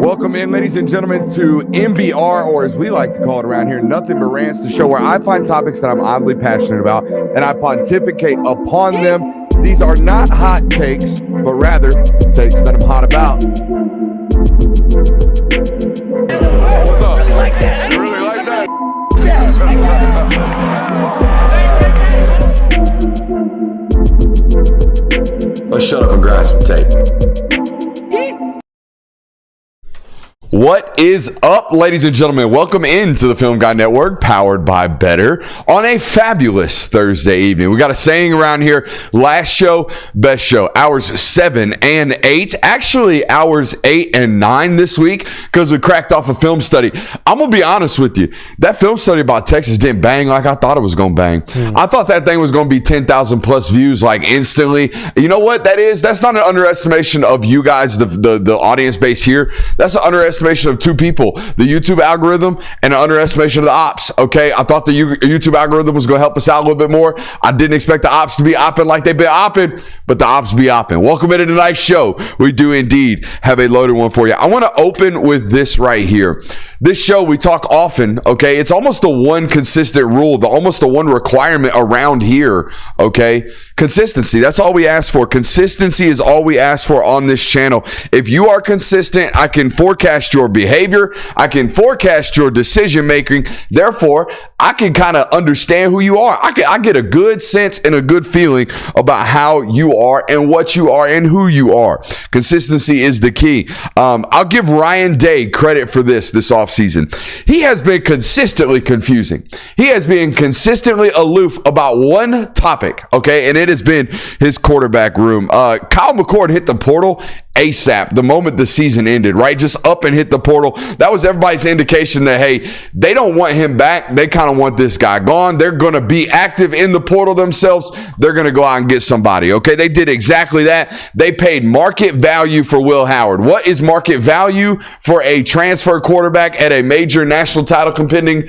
Welcome in, ladies and gentlemen, to MBR, or as we like to call it around here, Nothing But Rants, the show where I find topics that I'm oddly passionate about and I pontificate upon them. These are not hot takes, but rather takes that I'm hot about. What's up? Really like that. You really like that? Let's shut up and grind some tape. What is up, ladies and gentlemen? Welcome into the Film Guy Network, powered by Better, on a fabulous Thursday evening. We got a saying around here: last show, best show. Hours 7 and 8, actually hours 8 and 9 this week, because we cracked off a film study. I'm gonna be honest with you, that film study about Texas didn't bang like I thought it was gonna bang. I thought that thing was gonna be 10,000 plus views like instantly. You know what that is? That's not an underestimation of you guys, the audience base here. That's an underestimation of two people: the YouTube algorithm and an underestimation of the ops. Okay, I thought the YouTube algorithm was going to help us out a little bit more. I didn't expect the ops to be opping like they've been opping, but the ops be opping. Welcome into tonight's show. We do indeed have a loaded one for you. I want to open with this right here. This show, we talk often, okay? It's almost the one consistent rule, almost the one requirement around here, okay? Consistency. That's all we ask for. Consistency is all we ask for on this channel. If you are consistent, I can forecast your behavior. I can forecast your decision making. Therefore, I can kind of understand who you are. I get a good sense and a good feeling about how you are and what you are and who you are. Consistency is the key. I'll give Ryan Day credit for this offseason. He has been consistently confusing. He has been consistently aloof about one topic, okay? And it has been his quarterback room. Kyle McCord hit the portal ASAP the moment the season ended, right? Just up and hit the portal. That was everybody's indication that, hey, they don't want him back. They kind of want this guy gone. They're going to be active in the portal themselves. They're going to go out and get somebody, okay? They did exactly that. They paid market value for Will Howard. What is market value for a transfer quarterback at a major national title contending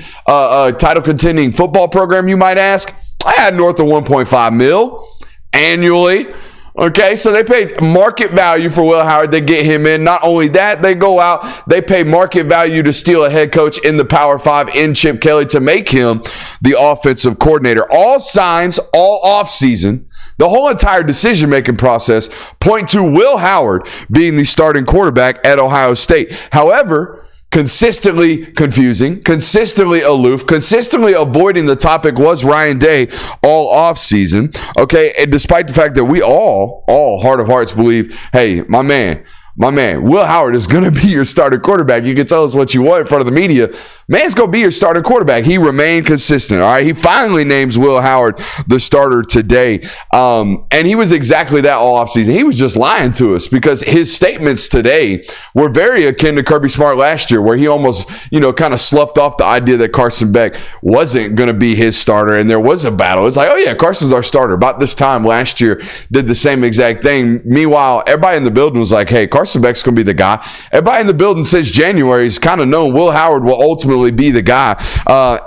football program, you might ask? I had north of 1.5 mil annually. Okay, so they paid market value for Will Howard. They get him in. Not only that, they go out, they pay market value to steal a head coach in the Power 5 in Chip Kelly to make him the offensive coordinator. All signs, all offseason, the whole entire decision-making process point to Will Howard being the starting quarterback at Ohio State. However, consistently confusing, consistently aloof, consistently avoiding the topic was Ryan Day all off season. Okay, and despite the fact that we all heart of hearts believe, hey, my man, Will Howard is going to be your starting quarterback. You can tell us what you want in front of the media. Man's going to be your starting quarterback. He remained consistent, all right? He finally names Will Howard the starter today. And he was exactly that all offseason. He was just lying to us because his statements today were very akin to Kirby Smart last year, where he almost, kind of sloughed off the idea that Carson Beck wasn't going to be his starter, and there was a battle. It's like, oh, yeah, Carson's our starter. About this time last year, did the same exact thing. Meanwhile, everybody in the building was like, hey, Carson Beck's going to be the guy. Everybody in the building since January has kind of known Will Howard will ultimately be the guy.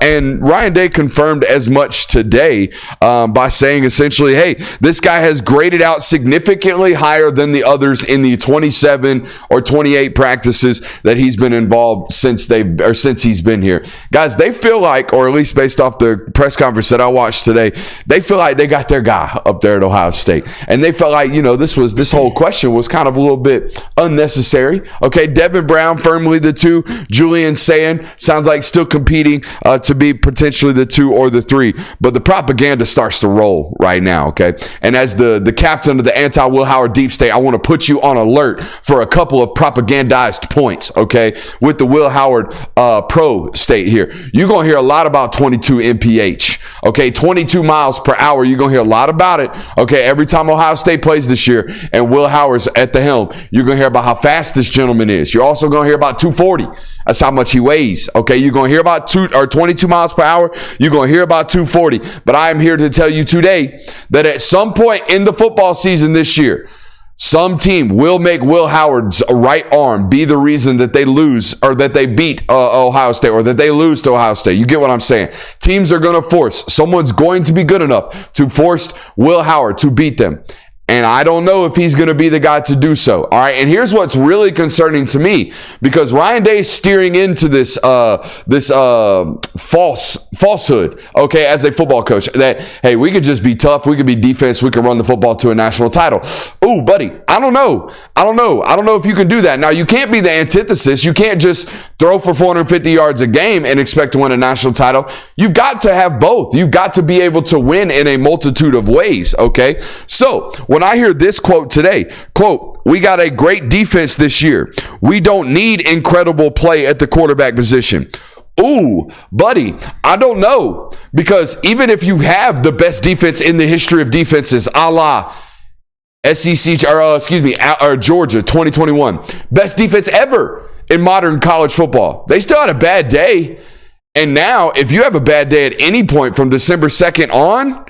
And Ryan Day confirmed as much today by saying essentially, hey, this guy has graded out significantly higher than the others in the 27 or 28 practices that he's been involved since he's been here. Guys, they feel like, or at least based off the press conference that I watched today, they feel like they got their guy up there at Ohio State. And they felt like, this whole question was kind of a little bit unnecessary. Okay, Devin Brown firmly the 2. Julian Sayin sounds like still competing to be potentially the 2 or the 3. But the propaganda starts to roll right now, okay? And as the captain of the anti-Will Howard deep state, I want to put you on alert for a couple of propagandized points, okay, with the Will Howard pro state here. You're going to hear a lot about 22 mph, okay? 22 miles per hour. You're going to hear a lot about it, okay? Every time Ohio State plays this year and Will Howard's at the helm, you're going to hear about how fast this gentleman is. You're also going to hear about 240. That's how much he weighs. Okay, you're going to hear about 22 miles per hour. You're going to hear about 240. But I am here to tell you today that at some point in the football season this year, some team will make Will Howard's right arm be the reason that they lose or that they beat Ohio State or that they lose to Ohio State. You get what I'm saying? Teams are going to force. Someone's going to be good enough to force Will Howard to beat them. And I don't know if he's going to be the guy to do so. All right. And here's what's really concerning to me, because Ryan Day is steering into this falsehood, okay, as a football coach, that, hey, we could just be tough. We could be defense. We could run the football to a national title. Ooh, buddy, I don't know if you can do that. Now, you can't be the antithesis. You can't just throw for 450 yards a game and expect to win a national title. You've got to have both. You've got to be able to win in a multitude of ways, okay? So, when I hear this quote today, quote, "We got a great defense this year. We don't need incredible play at the quarterback position." Ooh, buddy, I don't know. Because even if you have the best defense in the history of defenses, a la Georgia 2021, best defense ever in modern college football, they still had a bad day. And now, if you have a bad day at any point from December 2nd on,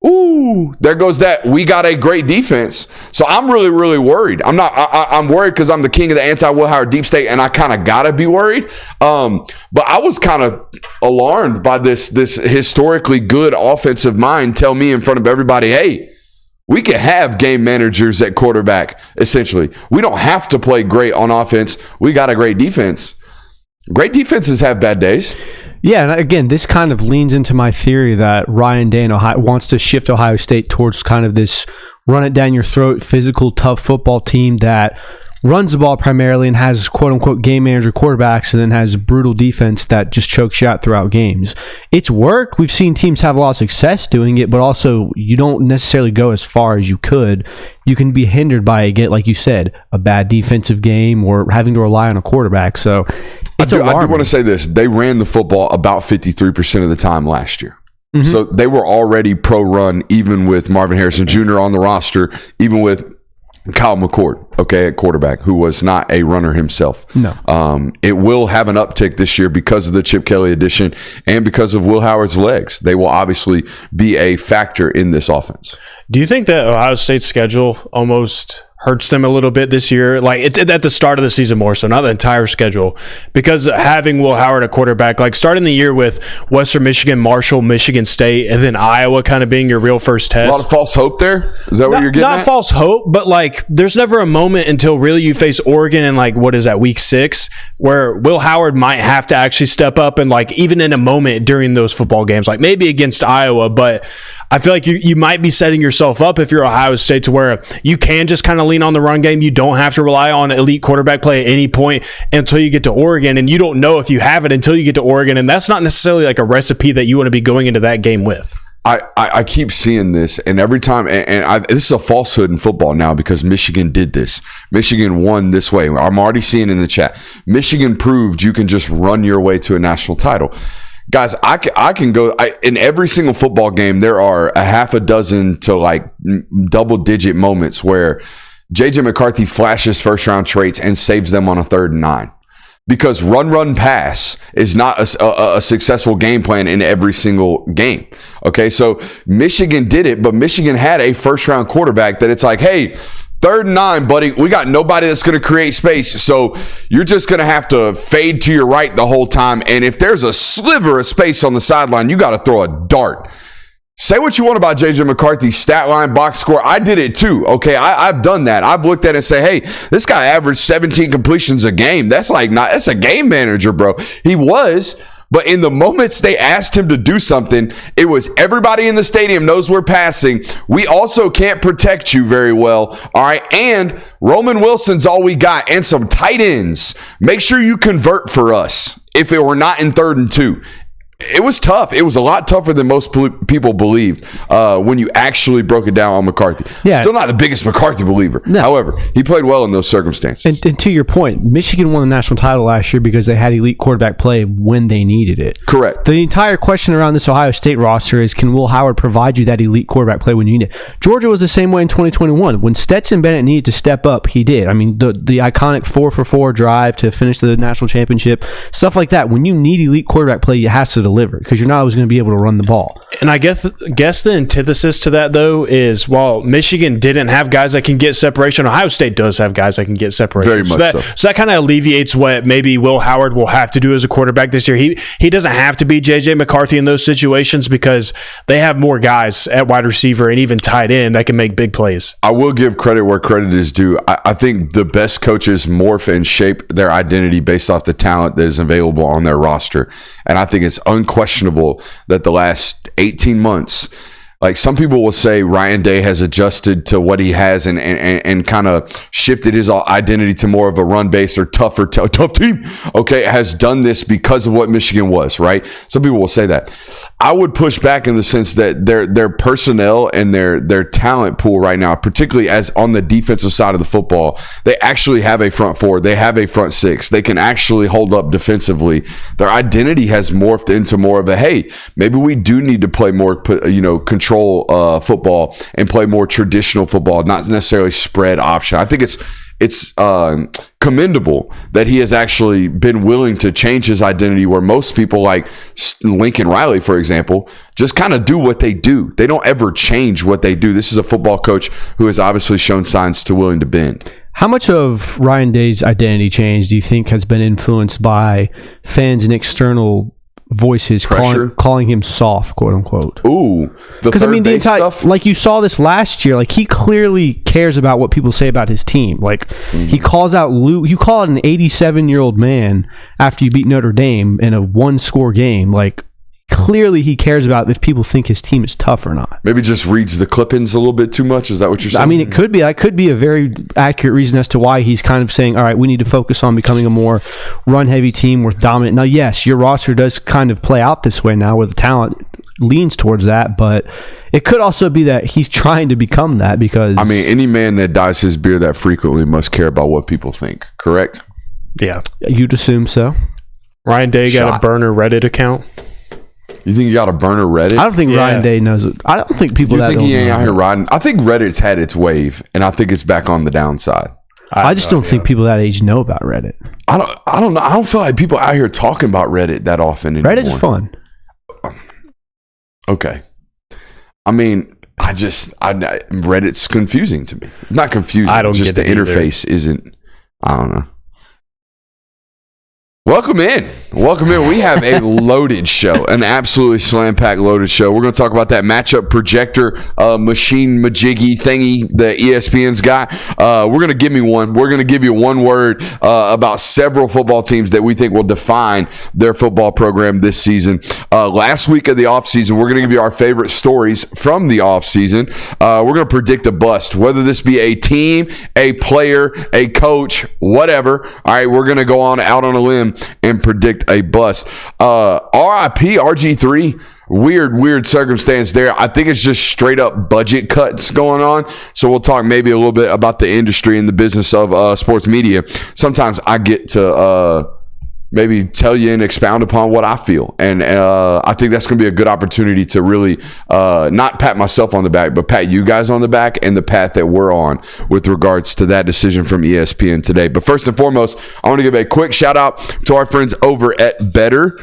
ooh, there goes that. We got a great defense. So I'm really, really worried. I'm worried because I'm the king of the anti-Will Howard deep state, and I kind of got to be worried. But I was kind of alarmed by this historically good offensive mind tell me in front of everybody, hey, we can have game managers at quarterback, essentially. We don't have to play great on offense. We got a great defense. Great defenses have bad days. Yeah, and again, this kind of leans into my theory that Ryan Day wants to shift Ohio State towards kind of this run it down your throat, physical, tough football team that runs the ball primarily and has quote-unquote game manager quarterbacks and then has brutal defense that just chokes you out throughout games. It's worked. We've seen teams have a lot of success doing it, but also you don't necessarily go as far as you could. You can be hindered by, like you said, a bad defensive game or having to rely on a quarterback. So I do want to say this. They ran the football about 53% of the time last year. Mm-hmm. So they were already pro-run, even with Marvin Harrison Jr. on the roster, even with Kyle McCord, okay, at quarterback, who was not a runner himself. No. It will have an uptick this year because of the Chip Kelly addition and because of Will Howard's legs. They will obviously be a factor in this offense. Do you think that Ohio State's schedule almost hurts them a little bit this year? Like, it's at the start of the season more so, not the entire schedule. Because having Will Howard at quarterback, like starting the year with Western Michigan, Marshall, Michigan State, and then Iowa kind of being your real first test. A lot of false hope there? Is that what you're getting at? Not false hope, but like there's never a moment until really you face Oregon in like, what is that, week 6, where Will Howard might have to actually step up and like even in a moment during those football games, like maybe against Iowa, but I feel like you might be setting yourself up if you're Ohio State to where you can just kind of lean on the run game. You don't have to rely on elite quarterback play at any point until you get to Oregon, and you don't know if you have it until you get to Oregon, and that's not necessarily like a recipe that you want to be going into that game with. I keep seeing this, and every time, this is a falsehood in football now because Michigan did this. Michigan won this way. I'm already seeing in the chat. Michigan proved you can just run your way to a national title. Guys, I can go in every single football game. There are a half a dozen to like double-digit moments where J.J. McCarthy flashes first-round traits and saves them on a 3rd and 9. Because run, pass is not a successful game plan in every single game. Okay, so Michigan did it, but Michigan had a first-round quarterback that it's like, hey, 3rd and 9, buddy, we got nobody that's going to create space, so you're just going to have to fade to your right the whole time, and if there's a sliver of space on the sideline, you got to throw a dart. Say what you want about J.J. McCarthy's stat line, box score. I did it too, okay? I've done that. I've looked at it and say, hey, this guy averaged 17 completions a game. That's a game manager, bro. He was, but in the moments they asked him to do something, it was everybody in the stadium knows we're passing. We also can't protect you very well, all right? And Roman Wilson's all we got, and some tight ends. Make sure you convert for us if it were not in 3rd and 2. It was tough. It was a lot tougher than most people believed when you actually broke it down on McCarthy. Yeah. Still not the biggest McCarthy believer. No. However, he played well in those circumstances. And to your point, Michigan won the national title last year because they had elite quarterback play when they needed it. Correct. The entire question around this Ohio State roster is, can Will Howard provide you that elite quarterback play when you need it? Georgia was the same way in 2021. When Stetson Bennett needed to step up, he did. I mean, the iconic 4-for-4 drive to finish the national championship, stuff like that. When you need elite quarterback play, it has to deliver because you're not always going to be able to run the ball. And I guess the antithesis to that, though, is while Michigan didn't have guys that can get separation, Ohio State does have guys that can get separation. Very much so. So that kind of alleviates what maybe Will Howard will have to do as a quarterback this year. He doesn't have to be J.J. McCarthy in those situations because they have more guys at wide receiver and even tight end that can make big plays. I will give credit where credit is due. I think the best coaches morph and shape their identity based off the talent that is available on their roster. And I think it's unquestionable that the last 18 months, like some people will say Ryan Day has adjusted to what he has and kind of shifted his identity to more of a run-based or tough team. Okay, has done this because of what Michigan was, right? Some people will say that. I would push back in the sense that their personnel and their talent pool right now, particularly as on the defensive side of the football, they actually have a front four. They have a front six. They can actually hold up defensively. Their identity has morphed into more of a, hey, maybe we do need to play more, control football and play more traditional football, not necessarily spread option. I think it's commendable that he has actually been willing to change his identity where most people like Lincoln Riley, for example, just kind of do what they do. They don't ever change what they do. This is a football coach who has obviously shown signs to willing to bend. How much of Ryan Day's identity change do you think has been influenced by fans and external voices calling him soft, quote unquote? Ooh, because I mean the entire stuff? Like you saw this last year, like he clearly cares about what people say about his team. Like he calls out you call out an 87-year-old man after you beat Notre Dame in a 1-score game. Like clearly he cares about if people think his team is tough or not. Maybe just reads the clippings a little bit too much. Is that what you're saying? I mean, it could be. That could be a very accurate reason as to why he's kind of saying, all right, we need to focus on becoming a more run-heavy team with dominant. Now, yes, your roster does kind of play out this way now where the talent leans towards that, but it could also be that he's trying to become that because... I mean, any man that dyes his beard that frequently must care about what people think, correct? Yeah. You'd assume so. Ryan Day got a burner Reddit account. You think you got a burner Reddit? I don't think Ryan Day knows it. I don't think people that think he ain't out here riding? I think Reddit's had its wave, and I think it's back on the downside. I just don't think people that age know about Reddit. I don't know. I don't feel like people out here talking about Reddit that often anymore. Reddit's fun. Okay. I mean, Reddit's confusing to me. Not confusing. I don't just get the interface isn't. I don't know. Welcome in. We have a loaded show, an absolutely slam-packed loaded show. We're going to talk about that matchup projector machine majiggy thingy that ESPN's got. We're going to give you one word about several football teams that we think will define their football program this season. Last week of the offseason, we're going to give you our favorite stories from the offseason. We're going to predict a bust, whether this be a team, a player, a coach, whatever. All right, we're going to go out on a limb and predict a bust. RIP RG3, weird circumstance there. I think it's just straight up budget cuts going on. So we'll talk maybe a little bit about the industry and the business of sports media. Sometimes I get to maybe tell you and expound upon what I feel. And I think that's going to be a good opportunity to really not pat myself on the back, but pat you guys on the back and the path that we're on with regards to that decision from ESPN today. But first and foremost, I want to give a quick shout out to our friends over at Better.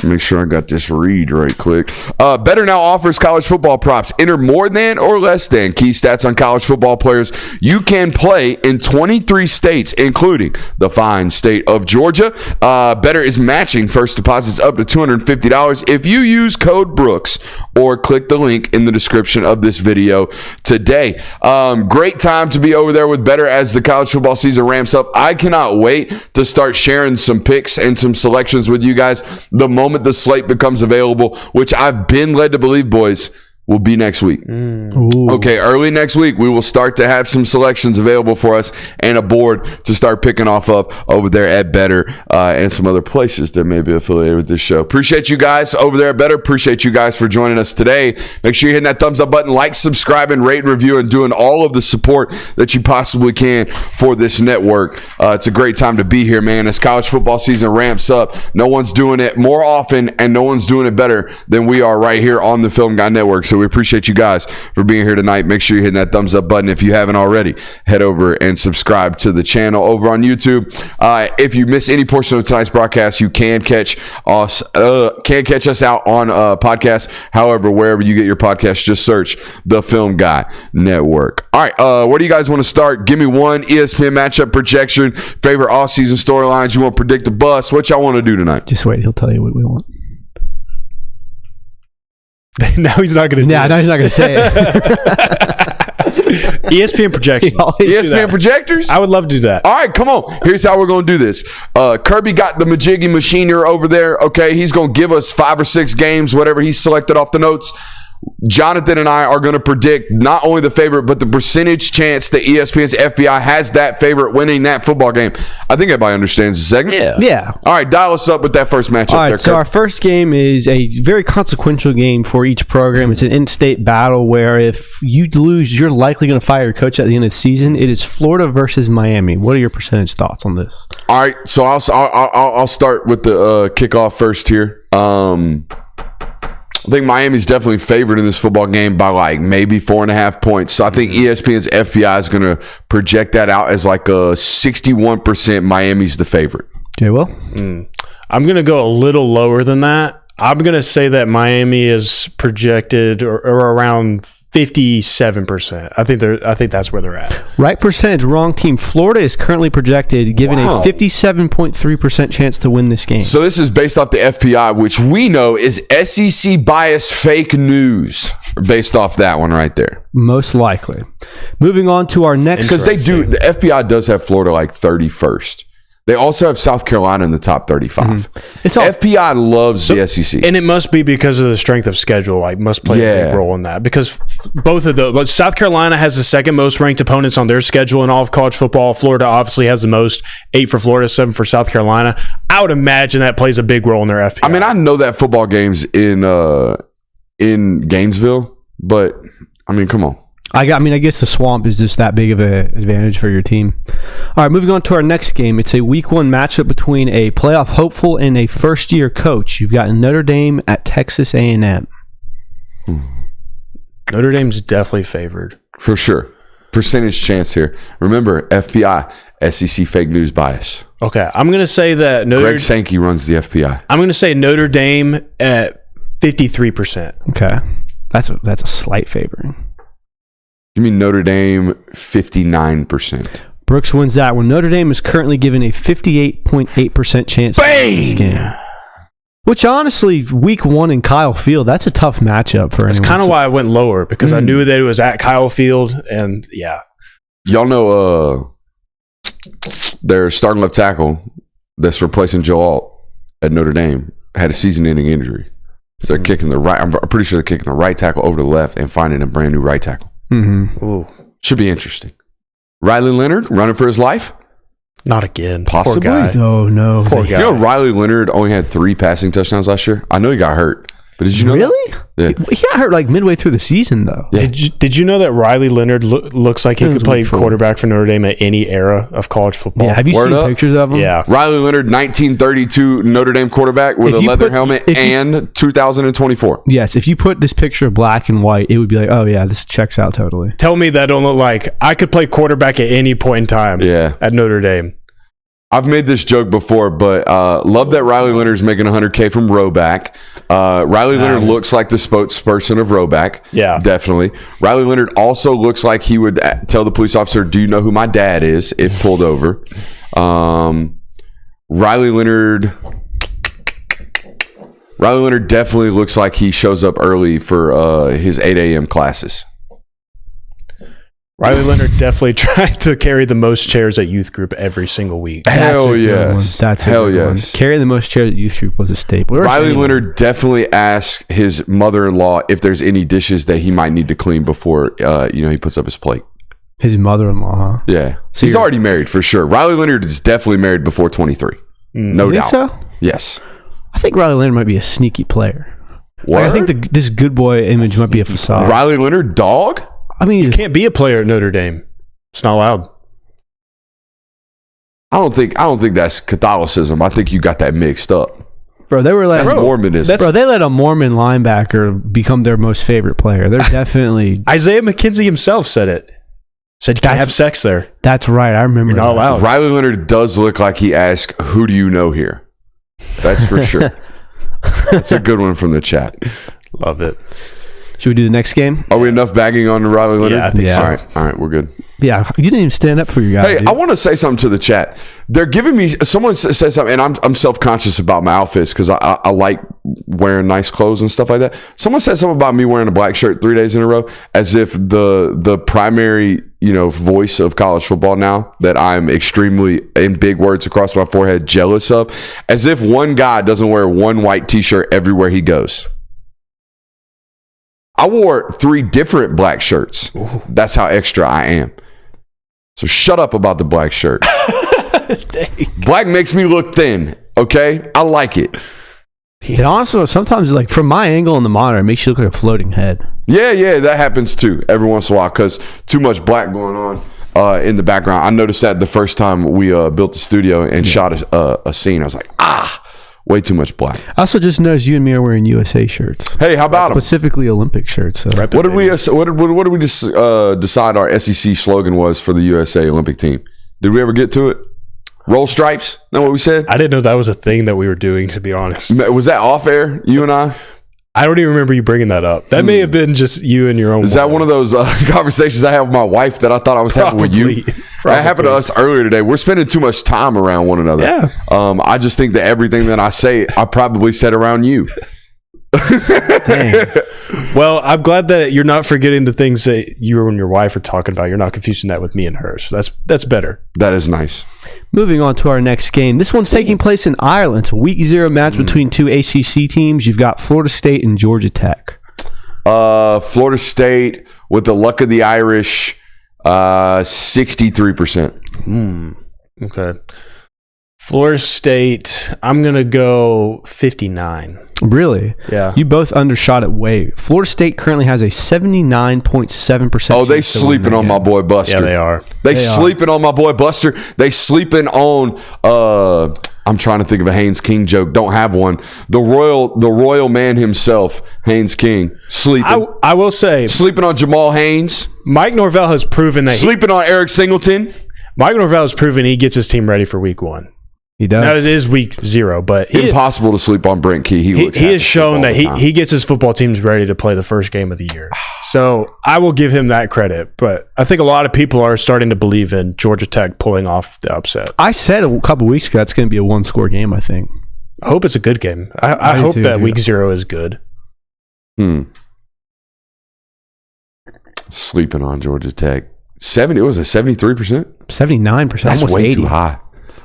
Make sure I got this read right quick. Better now offers college football props. Enter more than or less than key stats on college football players. You can play in 23 states, including the fine state of Georgia. Better is matching first deposits up to $250 if you use code Brooks or click the link in the description of this video today. Great time to be over there with Better as the college football season ramps up. I cannot wait to start sharing some picks and some selections with you guys the moment the slate becomes available, which I've been led to believe, boys, will be next week. Okay, early next week, we will start to have some selections available for us and a board to start picking off of over there at Better and some other places that may be affiliated with this show. Appreciate you guys over there at Better. Appreciate you guys for joining us today. Make sure you're hitting that thumbs up button, like, subscribe, and rate and review, and doing all of the support that you possibly can for this network. It's a great time to be here, man. As college football season ramps up, no one's doing it more often and no one's doing it better than we are right here on the Film Guy Network. So So we appreciate you guys for being here tonight. Make sure you're hitting that thumbs up button. If you haven't already, head over and subscribe to the channel over on YouTube. If you miss any portion of tonight's broadcast, you can catch us out on podcast. However, wherever you get your podcast, just search the Film Guy Network. All right, where do you guys want to start? Give me one ESPN matchup projection, favorite offseason storylines you want to predict the bust. What y'all want to do tonight? Just wait, he'll tell you what we want. Now he's not going to. Yeah, now he's not going to say it. ESPN projections. ESPN projectors? I would love to do that. All right, come on. Here's how we're going to do this. Kirby got the Majiggy Machiner over there. Okay, he's going to give us 5 or 6 games, whatever he's selected off the notes. Jonathan and I are going to predict not only the favorite, but the percentage chance that ESPN's FBI has that favorite winning that football game. I think everybody understands the segment. Yeah. All right, dial us up with that first matchup. All right, there, so Kirk. our first game is a very consequential game for each program. It's an in-state battle where if you lose, you're likely going to fire your coach at the end of the season. It is Florida versus Miami. What are your percentage thoughts on this? All right, so I'll start with the kickoff first here. I think Miami's definitely favored in this football game by like maybe 4.5 points. So I think ESPN's FBI is going to project that out as like a 61% Miami's the favorite. Jay Will? I'm going to go a little lower than that. I'm going to say that Miami is projected or around 57%. I think that's where they're at. Right percentage, wrong team. Florida is currently projected, given a 57.3% chance to win this game. So this is based off the FPI, which we know is SEC bias fake news based off that one right there. Most likely. Moving on to our next. Because the FBI does have Florida like 31st. They also have South Carolina in the top 35. It's all FBI loves the SEC. And it must be because of the strength of schedule, like must play a big role in that. Because both of those, but South Carolina has the second most ranked opponents on their schedule in all of college football. Florida obviously has the most, 8 for Florida, 7 for South Carolina. I would imagine that plays a big role in their FPI. I mean, I know that football game's in Gainesville, but I mean, come on. I guess the swamp is just that big of an advantage for your team. All right, moving on to our next game. It's a week 1 matchup between a playoff hopeful and a first-year coach. You've got Notre Dame at Texas A&M. Notre Dame's definitely favored. For sure. Percentage chance here. Remember, FBI, SEC fake news bias. Okay, I'm going to say that Greg Sankey runs the FBI. I'm going to say Notre Dame at 53%. Okay. That's a slight favoring. Give me Notre Dame 59%. Brooks wins that one. Notre Dame is currently given a 58.8% chance to win this game. Which honestly, week 1 in Kyle Field, that's a tough matchup for anyone. That's kind of why I went lower, because I knew that it was at Kyle Field, and yeah. Y'all know their starting left tackle that's replacing Joe Alt at Notre Dame had a season-ending injury. So they're kicking the right. I'm pretty sure they're kicking the right tackle over to the left and finding a brand new right tackle. Ooh. Should be interesting. Riley Leonard running for his life? Not again. Possibly. Poor guy. Oh, no. Poor guy. You know Riley Leonard only had 3 passing touchdowns last year? I know he got hurt. But did you know really? that? He got hurt like midway through the season, though. Yeah. Did you know that Riley Leonard looks like he could play quarterback for Notre Dame at any era of college football? Yeah, have you Word seen up? pictures of him? Yeah. Riley Leonard, 1932 Notre Dame quarterback with a leather helmet and 2024. Yes, if you put this picture of black and white, it would be like, oh, yeah, this checks out totally. Tell me that don't look like I could play quarterback at any point in time at Notre Dame. I've made this joke before, but love that Riley Leonard's making $100K from Roback. Riley Leonard looks like the spokesperson of Roback. Yeah. Definitely. Riley Leonard also looks like he would tell the police officer, do you know who my dad is, if pulled over. Riley Leonard definitely looks like he shows up early for his 8 a.m. classes. Riley Leonard definitely tried to carry the most chairs at youth group every single week. Hell yes. That's a good one. Carrying the most chairs at youth group was a staple. Riley Leonard definitely asked his mother-in-law if there's any dishes that he might need to clean before he puts up his plate. His mother-in-law, huh? Yeah. So he's already married for sure. Riley Leonard is definitely married before 23. No doubt. Think so? Yes. I think Riley Leonard might be a sneaky player. What? I think this good boy image might be a facade. Riley Leonard, dog? I mean, you can't be a player at Notre Dame. It's not allowed. I don't think that's Catholicism. I think you got that mixed up. Bro, they were like, That's Mormonism. bro, they let a Mormon linebacker become their most favorite player. They're definitely. Isaiah McKenzie himself said it. Said you can't have sex there. That's right. I remember. You're not that. allowed. Riley Leonard does look like he asked, "Who do you know here?" That's for sure. That's a good one from the chat. Love it. Should we do the next game? Are we enough bagging on Riley Leonard? Yeah, I think so. All right, we're good. Yeah, you didn't even stand up for your guy. Hey, dude. I want to say something to the chat. They're giving me someone said something, and I'm self-conscious about my outfits because I like wearing nice clothes and stuff like that. Someone said something about me wearing a black shirt 3 days in a row, as if the primary voice of college football now that I'm extremely, in big words across my forehead, jealous of, as if one guy doesn't wear one white T-shirt everywhere he goes. I wore 3 different black shirts. Ooh. That's how extra I am. So shut up about the black shirt. Black makes me look thin, okay? I like it. And also, sometimes, like, from my angle on the monitor, it makes you look like a floating head. Yeah, that happens too every once in a while because too much black going on in the background. I noticed that the first time we built the studio and shot a scene. I was like, way too much black. I also just noticed you and me are wearing USA shirts. Hey, how about them? Specifically Olympic shirts. So. What did we decide our SEC slogan was for the USA Olympic team? Did we ever get to it? Roll stripes? Is that what we said? I didn't know that was a thing that we were doing, to be honest. Was that off air, you and I? I don't even remember you bringing that up. That may have been just you and your own. Is that one of those conversations I have with my wife that I thought I was having with you? That happened to us earlier today. We're spending too much time around one another. Yeah. I just think that everything that I say, I probably said around you. Dang. Well, I'm glad that you're not forgetting the things that you and your wife are talking about. You're not confusing that with me and her. So that's better. That is nice. Moving on to our next game. This one's taking place in Ireland. It's a week 0 match between 2 ACC teams. You've got Florida State and Georgia Tech. Florida State, with the luck of the Irish, 63%. Okay. Florida State, I'm going to go 59. Really? Yeah. You both undershot it way. Florida State currently has a 79.7%. Oh, they sleeping on my boy Buster. Yeah, they are. They sleeping on my boy Buster. They sleeping on I'm trying to think of a Haynes King joke. Don't have one. The royal man himself, Haynes King, sleeping. I will say, sleeping on Jamal Haynes. Mike Norvell has proven that sleeping on Eric Singleton. Mike Norvell has proven he gets his team ready for week 1. He does. Now, it is week 0, but impossible to sleep on Brent Key. He has shown that he gets his football teams ready to play the first game of the year. So I will give him that credit. But I think a lot of people are starting to believe in Georgia Tech pulling off the upset. I said a couple weeks ago that's going to be a 1-score game, I think. I hope it's a good game. I hope that week 0 is good. Sleeping on Georgia Tech. It was a 73%? 79%. That's almost way 80. too high.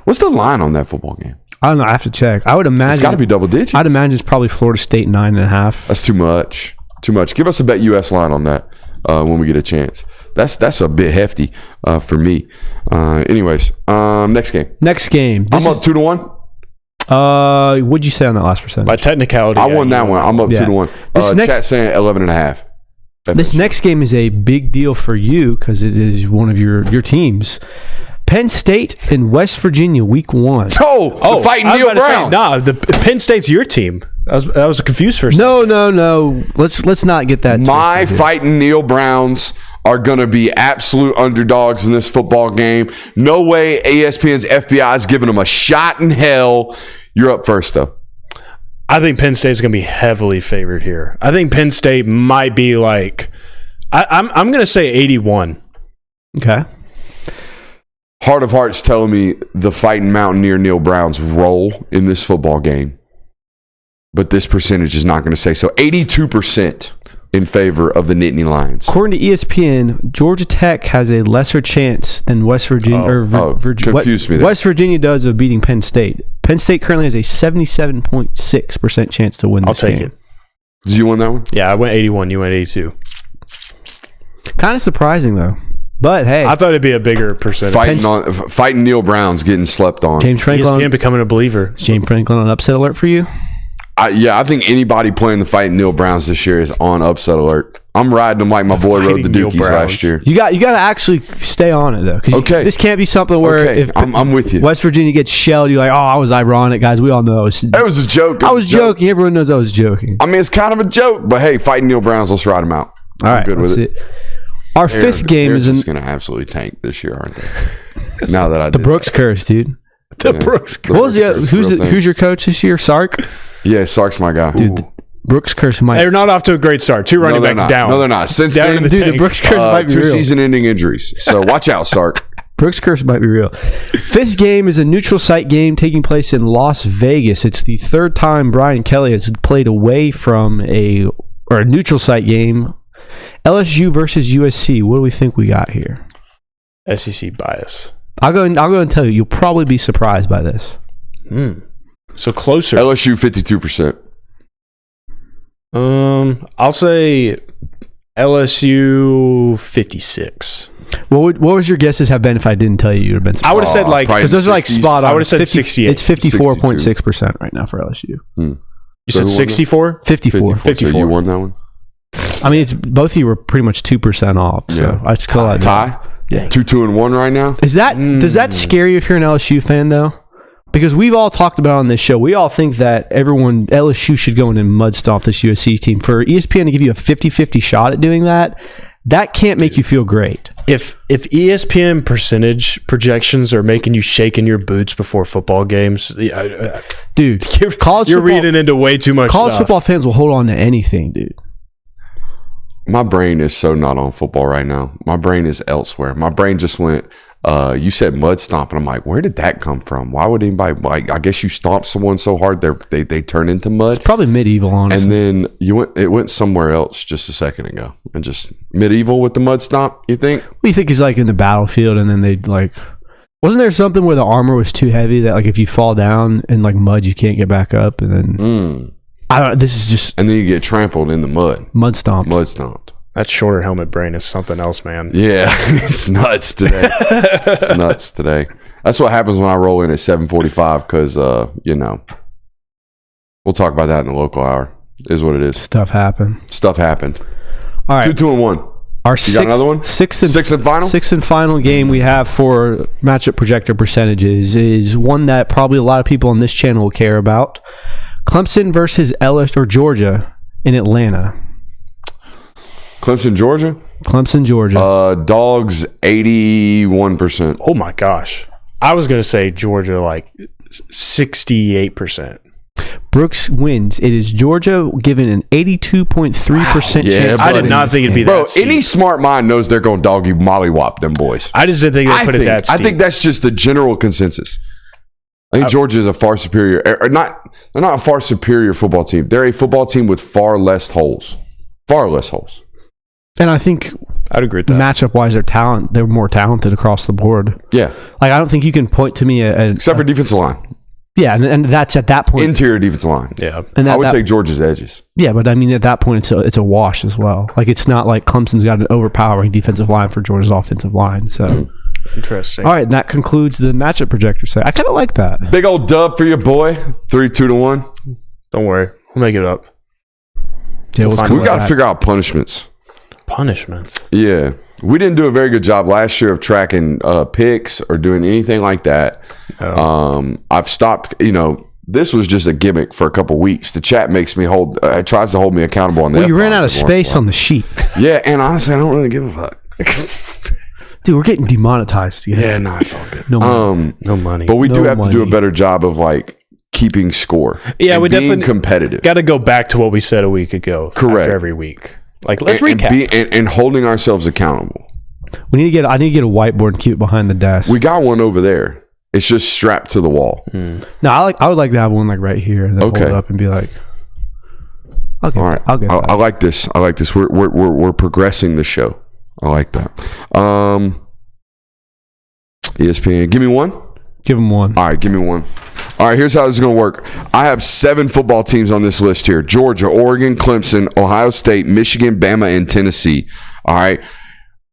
What's the line on that football game? I don't know. I have to check. I would imagine it's got to be double digits. I'd imagine it's probably Florida State 9.5. That's too much. Give us a Bet US line on that when we get a chance. That's a bit hefty for me. Anyways, next game. I'm up 2-1. What'd you say on that last percentage? By technicality, I won that one. I'm up 2-1. Chat saying 11.5. This next game is a big deal for you because it is one of your teams. Penn State and West Virginia, week 1. The Fighting Neil Browns. The Penn State's your team. I was confused for a second. No. Let's not get that. My Fighting Neil Browns are going to be absolute underdogs in this football game. No way ESPN's FBI is giving them a shot in hell. You're up first, though. I think Penn State's going to be heavily favored here. I think Penn State might be like, I'm going to say 81. Okay. Heart of Hearts telling me the Fighting Mountaineer Neil Browns roll in this football game. But this percentage is not going to say so. 82% in favor of the Nittany Lions. According to ESPN, Georgia Tech has a lesser chance than West Virginia. Confused me there. West Virginia does of beating Penn State. Penn State currently has a 77.6% chance to win this game. I'll take it. Did you win that one? Yeah, I went 81. You went 82. Kind of surprising, though. But hey, I thought it'd be a bigger percentage. Fighting Neil Browns getting slept on. James Franklin ESPN becoming a believer. Is James Franklin on upset alert for you? I think anybody playing the Fighting Neil Browns this year is on upset alert. I'm riding them like my boy rode the Neil Dukies Browns. last year. You got to actually stay on it though. 'Cause Okay. this can't be something where if I'm with you. West Virginia gets shelled, you're like, oh, I was ironic, guys. We all know. That was a joke. I was joking. Everyone knows I was joking. I mean, it's kind of a joke, but hey, fighting Neil Browns, let's ride them out. All right, good with it. Our fifth game they're is just going to absolutely tank this year, aren't they? Now that I the Brooks curse, dude. The Brooks. What was who's your coach this year? Sark? Yeah, Sark's my guy. Dude, the Brooks curse might. They're not off to a great start. Two running backs down. No, they're not. Since Down then, in the Dude, the tank. Brooks curse might be two real. season-ending injuries. So watch out, Sark. Brooks curse might be real. Fifth game is a neutral site game taking place in Las Vegas. It's the third time Brian Kelly has played away from a neutral site game. LSU versus USC. What do we think we got here? SEC bias. I'll go and tell you. You'll probably be surprised by this. So closer. LSU 52%. I'll say LSU 56. What was your guesses have been if I didn't tell you? You would have been surprised. I would have said like probably because those are like 60s. spot on. I would have said 68. It's 54.6% right now for LSU. You said 64? 54. 54. So you won that one? I mean, it's both of you were pretty much 2% off. So Yeah. I still like Tie? 2-2-1 right now? Does that scare you if you're an LSU fan though? Because we've all talked about on this show, we all think that LSU should go in and mud stomp this USC team. For ESPN to give you a 50-50 shot at doing that can't make you feel great. If ESPN percentage projections are making you shake in your boots before football games, Dude, you're reading into way too much college stuff. football fans will hold on to anything, dude. My brain is so not on football right now. My brain is elsewhere. My brain just went, you said mud stomp, and I'm like, where did that come from? Why would anybody, like, I guess you stomp someone so hard they turn into mud? It's probably medieval, honestly. And then it went somewhere else just a second ago. And just medieval with the mud stomp, you think? What do you think is like in the battlefield and then they'd like... Wasn't there something where the armor was too heavy that like if you fall down in like mud, you can't get back up? And then... I don't. This is just And then you get trampled in the mud. mud stomp. Mud stomped. That shorter helmet brain is something else, man. Yeah, it's nuts today. It's nuts today. That's what happens when I roll in at 7:45 because, we'll talk about that in the local hour. Is what it is. Stuff happened. Stuff happened. All right. 2-2-1. Our You got another one? Sixth and final game we have for matchup projector percentages is one that probably a lot of people on this channel will care about. Clemson versus LSU or Georgia in Atlanta. Clemson, Georgia? Clemson, Georgia. Dogs 81%. Oh my gosh. I was going to say Georgia like 68%. Brooks wins. It is Georgia given an 82.3% Yeah, chance. I did not think it'd be Bro, that steep. any smart mind knows they're going to dog you mollywop them boys. I just didn't think they put it that steep. I think that's just the general consensus. I think Georgia is a far superior, they're not a far superior football team. They're a football team with far less holes. Far less holes. And I think I'd agree with that. matchup wise, they're more talented across the board. Yeah. Like I don't think you can point to me Except for defensive line. Yeah, and that's at that point. Interior defensive line. Yeah. And I would take Georgia's edges. Yeah, but I mean at that point it's a wash as well. Like it's not like Clemson's got an overpowering defensive line for Georgia's offensive line. So Interesting. all right, and that concludes the matchup projector set. I kind of like that. Big old dub for your boy. 3-2-1. Don't worry. We'll make it up. Yeah, We'll find We got to figure out punishments. Punishments. Yeah. We didn't do a very good job last year of tracking picks or doing anything like that. Oh. I've stopped, this was just a gimmick for a couple weeks. The chat makes me it tries to hold me accountable on that. Well, you ran out of space on the sheet. Yeah, and honestly, I don't really give a fuck. Dude, we're getting demonetized. Yeah, no, it's all good. No money. No money. But we do No have to do a money. better job of keeping score. Yeah, and we being definitely competitive. got to go back to what we said a week ago. Correct. After every week. Like, let's and recap. and holding ourselves accountable. I need to get a whiteboard and keep it behind the desk. We got one over there. It's just strapped to the wall. No, I would like to have one like right here and then hold it up and be like, okay, All right. I'll get that. I like this. I like this. We're progressing the show. I like that. ESPN, give me one. Give them one. All right, give me one. All right, here's how this is going to work. I have 7 football teams on this list here. Georgia, Oregon, Clemson, Ohio State, Michigan, Bama, and Tennessee. All right.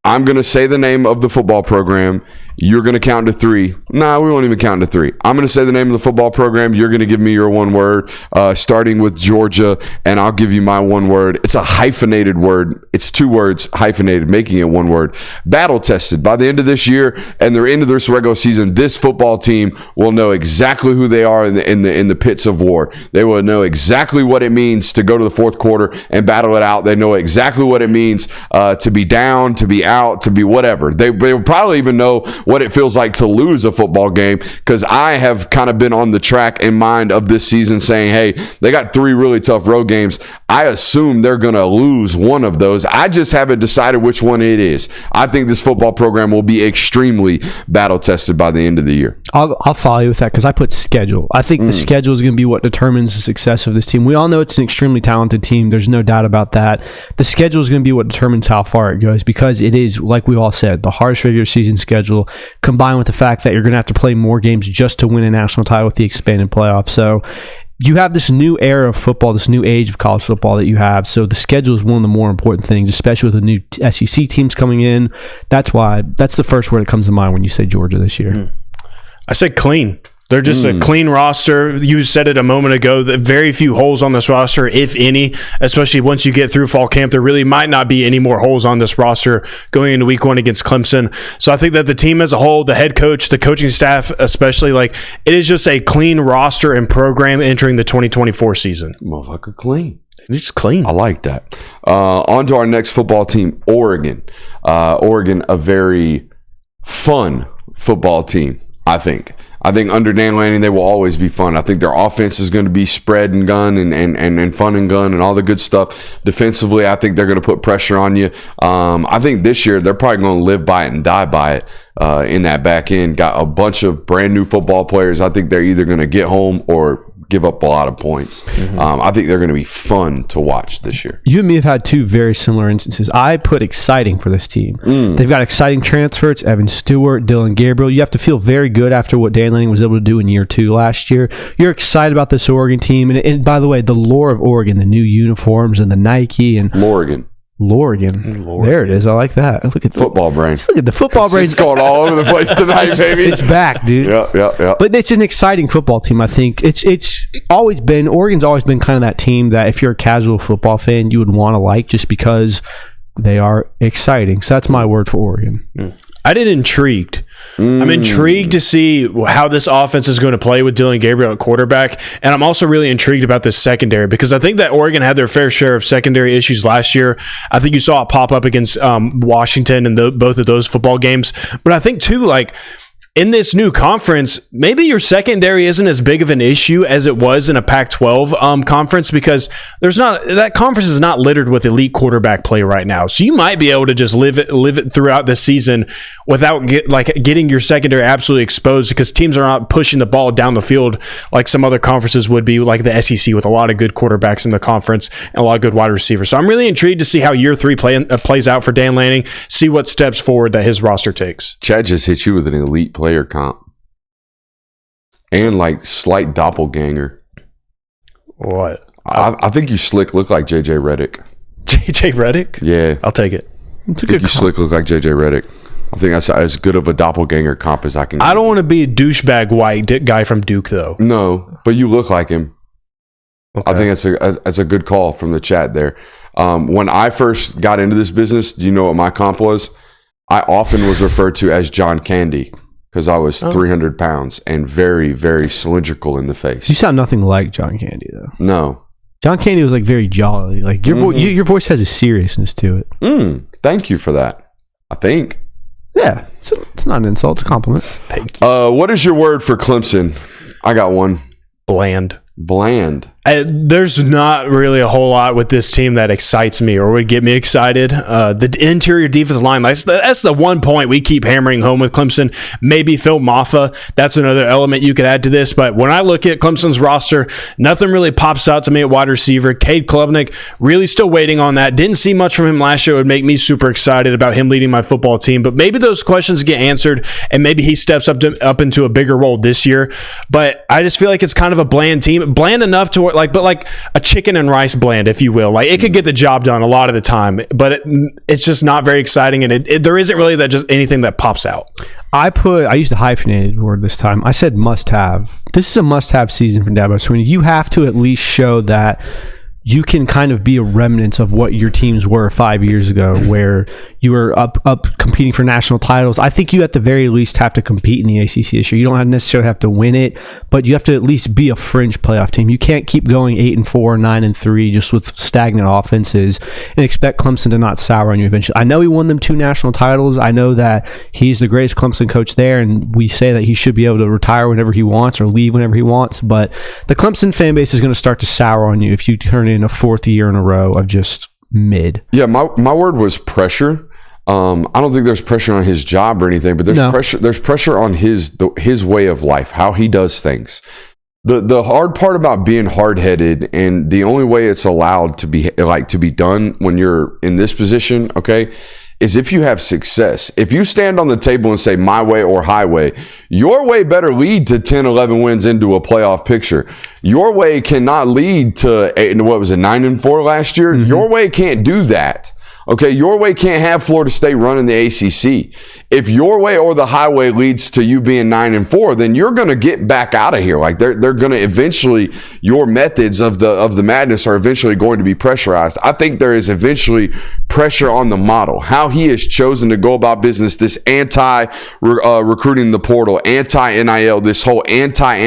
I'm going to say the name of the football program. You're going to count to 3. Nah, we won't even count to 3. I'm going to say the name of the football program. You're going to give me your one word, starting with Georgia, and I'll give you my one word. It's a hyphenated word. It's 2 words hyphenated, making it one word. Battle tested. By the end of this year and the end of this regular season, this football team will know exactly who they are in the pits of war. They will know exactly what it means to go to the fourth quarter and battle it out. They know exactly what it means to be down, to be out, to be whatever. They will probably even know what it feels like to lose a football game, because I have kind of been on the track in mind of this season saying, hey, they got 3 really tough road games. I assume they're going to lose one of those. I just haven't decided which one it is. I think this football program will be extremely battle tested by the end of the year. I'll follow you with that because I put schedule. I think the schedule is going to be what determines the success of this team. We all know it's an extremely talented team. There's no doubt about that. The schedule is going to be what determines how far it goes, because it is, like we all said, the hardest regular season schedule, combined with the fact that you're going to have to play more games just to win a national title with the expanded playoff. So you have this new era of football, this new age of college football that you have. So the schedule is one of the more important things, especially with the new SEC teams coming in. That's the first word that comes to mind when you say Georgia this year. I said clean. They're just a clean roster. You said it a moment ago, that very few holes on this roster, if any, especially once you get through fall camp. There really might not be any more holes on this roster going into week 1 against Clemson. So I think that the team as a whole, the head coach, the coaching staff especially, like, it is just a clean roster and program entering the 2024 season. Motherfucker clean. It's just clean. I like that. On to our next football team, Oregon. Oregon, a very fun football team, I think. I think under Dan Lanning, they will always be fun. I think their offense is going to be spread and gun and fun and gun and all the good stuff. Defensively, I think they're going to put pressure on you. I think this year they're probably going to live by it and die by it in that back end. Got a bunch of brand new football players. I think they're either going to get home or give up a lot of points. I think they're going to be fun to watch this year. You and me have had 2 very similar instances. I put exciting for this team. They've got exciting transfers, Evan Stewart, Dylan Gabriel. You have to feel very good after what Dan Lanning was able to do in year 2 last year. You're excited about this Oregon team. And by the way, the lore of Oregon, the new uniforms and the Nike and Lorigan. There it is. I like that. Look at football brain. Look at the football brain. It's going all over the place tonight, baby. It's back, dude. Yeah. But it's an exciting football team. I think it's always been, Oregon's always been kind of that team that if you're a casual football fan, you would want to like, just because they are exciting. So that's my word for Oregon. I did intrigued. I'm intrigued to see how this offense is going to play with Dylan Gabriel at quarterback. And I'm also really intrigued about this secondary, because I think that Oregon had their fair share of secondary issues last year. I think you saw it pop up against Washington in both of those football games. But I think, too, like, in this new conference, maybe your secondary isn't as big of an issue as it was in a Pac-12 conference, because that conference is not littered with elite quarterback play right now. So you might be able to just live it throughout this season without getting your secondary absolutely exposed, because teams are not pushing the ball down the field like some other conferences would be, like the SEC, with a lot of good quarterbacks in the conference and a lot of good wide receivers. So I'm really intrigued to see how year 3 plays out for Dan Lanning, see what steps forward that his roster takes. Chad just hit you with an elite player comp and like slight doppelganger. What? I think you slick look like JJ Redick. JJ Redick? Yeah, I'll take it. I think you slick look like JJ Redick. I think that's as good of a doppelganger comp as I can get. I don't want to be a douchebag white guy from Duke, though. No, but you look like him. Okay. I think that's a good call from the chat there. When I first got into this business, do you know what my comp was? I often was referred to as John Candy, because I was 300 pounds and very, very cylindrical in the face. You sound nothing like John Candy, though. No. John Candy was like very jolly. Like your voice has a seriousness to it. Thank you for that. I think. Yeah. It's not an insult. It's a compliment. Thank you. What is your word for Clemson? I got one. Bland. There's not really a whole lot with this team that excites me or would get me excited. The interior defensive line, that's the one point we keep hammering home with Clemson. Maybe Phil Maffa, that's another element you could add to this. But when I look at Clemson's roster, nothing really pops out to me at wide receiver. Cade Klubnik, really still waiting on that. Didn't see much from him last year. It would make me super excited about him leading my football team. But maybe those questions get answered, and maybe he steps up into a bigger role this year. But I just feel like it's kind of a bland team. Bland enough to more like a chicken and rice blend, if you will. Like it could get the job done a lot of the time, but it's just not very exciting, and there isn't really that just anything that pops out. I used a hyphenated word this time. I said must have. This is a must have season for Dabo Swinney. You have to at least show that you can kind of be a remnant of what your teams were 5 years ago, where you were up competing for national titles. I think you at the very least have to compete in the ACC this year. You don't necessarily have to win it, but you have to at least be a fringe playoff team. You can't keep going 8-4, 9-3 just with stagnant offenses and expect Clemson to not sour on you eventually. I know he won them 2 national titles. I know that he's the greatest Clemson coach there, and we say that he should be able to retire whenever he wants or leave whenever he wants, but the Clemson fan base is going to start to sour on you if you turn in a 4th year in a row of just mid. Yeah, my word was pressure. I don't think there's pressure on his job or anything, but there's pressure on his way of life, how he does things. The hard part about being hard-headed, and the only way it's allowed to be done when you're in this position, okay, is if you have success. If you stand on the table and say my way or highway, your way better lead to 10, 11 wins into a playoff picture. Your way cannot lead to 9-4 last year. Mm-hmm. Your way can't do that. Okay, your way can't have Florida State running the ACC. If your way or the highway leads to you being 9-4, then you're going to get back out of here. Like they're going to eventually, your methods of the madness are eventually going to be pressurized. I think there is eventually pressure on the model, how he has chosen to go about business, this anti-recruiting the portal, anti-NIL, this whole anti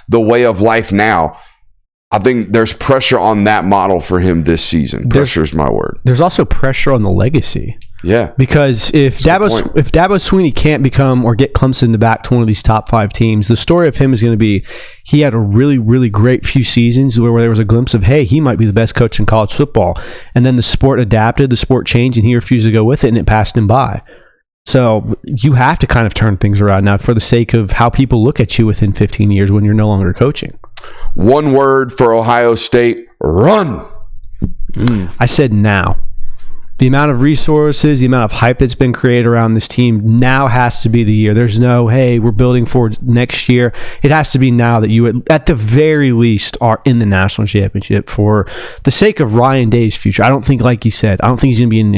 the way of life now. I think there's pressure on that model for him this season. Pressure is my word. There's also pressure on the legacy. Yeah. Because if Dabo Swinney can't become or get Clemson back to one of these top 5 teams, the story of him is going to be he had a really, really great few seasons where there was a glimpse of, hey, he might be the best coach in college football. And then the sport adapted, the sport changed, and he refused to go with it, and it passed him by. So you have to kind of turn things around now for the sake of how people look at you within 15 years when you're no longer coaching. One word for Ohio State: run. I said now. The amount of resources, the amount of hype that's been created around this team now has to be the year. There's no, hey, we're building for next year. It has to be now that you, at the very least, are in the national championship for the sake of Ryan Day's future. I don't think, like you said, I don't think he's going to be in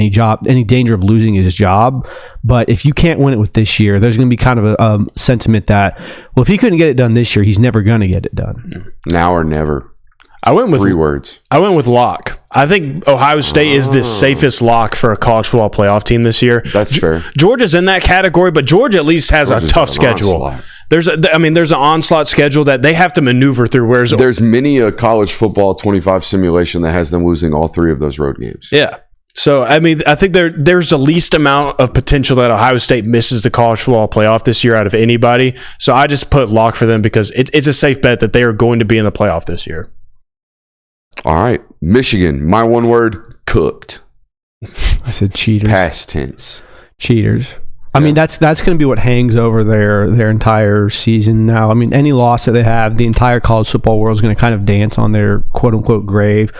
any danger of losing his job. But if you can't win it with this year, there's going to be kind of a sentiment that, well, if he couldn't get it done this year, he's never going to get it done. Now or never. I went with 3 words. I went with lock. I think Ohio State is the safest lock for a college football playoff team this year. That's fair. Georgia's in that category, but Georgia at least has a tough schedule. Onslaught. There's an onslaught schedule that they have to maneuver through. Whereas there's many a college football 25 simulation that has them losing all 3 of those road games. Yeah. So, I mean, I think there's the least amount of potential that Ohio State misses the college football playoff this year out of anybody. So I just put lock for them because it's a safe bet that they are going to be in the playoff this year. All right. Michigan, my one word, cooked. I said cheaters. Past tense. Cheaters. I mean, that's going to be what hangs over their entire season now. I mean, any loss that they have, the entire college football world is going to kind of dance on their quote-unquote grave.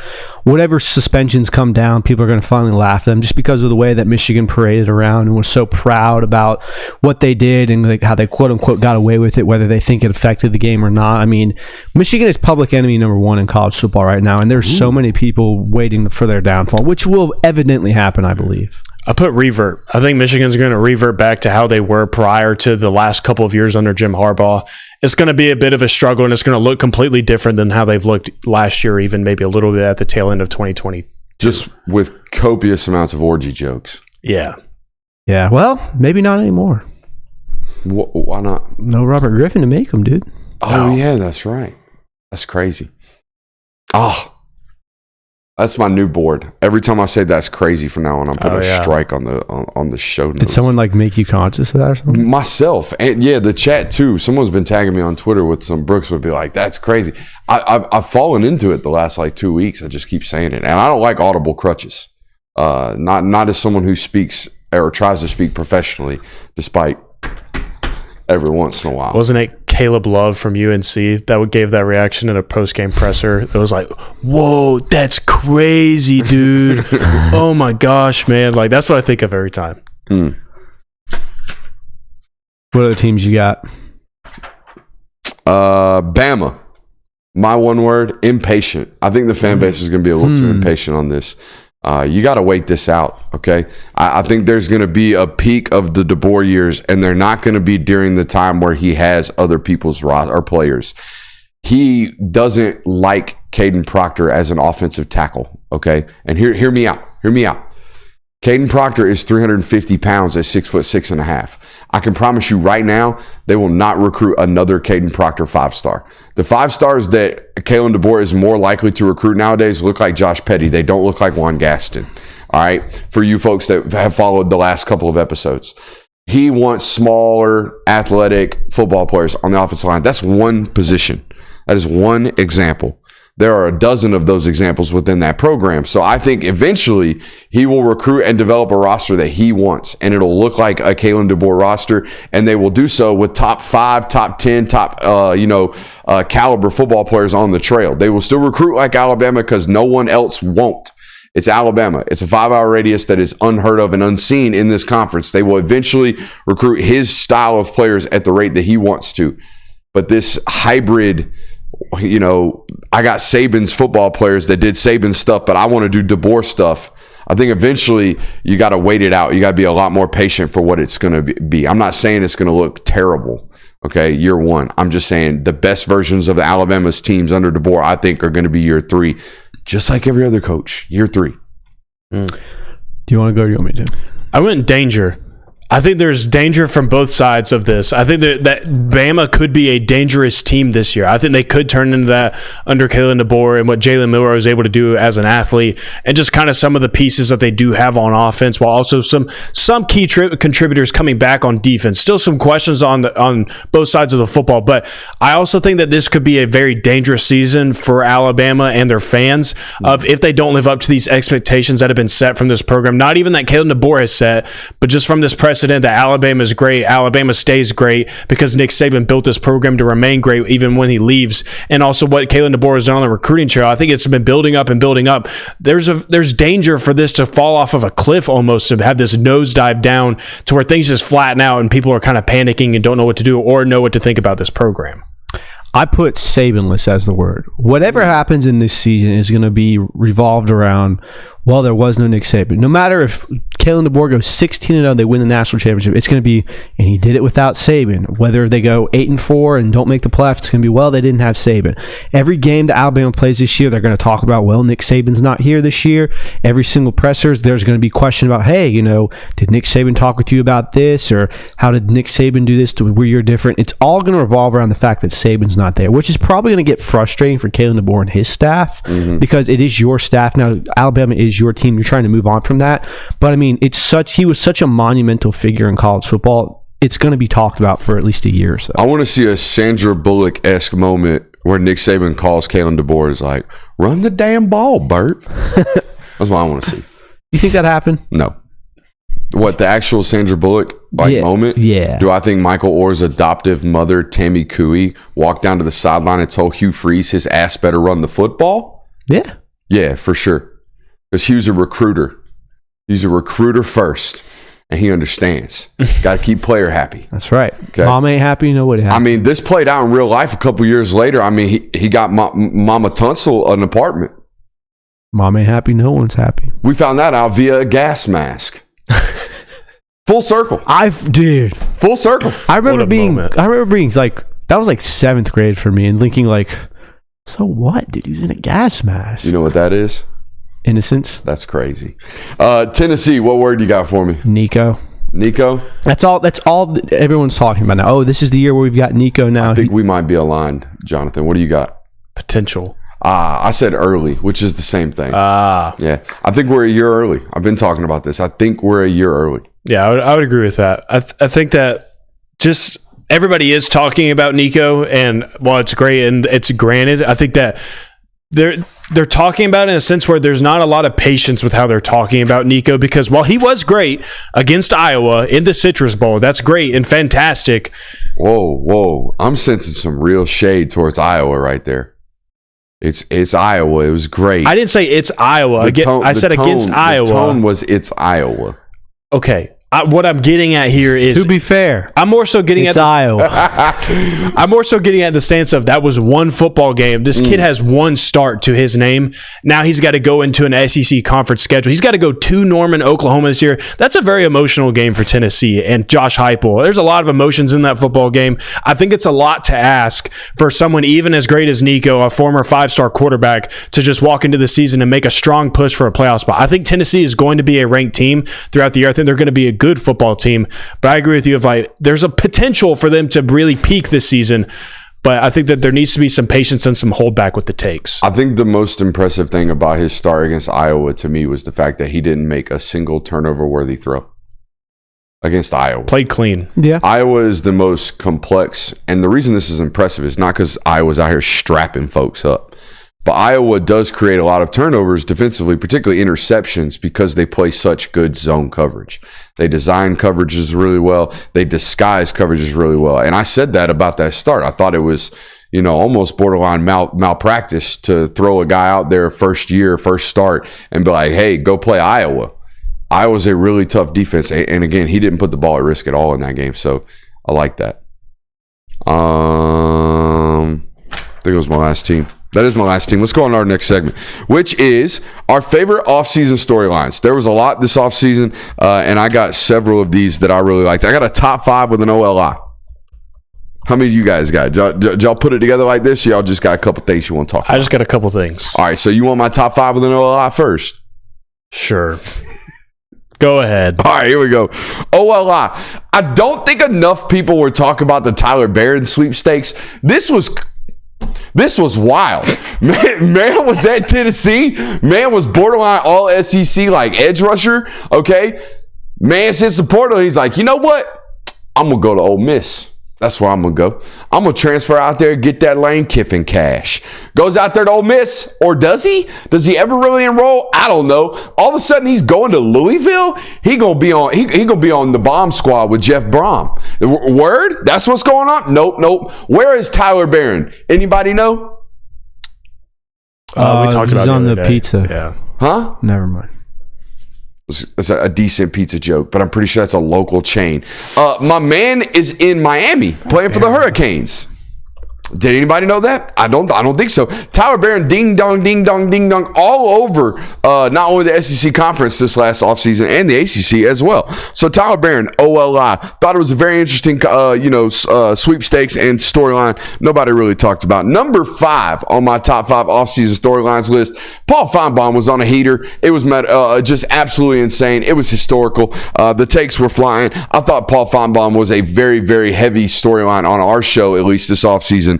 Whatever suspensions come down, people are going to finally laugh at them just because of the way that Michigan paraded around and was so proud about what they did and like how they quote-unquote got away with it, whether they think it affected the game or not. I mean, Michigan is public enemy number 1 in college football right now, and there's so many people waiting for their downfall, which will evidently happen, I believe. I put revert. I think Michigan's going to revert back to how they were prior to the last couple of years under Jim Harbaugh. It's going to be a bit of a struggle, and it's going to look completely different than how they've looked last year, even maybe a little bit at the tail end of 2020. Just with copious amounts of orgy jokes. Yeah. Yeah, well, maybe not anymore. Why not? No Robert Griffin to make them, dude. Oh, yeah, that's right. That's crazy. Oh, that's my new board. Every time I say that's crazy from now on, I'm putting a strike on the show notes. Did someone make you conscious of that or something? Myself. And yeah, the chat too. Someone's been tagging me on Twitter with some Brooks would be like, that's crazy. I've fallen into it the last 2 weeks. I just keep saying it. And I don't like audible crutches. Not as someone who speaks or tries to speak professionally, despite every once in a while. Wasn't it Caleb Love from UNC that gave that reaction in a post-game presser? It was like, whoa, that's crazy, dude. Oh my gosh, man. That's what I think of every time. What other teams you got? Bama. My one word, impatient. I think the fan base is going to be a little too impatient on this. You got to wait this out, okay? I think there's going to be a peak of the DeBoer years, and they're not going to be during the time where he has other people's or players. He doesn't like Caden Proctor as an offensive tackle, okay? And hear me out. Hear me out. Caden Proctor is 350 pounds at 6'6.5". I can promise you right now, they will not recruit another Caden Proctor 5-star. The 5-stars that Kalen DeBoer is more likely to recruit nowadays look like Josh Petty. They don't look like Juan Gaston. All right. For you folks that have followed the last couple of episodes, he wants smaller, athletic football players on the offensive line. That's one position. That is one example. There are a dozen of those examples within that program. So I think eventually he will recruit and develop a roster that he wants, and it'll look like a Kalen DeBoer roster, and they will do so with top 5, top 10, top caliber football players on the trail. They will still recruit like Alabama because no one else won't. It's Alabama. It's a 5-hour radius that is unheard of and unseen in this conference. They will eventually recruit his style of players at the rate that he wants to. But this hybrid, I got Saban's football players that did Saban stuff, but I want to do DeBoer stuff. I think eventually you got to wait it out. You got to be a lot more patient for what it's going to be. I'm not saying it's going to look terrible, okay, year one. I'm just saying the best versions of the Alabama's teams under DeBoer, I think, are going to be year 3, just like every other coach, year 3. Do you want to go or do you want me to? I went danger. I think there's danger from both sides of this. I think that Bama could be a dangerous team this year. I think they could turn into that under Kalen DeBoer and what Jalen Milroe is able to do as an athlete, and just kind of some of the pieces that they do have on offense, while also some key contributors coming back on defense. Still some questions on both sides of the football, but I also think that this could be a very dangerous season for Alabama and their fans of if they don't live up to these expectations that have been set from this program. Not even that Kalen DeBoer has set, but just from this precedent that Alabama is great, Alabama stays great because Nick Saban built this program to remain great even when he leaves, and also what Kalen DeBoer has done on the recruiting trail. I think it's been building up and building up. There's danger for this to fall off of a cliff almost, to have this nosedive down to where things just flatten out and people are kind of panicking and don't know what to do or know what to think about this program. I put Sabanless as the word. Whatever happens in this season is going to be revolved around, well, there was no Nick Saban. No matter if Kalen DeBoer goes 16-0, they win the national championship, it's going to be, and he did it without Saban. Whether they go 8-4 and don't make the playoffs, it's going to be, well, they didn't have Saban. Every game that Alabama plays this year, they're going to talk about, well, Nick Saban's not here this year. Every single pressers, there's going to be question about, hey, did Nick Saban talk with you about this, or how did Nick Saban do this to where you're different? It's all going to revolve around the fact that Saban's not there, which is probably going to get frustrating for Kalen DeBoer and his staff, because it is your staff now. Alabama is your team. You're trying to move on from that, but I mean, he was such a monumental figure in college football. It's going to be talked about for at least a year or so. I want to see a Sandra Bullock-esque moment where Nick Saban calls Kalen DeBoer, is like, "Run the damn ball, Bert." That's what I want to see. You think that happened? No. What, the actual Sandra Bullock moment? Yeah. Do I think Michael Orr's adoptive mother, Tammy Cooey, walked down to the sideline and told Hugh Freeze his ass better run the football? Yeah. Yeah, for sure. Because Hugh's a recruiter. He's a recruiter first, and he understands. Got to keep player happy. That's right. Okay? Mom ain't happy, nobody happy. I mean, this played out in real life a couple years later. I mean, he got Mama Tunsil an apartment. Mom ain't happy, no one's happy. We found that out via a gas mask. Full circle. Full circle. I remember being like, that was like 7th grade for me, and thinking like, so what? Dude, he's in a gas mask. You know what that is? Innocence. That's crazy. Tennessee, what word you got for me? Nico. That's all everyone's talking about now. Oh, this is the year where we've got Nico now. I think we might be aligned, Jonathan. What do you got? Potential. I said early, which is the same thing. Yeah. I think we're a year early. I've been talking about this. I think we're a year early. Yeah, I would agree with that. I think that just everybody is talking about Nico, and while it's great and it's granted, I think that they're talking about it in a sense where there's not a lot of patience with how they're talking about Nico, because while he was great against Iowa in the Citrus Bowl, that's great and fantastic. Whoa. I'm sensing some real shade towards Iowa right there. It's Iowa. It was great. I didn't say it's Iowa. I said against Iowa. The tone was it's Iowa. Okay. what I'm getting at here is, to be fair, I'm more so getting it's at Iowa. I'm more so getting at the stance of that was one football game. This kid has one start to his name. Now he's got to go into an SEC conference schedule. He's got to go to Norman, Oklahoma this year. That's a very emotional game for Tennessee and Josh Heupel. There's a lot of emotions in that football game. I think it's a lot to ask for someone even as great as Nico, a former 5-star quarterback, to just walk into the season and make a strong push for a playoff spot. I think Tennessee is going to be a ranked team throughout the year. I think they're going to be a good football team, but I agree with you. If there's a potential for them to really peak this season, but I think that there needs to be some patience and some holdback with the takes. I think the most impressive thing about his start against Iowa to me was the fact that he didn't make a single turnover-worthy throw against Iowa. Played clean. Yeah. Iowa is the most complex, and the reason this is impressive is not because Iowa's out here strapping folks up. But Iowa does create a lot of turnovers defensively, particularly interceptions, because they play such good zone coverage. They design coverages really well. They disguise coverages really well. And I said that about that start. I thought it was, almost borderline malpractice to throw a guy out there first start, and be like, hey, go play Iowa. Iowa's a really tough defense. And again, he didn't put the ball at risk at all in that game. So I like that. I think it was my last team. That is my last team. Let's go on to our next segment, which is our favorite offseason storylines. There was a lot this offseason, and I got several of these that I really liked. I got a top 5 with an OLI. How many of you guys got? Did y'all put it together like this? Y'all just got a couple things you want to talk about? I just got a couple things. All right, so you want my top 5 with an OLI first? Sure. Go ahead. All right, here we go. OLI. I don't think enough people were talking about the Tyler Barron sweepstakes. This was wild. Man was at Tennessee. Man was borderline all SEC, like edge rusher. Okay. Man hits the portal. He's like, you know what? I'm going to go to Ole Miss. That's where I'm going to go. I'm going to transfer out there, get that Lane Kiffin cash. Goes out there to Ole Miss, or does he? Does he ever really enroll? I don't know. All of a sudden, he's going to Louisville. He gonna be on the bomb squad with Jeff Brom. Word? That's what's going on? Nope. Where is Tyler Barron? Anybody know? We talked about he's on the day. pizza. Yeah. Huh? Never mind. It's a decent pizza joke, but I'm pretty sure that's a local chain. My man is in Miami playing for the Hurricanes. Did anybody know that? I don't think so. Tyler Barron, ding dong, all over not only the SEC conference this last offseason and the ACC as well. So Tyler Barron, OLI, thought it was a very interesting, sweepstakes and storyline. Nobody really talked about. Number 5 on my top 5 offseason storylines list. Paul Feinbaum was on a heater. It was just absolutely insane. It was historical. The takes were flying. I thought Paul Feinbaum was a very, very heavy storyline on our show, at least this offseason.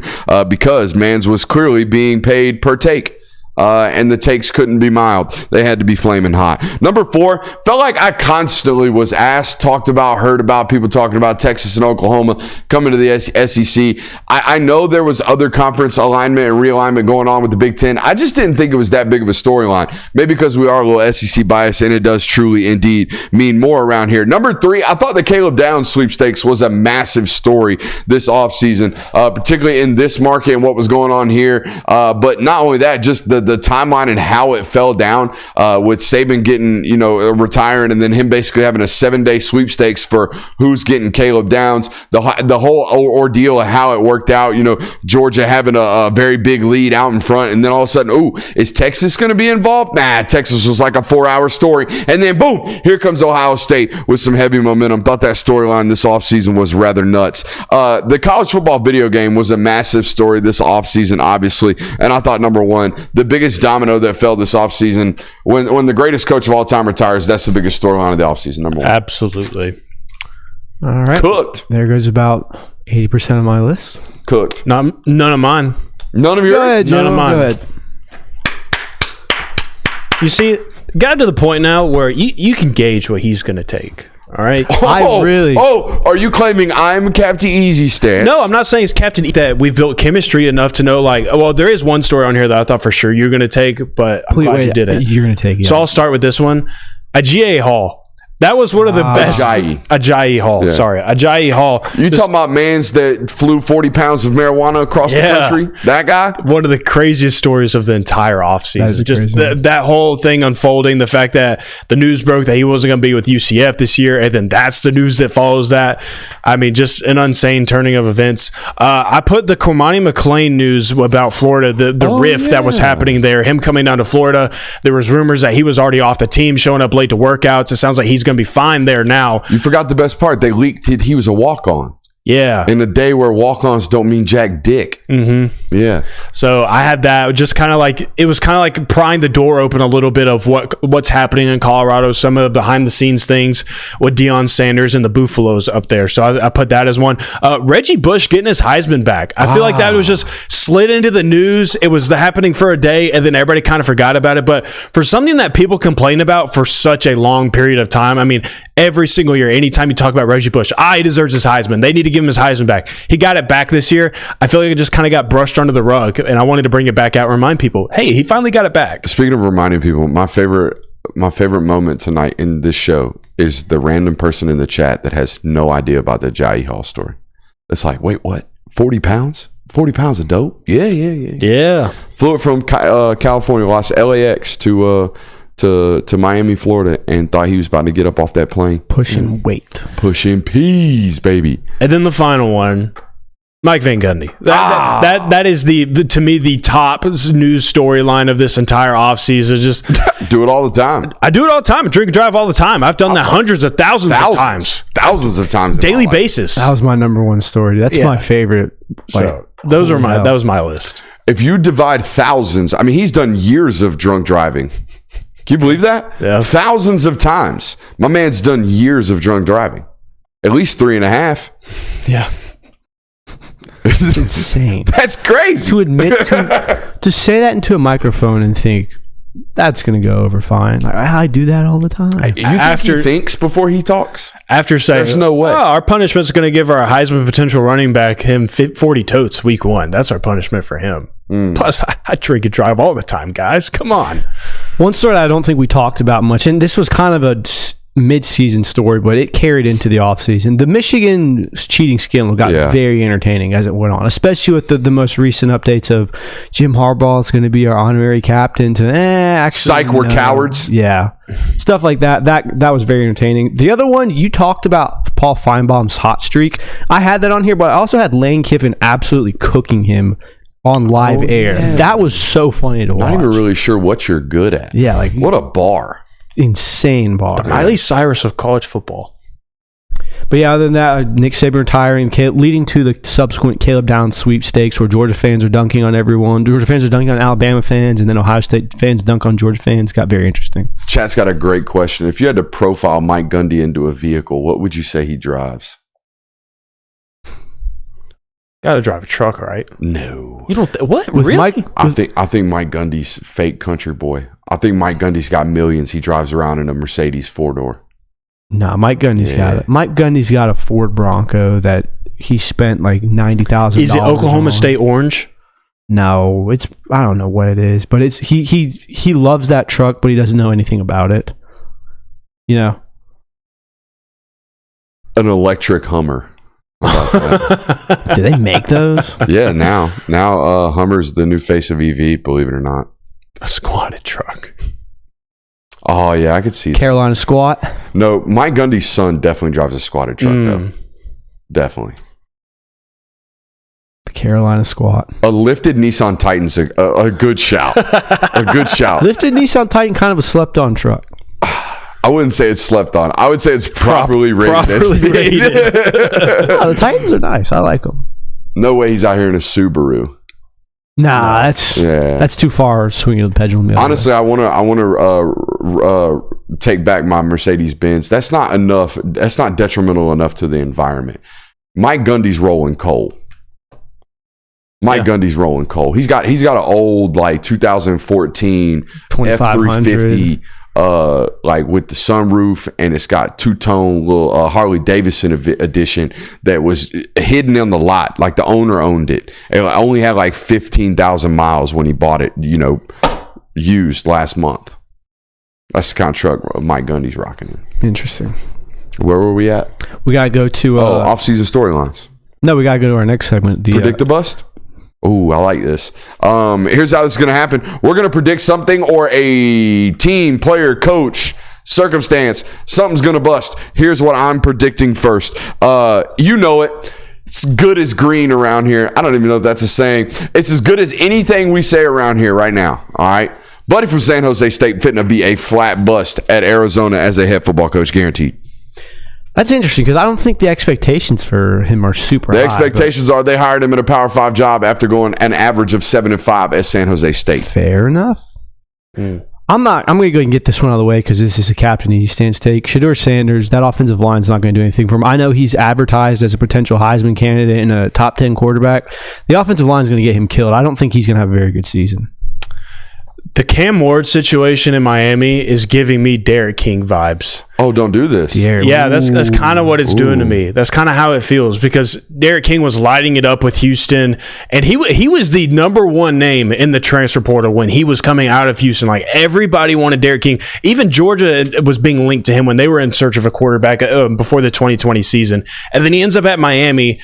Because Mans was clearly being paid per take. And the takes couldn't be mild. They had to be flaming hot. Number 4, felt like I constantly was asked, talked about, heard about people talking about Texas and Oklahoma coming to the SEC. I know there was other conference alignment and realignment going on with the Big Ten. I just didn't think it was that big of a storyline. Maybe because we are a little SEC biased, and it does truly indeed mean more around here. Number 3, I thought the Caleb Downs sweepstakes was a massive story this offseason, particularly in this market and what was going on here. But not only that, just the timeline and how it fell down with Saban getting, retiring, and then him basically having a 7-day sweepstakes for who's getting Caleb Downs. The whole ordeal of how it worked out, Georgia having a very big lead out in front, and then all of a sudden, is Texas going to be involved? Nah, Texas was like a 4-hour story. And then boom, here comes Ohio State with some heavy momentum. Thought that storyline this offseason was rather nuts. The college football video game was a massive story this offseason, obviously. And I thought, number 1, the biggest domino that fell this offseason, when the greatest coach of all time retires, that's the biggest storyline of the offseason, number 1. Absolutely. All right. Cooked. There goes about 80% of my list. Cooked. None of mine. None of yours? Go ahead, None of Joe. mine. Go ahead. You see, got to the point now where you can gauge what he's going to take. All right. Are you claiming I'm Captain Easy Stance? No, I'm not saying it's Captain E, that we've built chemistry enough to know, there is one story on here that I thought for sure you're going to take, but I'm glad you did it. You're going to take it. So I'll start with this one. Ajay Hall. That was one of the best. Ajayi Hall. Yeah. Sorry. Ajayi Hall. You talking about mans that flew 40 pounds of marijuana across the country? That guy? One of the craziest stories of the entire offseason. Just that whole thing unfolding, the fact that the news broke that he wasn't going to be with UCF this year, and then that's the news that follows that. I mean, just an insane turning of events. I put the Cormani McClain news about Florida, the rift that was happening there, him coming down to Florida. There was rumors that he was already off the team, showing up late to workouts. It sounds like he's going to be fine there now. You forgot the best part. They leaked it. He was a walk-on. Yeah. In a day where walk-ons don't mean jack dick. Mm-hmm. Yeah. So I had that, just kind of like, it was kind of like prying the door open a little bit of what's happening in Colorado, some of the behind-the-scenes things with Deion Sanders and the Buffaloes up there. So I put that as one. Reggie Bush getting his Heisman back. I feel like that was just slid into the news. It was happening for a day, and then everybody kind of forgot about it. But for something that people complain about for such a long period of time, I mean, every single year, anytime you talk about Reggie Bush, he deserves his Heisman. They need to give him his Heisman back. He got it back this year. I feel like it just kind of got brushed under the rug, and I wanted to bring it back out and remind people, hey, he finally got it back. Speaking of reminding people, my favorite moment tonight in this show is the random person in the chat that has no idea about the Ajayi Hall story. It's like, wait, what? 40 pounds? 40 pounds of dope? Yeah. Flew it from California, lost LAX to Miami, Florida, and thought he was about to get up off that plane. Pushing weight. Pushing peas, baby. And then the final one, Mike Van Gundy. That is to me the top news storyline of this entire offseason. Just do it all the time. I do it all the time. I drink and drive all the time. I've done that hundreds of thousands of times. Thousands of times. Daily basis. That was my number one story. That's my favorite. So that was my list. If you divide thousands, I mean, he's done years of drunk driving. Can you believe that? Yeah. Thousands of times. My man's done years of drunk driving. At least 3.5. Yeah. It's insane. That's crazy. To admit to say that into a microphone and think that's going to go over fine. Like, I do that all the time. You think he thinks before he talks? After saying, there's no way. Our punishment is going to give our Heisman potential running back him 40 totes week 1. That's our punishment for him. Plus, I drink and drive all the time, guys. Come on. One story I don't think we talked about much, and this was kind of a mid-season story, but it carried into the offseason. The Michigan cheating scandal got very entertaining as it went on, especially with the most recent updates of Jim Harbaugh is going to be our honorary captain to actually, we're cowards. Yeah. Stuff like that. That was very entertaining. The other one, you talked about Paul Feinbaum's hot streak. I had that on here, but I also had Lane Kiffin absolutely cooking him on live air. Yeah. That was so funny to watch. Not even really sure what you're good at. Yeah, like what a bar. Insane bar. The Miley Cyrus of college football. But yeah, other than that, Nick Saban retiring, leading to the subsequent Caleb Downs sweepstakes where Georgia fans are dunking on everyone. Georgia fans are dunking on Alabama fans, and then Ohio State fans dunk on Georgia fans. Got very interesting. Chat's got a great question. If you had to profile Mike Gundy into a vehicle, what would you say he drives? Got to drive a truck, right? No. You don't. What? With really? Mike, I think Mike Gundy's fake country boy. I think Mike Gundy's got millions. He drives around in a Mercedes 4-door. No, Mike Gundy's got it. Mike Gundy's got a Ford Bronco that he spent like $90,000. Is it Oklahoma State orange? No, I don't know what it is, but it's he loves that truck, but he doesn't know anything about it. You know, an electric Hummer. Do they make those? Yeah, now Hummer's the new face of EV, believe it or not. A squatted truck. Oh yeah, I could see Carolina squat. No, Mike Gundy's son definitely drives a squatted truck though. Definitely. The Carolina squat. A lifted Nissan Titan's a good shout. A good shout. Lifted Nissan Titan, kind of a slept-on truck. I wouldn't say it's slept on. I would say it's properly rated. The Titans are nice. I like them. No way he's out here in a Subaru. Nah, that's too far swinging the pendulum. Honestly, I want to take back my Mercedes Benz. That's not enough. That's not detrimental enough to the environment. Mike Gundy's rolling coal. Gundy's rolling coal. He's got an old like 2014 F350. Like with the sunroof, and it's got two-tone little Harley Davidson edition that was hidden in the lot. Like the owner owned it. It only had like 15,000 miles when he bought it, used last month. That's the kind of truck Mike Gundy's rocking in. Interesting. Where were we at? We got to go to... off-season storylines. No, we got to go to our next segment. Predict the bust? Oh, I like this. Here's how this is going to happen. We're going to predict something or a team, player, coach, circumstance. Something's going to bust. Here's what I'm predicting first. You know it. It's good as green around here. I don't even know if that's a saying. It's as good as anything we say around here right now. All right? Buddy from San Jose State fitting to be a flat bust at Arizona as a head football coach, guaranteed. That's interesting because I don't think the expectations for him are super high. The expectations are they hired him in a Power 5 job after going an average of 7-5 at San Jose State. Fair enough. I'm going to go ahead and get this one out of the way because this is a Captain Easy Stance take. Shedeur Sanders, that offensive line is not going to do anything for him. I know he's advertised as a potential Heisman candidate and a top 10 quarterback. The offensive line is going to get him killed. I don't think he's going to have a very good season. The Cam Ward situation in Miami is giving me Derek King vibes. Oh, don't do this. Yeah, that's kind of what it's doing to me. That's kind of how it feels because Derek King was lighting it up with Houston, and he was the number one name in the transfer portal when he was coming out of Houston. Like everybody wanted Derek King. Even Georgia was being linked to him when they were in search of a quarterback before the 2020 season, and then he ends up at Miami.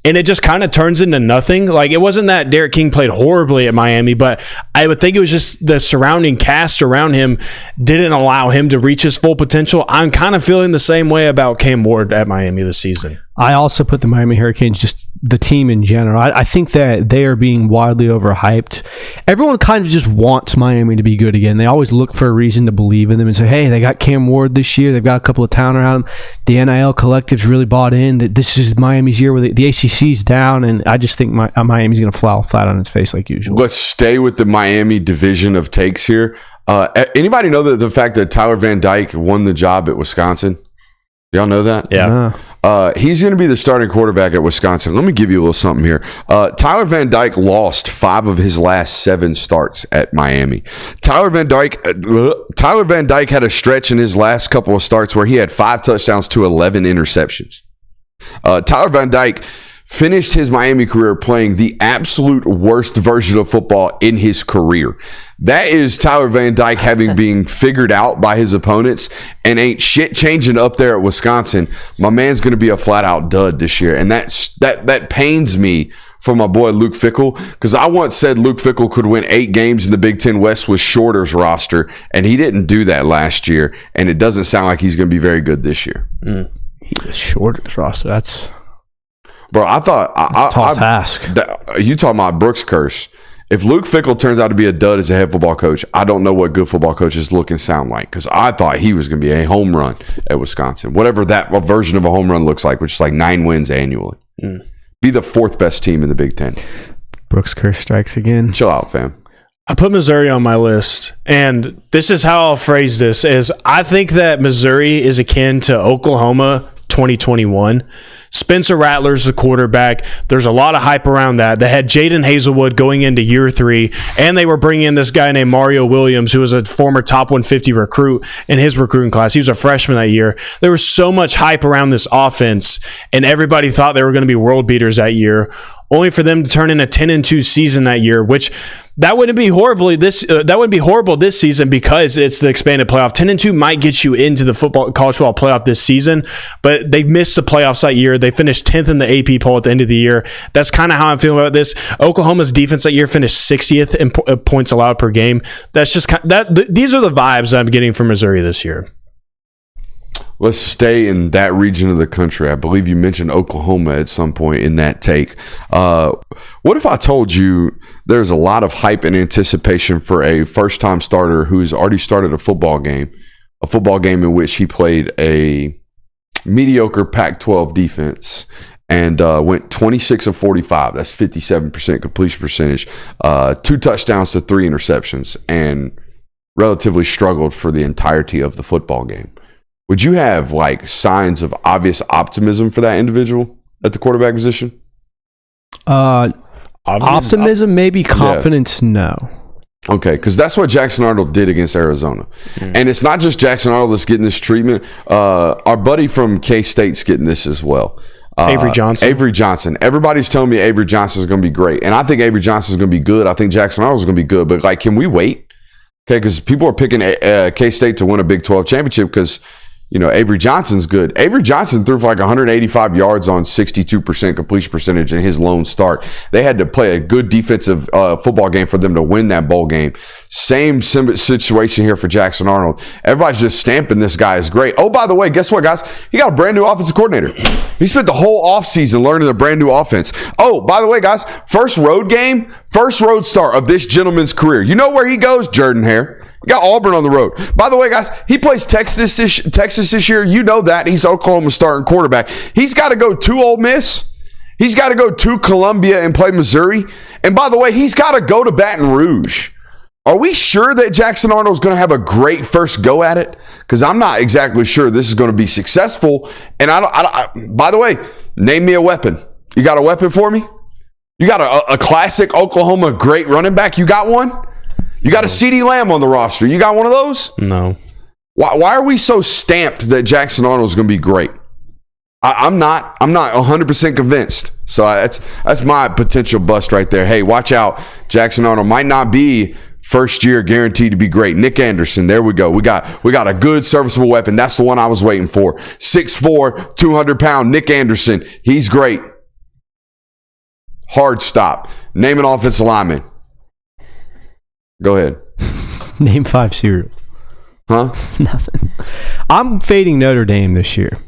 And it just kind of turns into nothing. Like, it wasn't that Derek King played horribly at Miami, but I would think it was just the surrounding cast around him didn't allow him to reach his full potential. I'm kind of feeling the same way about Cam Ward at Miami this season. I also put the Miami Hurricanes, just the team in general. I think that they are being wildly overhyped. Everyone kind of just wants Miami to be good again. They always look for a reason to believe in them and say, hey, they got Cam Ward this year. They've got a couple of talent around them. The NIL collective's really bought in that this is Miami's year where the ACC's down, and I just think Miami's going to fall flat on its face like usual. Let's stay with the Miami division of takes here. Anybody know that the fact that Tyler Van Dyke won the job at Wisconsin? Y'all know that? Yeah. He's going to be the starting quarterback at Wisconsin. Let me give you a little something here. Tyler Van Dyke lost 5 of his last 7 starts at Miami. Tyler Van Dyke had a stretch in his last couple of starts where he had 5 touchdowns to 11 interceptions. Tyler Van Dyke finished his Miami career playing the absolute worst version of football in his career. That is Tyler Van Dyke having been figured out by his opponents and ain't shit changing up there at Wisconsin. My man's going to be a flat-out dud this year, and that pains me for my boy Luke Fickell, because I once said Luke Fickell could win 8 games in the Big Ten West with Shorter's roster, and he didn't do that last year, and it doesn't sound like he's going to be very good this year. Shorter's roster, that's... Bro, I thought... tall task. You talking about Brooks' curse. If Luke Fickell turns out to be a dud as a head football coach, I don't know what good football coaches look and sound like, because I thought he was going to be a home run at Wisconsin. Whatever that version of a home run looks like, which is like 9 wins annually. Be the 4th best team in the Big Ten. Brooks' curse strikes again. Chill out, fam. I put Missouri on my list, and this is how I'll phrase this, is I think that Missouri is akin to Oklahoma 2021. Spencer Rattler's the quarterback. There's a lot of hype around that. They had Jaden Hazelwood going into year 3, and they were bringing in this guy named Mario Williams, who was a former top 150 recruit in his recruiting class. He was a freshman that year. There was so much hype around this offense, and everybody thought they were going to be world beaters that year, only for them to turn in a 10-2 season that year, which that wouldn't be horrible this season because it's the expanded playoff. 10-2 might get you into the college football playoff this season, but they missed the playoffs that year. They finished 10th in the AP poll at the end of the year. That's kind of how I'm feeling about this. Oklahoma's defense that year finished 60th in points allowed per game. That's just these are the vibes that I'm getting from Missouri this year. Let's stay in that region of the country. I believe you mentioned Oklahoma at some point in that take. What if I told you there's a lot of hype and anticipation for a first-time starter who's already started a football game in which he played a mediocre Pac-12 defense and went 26 of 45. That's 57% completion percentage. 2 touchdowns to 3 interceptions, and relatively struggled for the entirety of the football game. Would you have like signs of obvious optimism for that individual at the quarterback position? Optimism, maybe. Confidence, no. Okay, because that's what Jackson Arnold did against Arizona. And it's not just Jackson Arnold that's getting this treatment. Our buddy from K-State's getting this as well. Avery Johnson. Everybody's telling me Avery Johnson is going to be great. And I think Avery Johnson is going to be good. I think Jackson Arnold is going to be good. But, like, can we wait? Okay, because people are picking K-State to win a Big 12 championship because, Avery Johnson's good. Avery Johnson threw for like 185 yards on 62% completion percentage in his lone start. They had to play a good defensive football game for them to win that bowl game. Same situation here for Jackson Arnold. Everybody's just stamping this guy as great. Oh, by the way, guess what, guys? He got a brand new offensive coordinator. He spent the whole offseason learning a brand new offense. Oh, by the way, guys, first road start of this gentleman's career. You know where he goes? Jordan-Hare. We got Auburn on the road. By the way, guys, he plays Texas this year. You know that. He's Oklahoma's starting quarterback. He's got to go to Ole Miss. He's got to go to Columbia and play Missouri. And by the way, he's got to go to Baton Rouge. Are we sure that Jackson Arnold's going to have a great first go at it? Because I'm not exactly sure this is going to be successful. And by the way, name me a weapon. You got a weapon for me? You got a classic Oklahoma great running back? You got one? You got a CeeDee Lamb on the roster. You got one of those? No. Why are we so stamped that Jackson Arnold is going to be great? I'm not 100% convinced. So that's my potential bust right there. Hey, watch out. Jackson Arnold might not be first year guaranteed to be great. Nick Anderson, there we go. We got a good serviceable weapon. That's the one I was waiting for. 6'4", 200-pound Nick Anderson. He's great. Hard stop. Name an offensive lineman. Go ahead. Name 5 cereal. Huh? Nothing. I'm fading Notre Dame this year.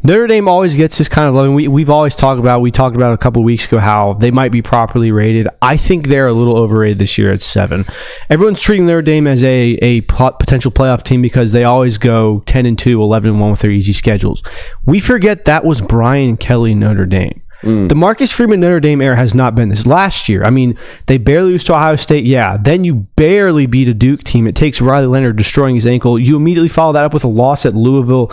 Notre Dame always gets this kind of love. We've always talked about, we talked about a couple of weeks ago how they might be properly rated. I think they're a little overrated this year at 7. Everyone's treating Notre Dame as a potential playoff team because they always go 10-2, 11-1 with their easy schedules. We forget that was Brian Kelly Notre Dame. The Marcus Freeman Notre Dame era has not been this. Last year, I mean, they barely lose to Ohio State. Yeah, then you barely beat a Duke team. It takes Riley Leonard destroying his ankle. You immediately follow that up with a loss at Louisville.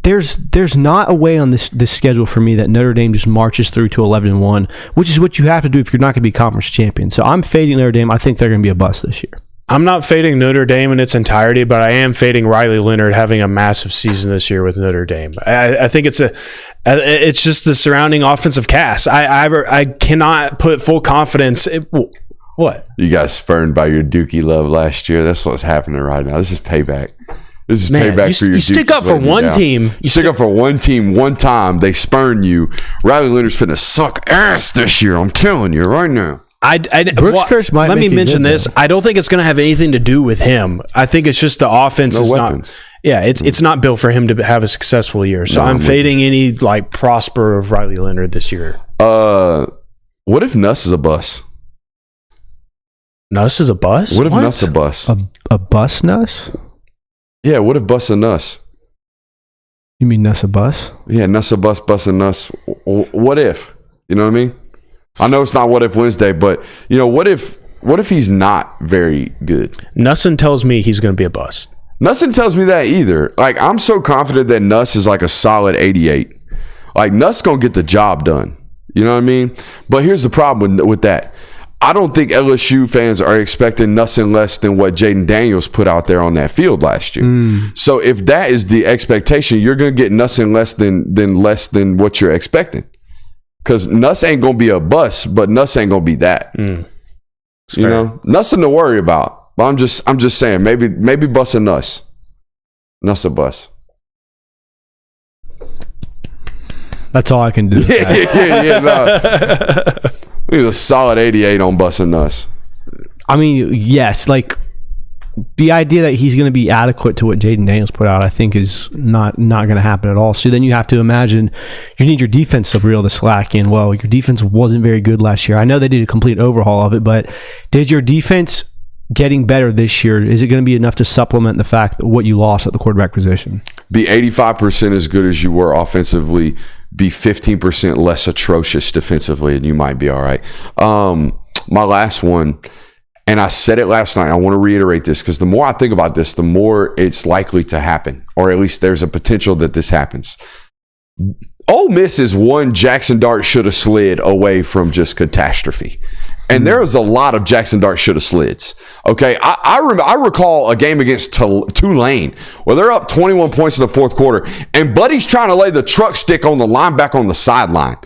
There's not a way on this schedule for me that Notre Dame just marches through to 11-1, which is what you have to do if you're not going to be conference champion. So I'm fading Notre Dame. I think they're going to be a bust this year. I'm not fading Notre Dame in its entirety, but I am fading Riley Leonard having a massive season this year with Notre Dame. I think it's just the surrounding offensive cast. I cannot put full confidence. What? You got spurned by your Dookie love last year. That's what's happening right now. This is payback. This is payback for your You stick up for one team. You stick up for one team one time. They spurn you. Riley Leonard's finna suck ass this year. I'm telling you right now. Let me mention this. I don't think it's going to have anything to do with him. I think it's just the offense is not. Yeah, it's not built for him to have a successful year. So I'm fading any prosper of Riley Leonard this year. What if Nuss is a bus? Nuss is a bus? What if Nuss is a bus? A bus Nuss? Yeah, what if Bus a Nuss? You mean Nuss a bus? Yeah, Nuss a bus, Bus a Nuss. What if? You know what I mean? I know it's not What If Wednesday, but what if he's not very good? Nussin tells me he's going to be a bust. Nussin tells me that either. I'm so confident that Nuss is a solid 88. Nuss going to get the job done. You know what I mean? But here's the problem with that. I don't think LSU fans are expecting nothing less than what Jaden Daniels put out there on that field last year. So if that is the expectation, you're going to get nothing less than what you're expecting. Because Nuss ain't going to be a bust, but Nuss ain't going to be that. Nothing to worry about. But I'm just saying, maybe bust a Nuss. Nuss a bust. That's all I can do. Yeah. No. We need a solid 88 on bust a Nuss. I mean, yes, the idea that he's going to be adequate to what Jaden Daniels put out, I think is not going to happen at all. So then you have to imagine you need your defense to reel the slack in. Well, your defense wasn't very good last year. I know they did a complete overhaul of it, but did your defense getting better this year, is it going to be enough to supplement the fact that what you lost at the quarterback position? Be 85% as good as you were offensively, be 15% less atrocious defensively, and you might be all right. My last one, and I said it last night, I want to reiterate this because the more I think about this, the more it's likely to happen, or at least there's a potential that this happens. Ole Miss is one Jackson Dart should have slid away from just catastrophe. And there was a lot of Jackson Dart should have slids. Okay, I recall a game against Tulane where they're up 21 points in the fourth quarter, and Buddy's trying to lay the truck stick on the linebacker on the sideline.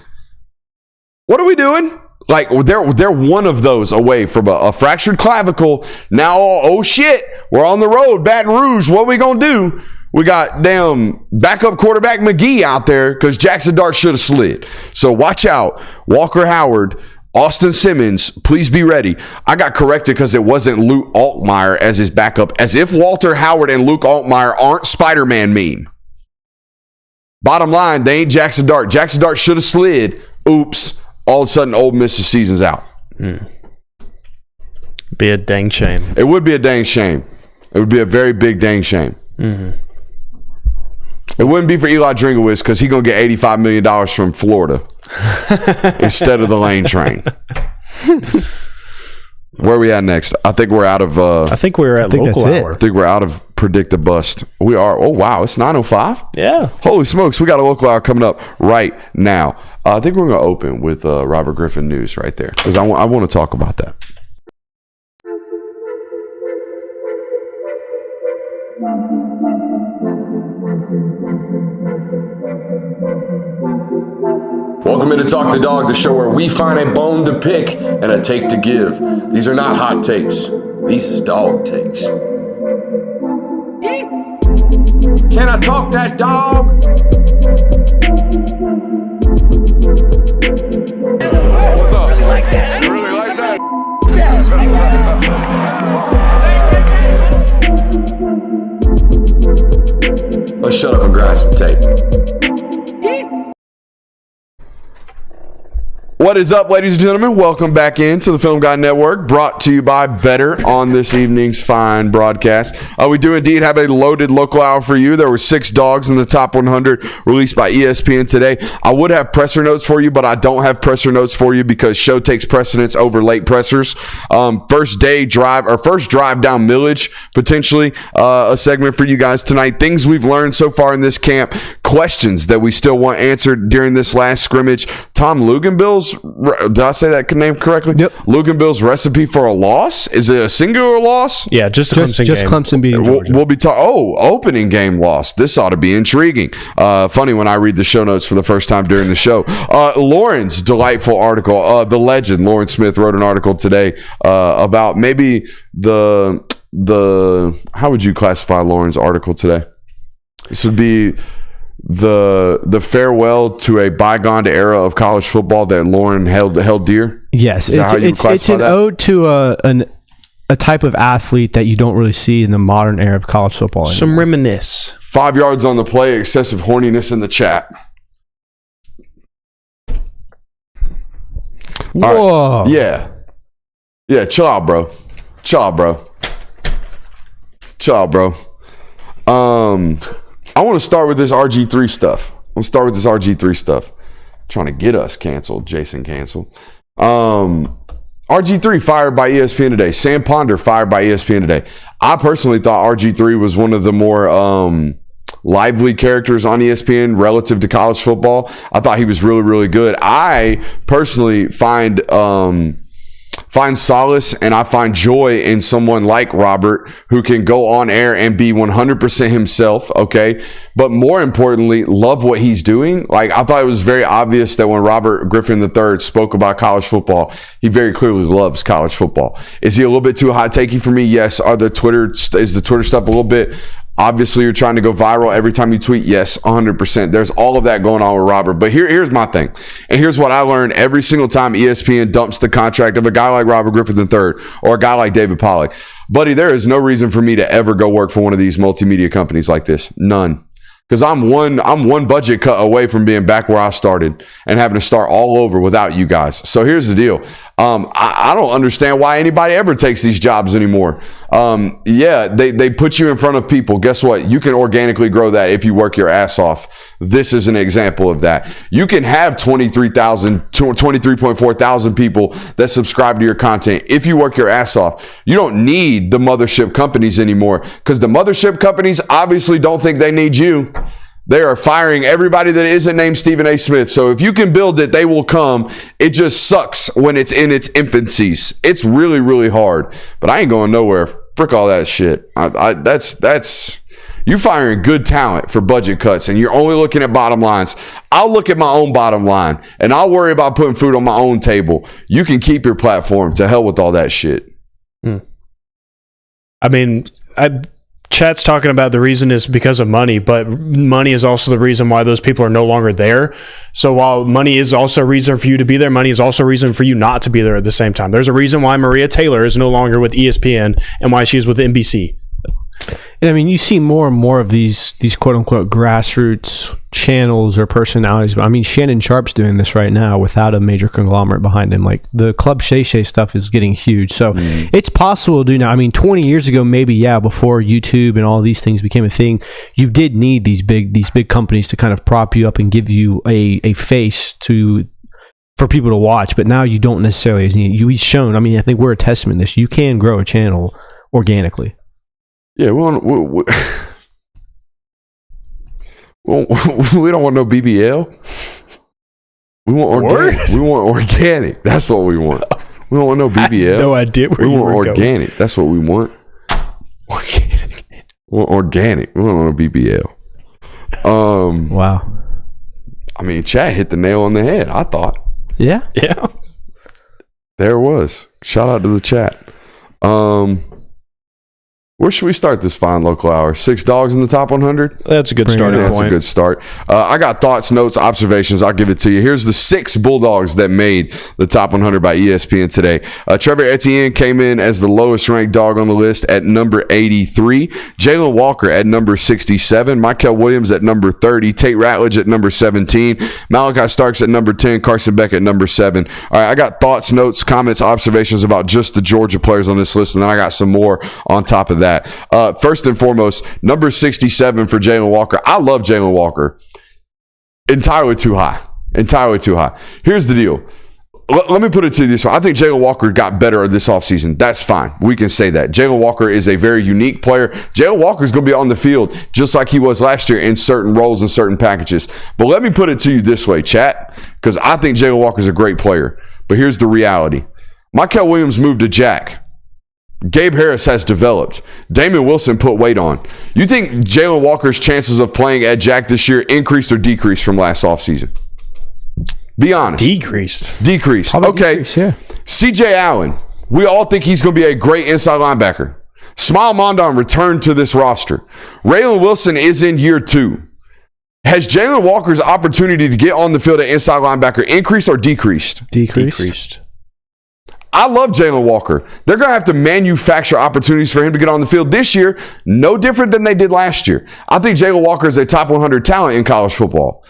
What are we doing? Like they're one of those away from a fractured clavicle. Now, oh shit, we're on the road, Baton Rouge. What we gonna do? We got damn backup quarterback McGee out there because Jackson Dart should have slid. So watch out, Walker Howard, Austin Simmons. Please be ready. I got corrected because it wasn't Luke Altmaier as his backup, as if Walter Howard and Luke Altmaier aren't Spider-Man meme. Bottom line, they ain't Jackson Dart. Jackson Dart should have slid. Oops. All of a sudden, Ole Miss's season's out. Be a dang shame. It would be a dang shame. It would be a very big dang shame. Mm-hmm. It wouldn't be for Eli Drinkwitz because he's going to get $85 million from Florida instead of the lane train. Where are we at next? I think we're out of... I think we're at local hour. I think we're out of Predict the Bust. We are. Oh, wow. It's 9:05? Yeah. Holy smokes. We got a local hour coming up right now. I think we're going to open with Robert Griffin news right there because I want to talk about that. Welcome into Talk the Dog, the show where we find a bone to pick and a take to give. These are not hot takes. These is dog takes. Can I talk that dog? What's up? You really like that? Let's shut up and grind some tape. What is up, ladies and gentlemen? Welcome back into the Film Guy Network, brought to you by Better on this evening's fine broadcast. We do indeed have a loaded local hour for you. There were 6 dogs in the top 100 released by ESPN today. I would have presser notes for you, but I don't have presser notes for you because show takes precedence over late pressers. First drive down Millage, potentially a segment for you guys tonight. Things we've learned so far in this camp, questions that we still want answered during this last scrimmage. Tom Luganbill's, did I say that name correctly? Yep. Luganbill's recipe for a loss? Is it a singular loss? Yeah, just Clemson game. Clemson beating Georgia. We'll be talking. Opening game loss. This ought to be intriguing. Funny when I read the show notes for the first time during the show. Lauren's delightful article. The legend Lauren Smith wrote an article today about maybe the how would you classify Lauren's article today? This would be the farewell to a bygone era of college football that Lauren held dear. Yes, it's an ode to a type of athlete that you don't really see in the modern era of college football anymore. Some reminisce. 5 yards on the play, excessive horniness in the chat. Whoa. Right. Yeah, chill out, bro. I want to start with this RG3 stuff. Trying to get us canceled. Jason canceled. RG3 fired by ESPN today. Sam Ponder fired by ESPN today. I personally thought RG3 was one of the more lively characters on ESPN relative to college football. I thought he was really, really good. I personally find solace and I find joy in someone like Robert who can go on air and be 100% himself, okay? But more importantly, love what he's doing. Like, I thought it was very obvious that when Robert Griffin III spoke about college football, he very clearly loves college football. Is he a little bit too high-takey for me? Yes. Is the Twitter stuff a little bit... Obviously, you're trying to go viral every time you tweet. Yes, 100%. There's all of that going on with Robert. But here's my thing. And here's what I learned every single time ESPN dumps the contract of a guy like Robert Griffin III or a guy like David Pollack. Buddy, there is no reason for me to ever go work for one of these multimedia companies like this. None. Because I'm one budget cut away from being back where I started and having to start all over without you guys. So here's the deal. I don't understand why anybody ever takes these jobs anymore. They put you in front of people. Guess what? You can organically grow that if you work your ass off. This is an example of that. You can have 23.4 thousand people that subscribe to your content if you work your ass off. You don't need the mothership companies anymore because the mothership companies obviously don't think they need you. They are firing everybody that isn't named Stephen A. Smith. So if you can build it, they will come. It just sucks when it's in its infancies. It's really, really hard. But I ain't going nowhere. Frick all that shit. You're firing good talent for budget cuts, and you're only looking at bottom lines. I'll look at my own bottom line, and I'll worry about putting food on my own table. You can keep your platform. To hell with all that shit. I mean, chat's talking about the reason is because of money, but money is also the reason why those people are no longer there. So while money is also a reason for you to be there, money is also a reason for you not to be there at the same time. There's a reason why Maria Taylor is no longer with ESPN and why she's with NBC. And I mean, you see more and more of these quote unquote grassroots channels or personalities. I mean, Shannon Sharp's doing this right now without a major conglomerate behind him. Like the Club Shay Shay stuff is getting huge. So it's possible to do now. I mean, 20 years ago, maybe, yeah, before YouTube and all these things became a thing, you did need these big companies to kind of prop you up and give you a face for people to watch. But now you don't necessarily need. He's shown. I mean, I think we're a testament to this. You can grow a channel organically. Yeah, we don't want no BBL. We want organic. We want organic. That's what we want. We don't want no BBL. No idea where we you want were organic. going. That's what we want. Organic. We want organic. We don't want no BBL. Wow. I mean, chat hit the nail on the head. I thought. Yeah. Yeah. There it was. Shout out to the chat. Where should we start this fine local hour? 6 dogs in the top 100? That's a good starting point. That's a good start. I got thoughts, notes, observations. I'll give it to you. Here's the 6 Bulldogs that made the top 100 by ESPN today. Trevor Etienne came in as the lowest ranked dog on the list at number 83. Jalen Walker at number 67. Michael Williams at number 30. Tate Ratledge at number 17. Malachi Starks at number 10. Carson Beck at number 7. All right, I got thoughts, notes, comments, observations about just the Georgia players on this list, and then I got some more on top of that. First and foremost, number 67 for Jalen Walker. I love Jalen Walker. Entirely too high. Entirely too high. Here's the deal. Let me put it to you this way. I think Jalen Walker got better this offseason. That's fine. We can say that. Jalen Walker is a very unique player. Jalen Walker is going to be on the field just like he was last year in certain roles and certain packages. But let me put it to you this way, chat, because I think Jalen Walker is a great player. But here's the reality. Michael Williams moved to Jack. Gabe Harris has developed. Damon Wilson put weight on. You think Jalen Walker's chances of playing at Jack this year increased or decreased from last offseason? Be honest. Decreased. Okay. Decrease, yeah. CJ Allen. We all think he's going to be a great inside linebacker. Smile Mondon returned to this roster. Raylan Wilson is in year 2. Has Jalen Walker's opportunity to get on the field at inside linebacker increased or decreased? Decreased. I love Jalen Walker. They're going to have to manufacture opportunities for him to get on the field this year, no different than they did last year. I think Jalen Walker is a top 100 talent in college football.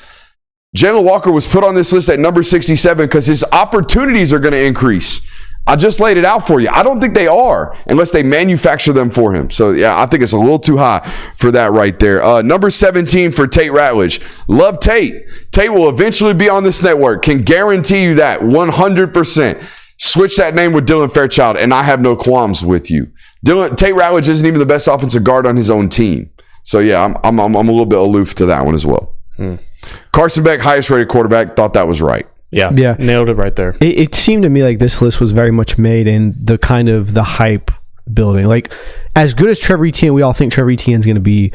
Jalen Walker was put on this list at number 67 because his opportunities are going to increase. I just laid it out for you. I don't think they are unless they manufacture them for him. So, yeah, I think it's a little too high for that right there. Number 17 for Tate Ratledge. Love Tate. Tate will eventually be on this network. Can guarantee you that 100%. Switch that name with Dylan Fairchild, and I have no qualms with you. Tate Ratledge isn't even the best offensive guard on his own team. So, yeah, I'm a little bit aloof to that one as well. Carson Beck, highest rated quarterback, thought that was right. Yeah. Nailed it right there. It seemed to me like this list was very much made in the kind of the hype building. Like, as good as Trevor Etienne, we all think Trevor Etienne is going to be,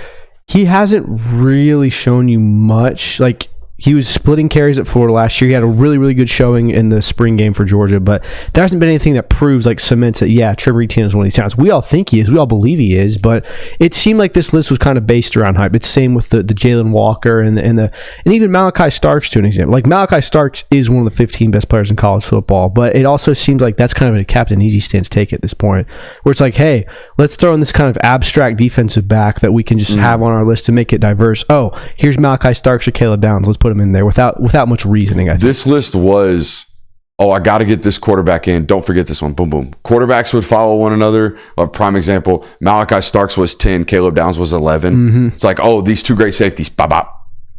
he hasn't really shown you much. Like, he was splitting carries at Florida last year. He had a really, really good showing in the spring game for Georgia, but there hasn't been anything that proves, like, cements that, yeah, Trevor Etienne is one of these talents. We all think he is. We all believe he is, but it seemed like this list was kind of based around hype. It's same with the Jalen Walker and even Malachi Starks, to an example. Like, Malachi Starks is one of the 15 best players in college football, but it also seems like that's kind of a Captain Easy stance take at this point, where it's like, hey, let's throw in this kind of abstract defensive back that we can just have on our list to make it diverse. Oh, here's Malachi Starks or Caleb Downs. Let's put him in there without much reasoning, I think. This list was, I got to get this quarterback in. Don't forget this one. Boom, boom. Quarterbacks would follow one another. A prime example, Malachi Starks was 10. Caleb Downs was 11. It's like, these two great safeties. Bop, bop.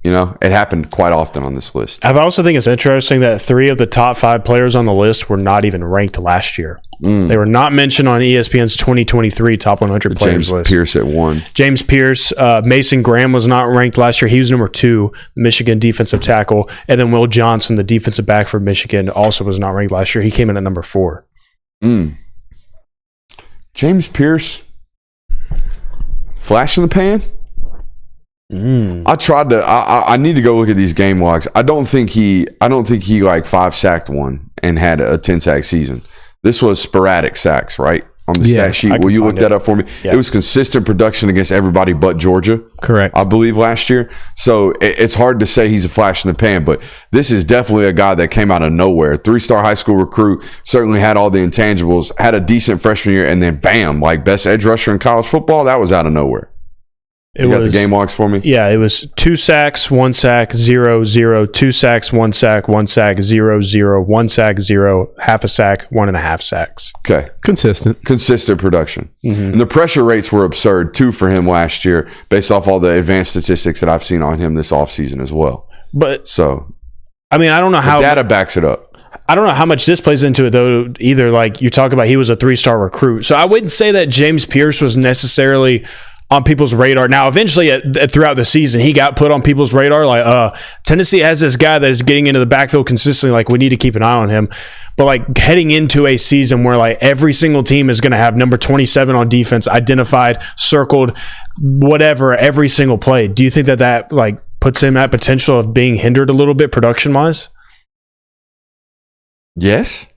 You know, it happened quite often on this list. I also think it's interesting that 3 of the top 5 players on the list were not even ranked last year. They were not mentioned on ESPN's 2023 top 100 players list. James Pierce at 1. James Pierce, Mason Graham was not ranked last year. He was number 2, Michigan defensive tackle. And then Will Johnson, the defensive back for Michigan, also was not ranked last year. He came in at number 4. James Pierce, flash in the pan? I tried to. I need to go look at these game logs. I don't think he like 5-sacked one and had a 10-sack season. This was sporadic sacks, right? On the stat sheet. Will you look that up for me? Yeah. It was consistent production against everybody but Georgia. Correct. I believe last year. So it's hard to say he's a flash in the pan, but this is definitely a guy that came out of nowhere. 3-star high school recruit, certainly had all the intangibles, had a decent freshman year, and then bam, like best edge rusher in college football. That was out of nowhere. You got the game logs for me? Yeah, it was 2 sacks, 1 sack, 0, 0, 2 sacks, 1 sack, 1 sack, 0, 0, 1 sack, 0, half a sack, 1.5 sacks. Okay. Consistent production. And the pressure rates were absurd too for him last year, based off all the advanced statistics that I've seen on him this offseason as well. But so, I mean, I don't know how data backs it up. I don't know how much this plays into it though either. Like you talk about, he was a 3-star recruit, so I wouldn't say that James Pierce was necessarily on people's radar. Now, eventually, throughout the season, he got put on people's radar. Like, Tennessee has this guy that is getting into the backfield consistently. Like, we need to keep an eye on him. But like heading into a season where like every single team is going to have number 27 on defense identified, circled, whatever, every single play. Do you think that like puts him at potential of being hindered a little bit production wise? Yes.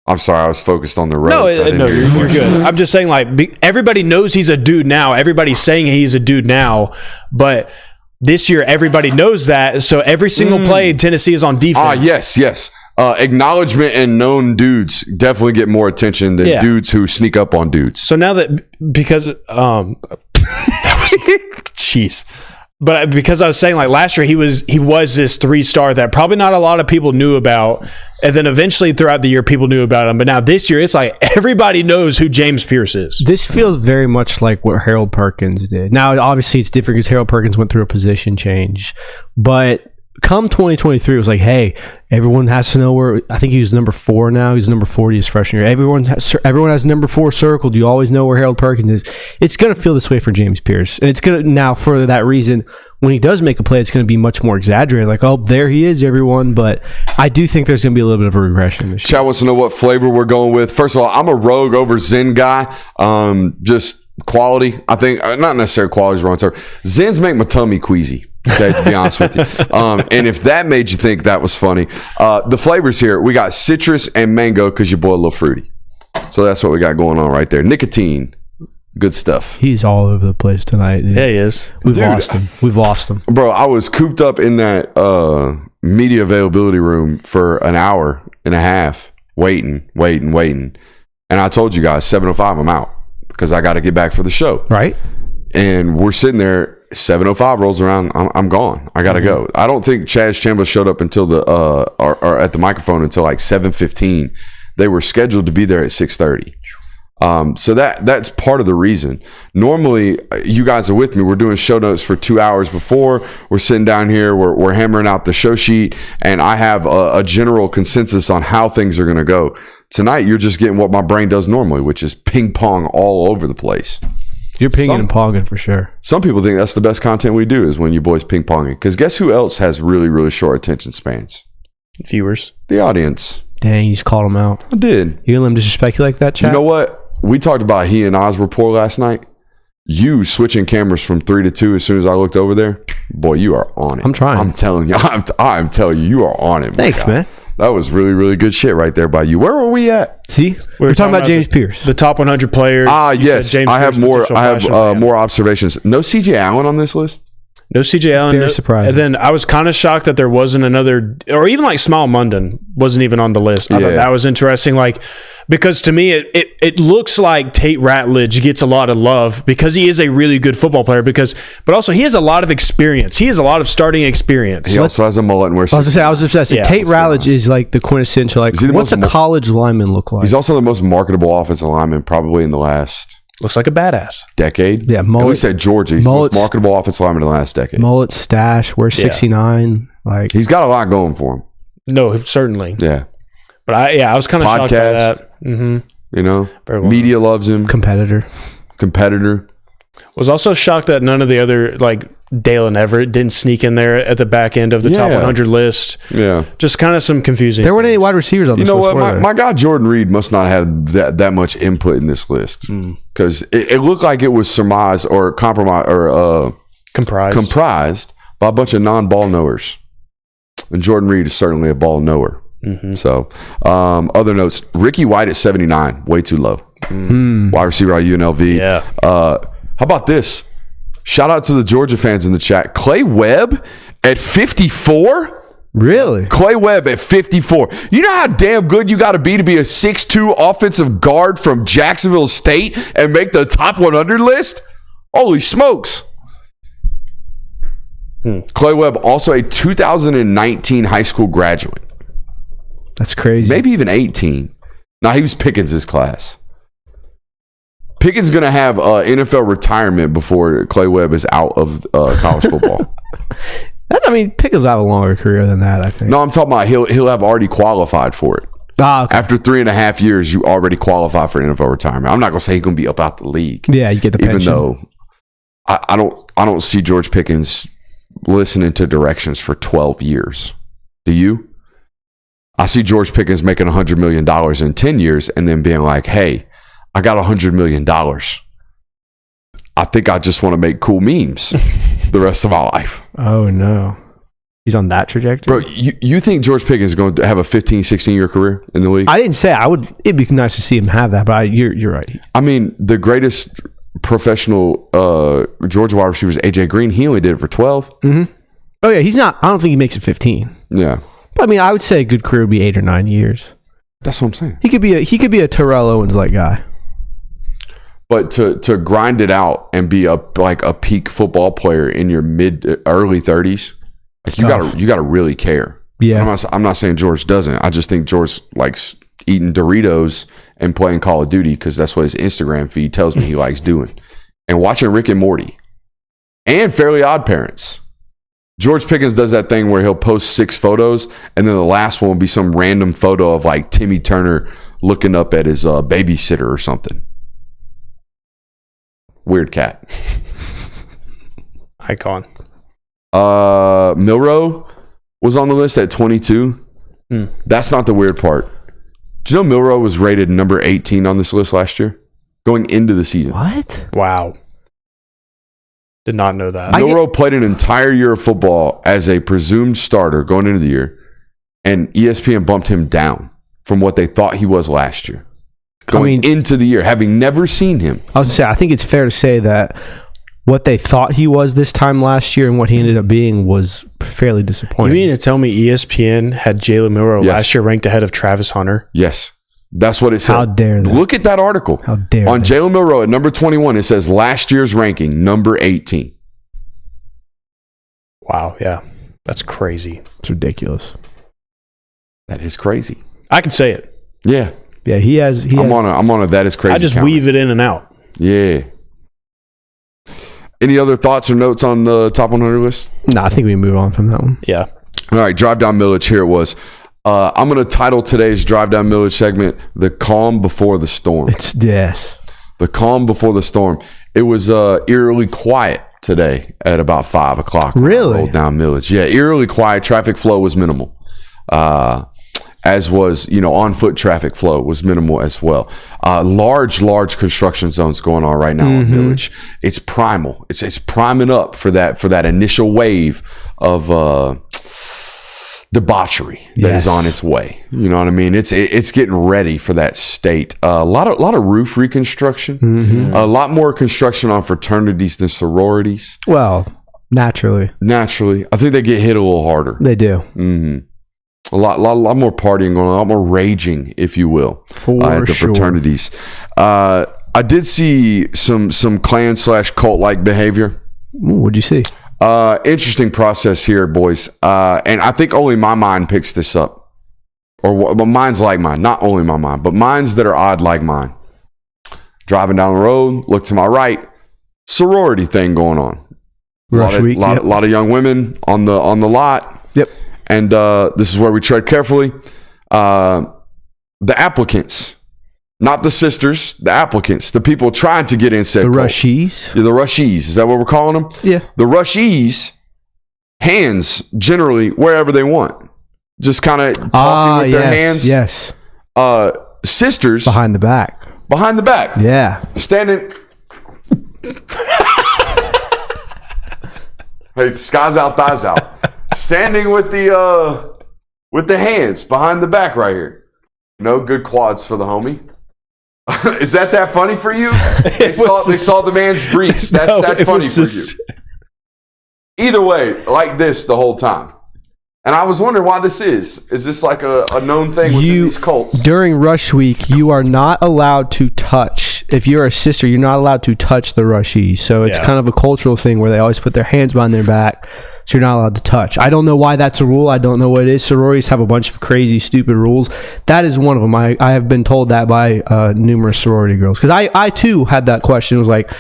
I'm sorry, I was focused on the road. No, you're good. I'm just saying, like, everybody knows he's a dude now. Everybody's saying he's a dude now, but this year everybody knows that. So every single play Tennessee is on defense. Yes. Acknowledgement and known dudes definitely get more attention than dudes who sneak up on dudes. So now that because jeez. But because I was saying, like, last year he was this 3-star that probably not a lot of people knew about, and then eventually throughout the year people knew about him. But now this year it's like everybody knows who James Pierce is. This feels very much like what Harold Perkins did. Now, obviously, it's different because Harold Perkins went through a position change, but come 2023, it was like, hey, everyone has to know where. I think he was number 4 now. He's number 40 his freshman year. Everyone has number 4 circled. You always know where Harold Perkins is. It's going to feel this way for James Pierce, and it's going to now for that reason. When he does make a play, it's going to be much more exaggerated. Like, oh, there he is, everyone. But I do think there's going to be a little bit of a regression this year. Chad wants to know what flavor we're going with. First of all, I'm a Rogue over Zen guy. Just quality. I think not necessarily quality is the wrong term. Zens make my tummy queasy. Okay, to be honest with you. And if that made you think that was funny, the flavors here, we got citrus and mango because your boy a little fruity. So that's what we got going on right there. Nicotine. Good stuff. He's all over the place tonight. Dude. Yeah, he is. We've lost him. Bro, I was cooped up in that media availability room for an hour and a half, waiting. And I told you guys, 7:05, I'm out because I got to get back for the show. Right. And we're sitting there, 7:05 rolls around, I'm gone. I got to go. I don't think Chaz Chandler showed up until or at the microphone until like 7:15. They were scheduled to be there at 6:30. So that's part of the reason. Normally, you guys are with me. We're doing show notes for 2 hours before. We're sitting down here. We're hammering out the show sheet, and I have a general consensus on how things are going to go. Tonight, you're just getting what my brain does normally, which is ping pong all over the place. You're pinging and ponging for sure. Some people think that's the best content we do is when you boys ping ponging. Because guess who else has really, really short attention spans? Viewers. The audience. Dang, you just called him out. I did. You let him disrespect you like that, Chad? You know what? We talked about he and Oz rapport last night. You switching cameras from 3 to 2 as soon as I looked over there. Boy, you are on it. I'm trying. I'm telling you. I'm telling you, you are on it. Thanks, man. That was really, really good shit right there by you. Where were we at? See, we're talking about James Pierce, the top 100 players. Yes, I have more. I have more observations. No CJ Allen on this list. No CJ Allen. Very surprised. And then I was kind of shocked that there wasn't another, or even like Smile Munden wasn't even on the list. I thought that was interesting. Like, because to me, it looks like Tate Ratledge gets a lot of love because he is a really good football player. But also he has a lot of experience. He has a lot of starting experience. He also has a mullet and wears. I was just gonna say Tate Ratledge is like the quintessential. Like, what's a college lineman look like? He's also the most marketable offensive lineman probably in the last. Looks like a badass. Decade? Yeah, mullet. At least at Georgia. He's the most marketable offensive lineman in the last decade. Mullet, stash, wears 69. Like, he's got a lot going for him. No, certainly. Yeah. But I was kind of shocked by that. Mm-hmm. You know? Media loves him. Competitor. Was also shocked that none of the other, like, Dalen Everett didn't sneak in there at the back end of the top 100 list. Yeah. Just kind of some confusing. There weren't any wide receivers on this list. You know what? My guy Jordan Reed must not have had that much input in this list because it looked like it was surmise or compromise or comprised by a bunch of non-ball knowers. And Jordan Reed is certainly a ball knower. Mm-hmm. So, other notes, Ricky White at 79, way too low. Wide receiver at UNLV. Yeah. How about this? Shout out to the Georgia fans in the chat. Clay Webb at 54? Really? Clay Webb at 54. You know how damn good you got to be a 6'2" offensive guard from Jacksonville State and make the top 100 list? Holy smokes. Clay Webb, also a 2019 high school graduate. That's crazy. Maybe even 18. No, he was Pickens' class. Pickens going to have NFL retirement before Clay Webb is out of college football. Pickens will have a longer career than that, I think. No, I'm talking about he'll have already qualified for it. Okay. After 3.5 years, you already qualify for NFL retirement. I'm not going to say he's going to be up out the league. Yeah, you get the pension. Even though I don't see George Pickens listening to directions for 12 years. Do you? I see George Pickens making $100 million in 10 years and then being like, hey, I got $100 million. I think I just want to make cool memes the rest of my life. Oh, no. He's on that trajectory? Bro, you think George Pickens is going to have a 15, 16-year career in the league? I didn't say it'd be nice to see him have that, but you're right. I mean, the greatest professional Georgia wide receiver is A.J. Green. He only did it for 12. Mm-hmm. Oh, yeah. I don't think he makes it 15. Yeah. But, I would say a good career would be 8 or 9 years. That's what I'm saying. He could be a Terrell Owens-like guy. But to grind it out and be a peak football player in your early 30s, you gotta really care. Yeah. I'm not saying George doesn't. I just think George likes eating Doritos and playing Call of Duty because that's what his Instagram feed tells me he likes doing. And watching Rick and Morty and Fairly Odd Parents. George Pickens does that thing where he'll post 6 photos and then the last one will be some random photo of like Timmy Turner looking up at his babysitter or something. Weird cat. Icon. Milroe was on the list at 22. That's not the weird part. Do you know Milroe was rated number 18 on this list last year? Going into the season. What? Wow. Did not know that. Milroe played an entire year of football as a presumed starter going into the year, and ESPN bumped him down from what they thought he was last year. Going into the year, having never seen him. I was going to say, I think it's fair to say that what they thought he was this time last year and what he ended up being was fairly disappointing. You mean to tell me ESPN had Jalen Milroe last year ranked ahead of Travis Hunter? Yes. That's what it said. How dare they? Look at that article. How dare On they? Jalen Milroe at number 21, it says last year's ranking, number 18. Wow, yeah. That's crazy. It's ridiculous. That is crazy. I can say it. Yeah. Yeah, he has. I'm on a that is crazy. I just counter. weave it in and out. Yeah. Any other thoughts or notes on the top 100 list? No, I think we move on from that one. Yeah. All right, Drive Down Millage, here it was. I'm going to title today's Drive Down Millage segment, The Calm Before the Storm. Yes. The Calm Before the Storm. It was eerily quiet today at about 5 o'clock. Really? Rolled down Millage. Yeah, eerily quiet. Traffic flow was minimal. As was, on-foot traffic flow was minimal as well. Large construction zones going on right now in Millage. It's primal. It's priming up for that initial wave of debauchery that is on its way. You know what I mean? It's getting ready for that state. A lot of roof reconstruction. A lot more construction on fraternities than sororities. Well, naturally, I think they get hit a little harder. they do. Mm-hmm. A lot more partying going on, a lot more raging, if you will, at the fraternities. I did see some clan/cult-like behavior. What'd you see? Interesting process here, boys. And I think only my mind picks this up. But minds like mine. Not only my mind, but minds that are odd like mine. Driving down the road, look to my right, sorority thing going on. A lot of young women on the lot. Yep. And this is where we tread carefully. The applicants, not the sisters, the applicants, the people trying to get in said The cult. rushies. Yeah, the rushies. Is that what we're calling them? Yeah. The rushies, hands generally wherever they want. Just kind of talking with their hands. Yes. Sisters. Behind the back. Yeah. Yeah. Standing. Hey, skies out, thighs out. Standing with the hands behind the back right here. No good quads for the homie. Is that funny for you? They saw the man's briefs. That's that funny for you. Either way, like this the whole time. And I was wondering why this is. Is this like a known thing within these cults? During rush week, you are not allowed to touch. If you're a sister, you're not allowed to touch the rushee. So it's kind of a cultural thing where they always put their hands behind their back. So you're not allowed to touch. I don't know why that's a rule. I don't know what it is. Sororities have a bunch of crazy, stupid rules. That is one of them. I have been told that by numerous sorority girls. Because I too had that question. It was like,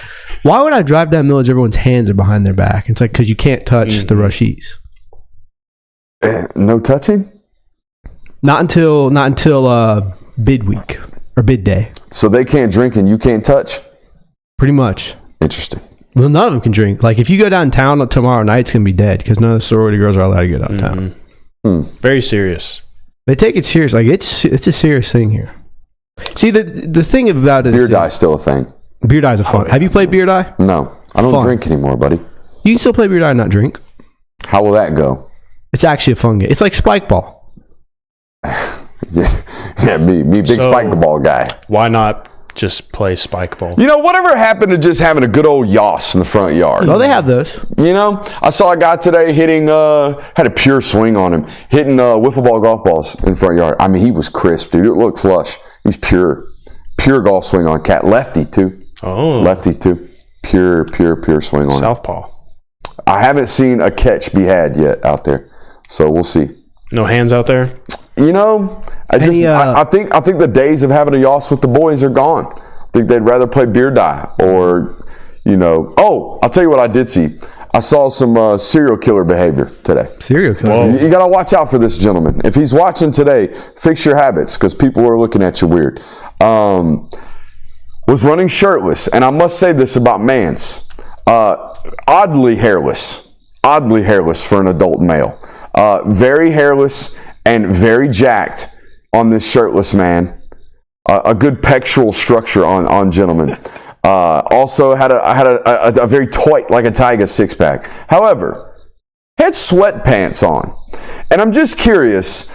why would I drive down Millage? Everyone's hands are behind their back. It's like, because you can't touch the rushies. No touching? Not until bid week or bid day. So they can't drink and you can't touch? Pretty much. Interesting. Well, none of them can drink. Like, if you go downtown tomorrow night, it's going to be dead because none of the sorority girls are allowed to go downtown. Very serious. They take it serious. Like, it's a serious thing here. See, the thing about it is... Beer die is still a thing. Beer die is a fun. Have you played beer die? No. I don't drink anymore, buddy. You can still play beer die and not drink. How will that go? It's actually a fun game. It's like spike ball. Yeah, me big spike ball guy. Why not just play spike ball? You know, whatever happened to just having a good old yoss in the front yard? Oh, they have those. You know, I saw a guy today hitting, had a pure swing on him, hitting wiffle ball golf balls in the front yard. I mean, he was crisp, dude. It looked flush. He's pure golf swing on cat. Lefty, too. Oh. Lefty, too. Pure swing on Southpaw. I haven't seen a catch be had yet out there. So we'll see. No hands out there? You know, I think the days of having a yoss with the boys are gone. I think they'd rather play beer die or, you know. Oh, I'll tell you what I did see. I saw some serial killer behavior today. Serial killer? You got to watch out for this gentleman. If he's watching today, fix your habits because people are looking at you weird. Was running shirtless, and I must say this about Mance. Oddly hairless for an adult male. Very hairless and very jacked on this shirtless man. A good pectoral structure on gentlemen. Also had a very tight, like a tiger six-pack. However, had sweatpants on. And I'm just curious,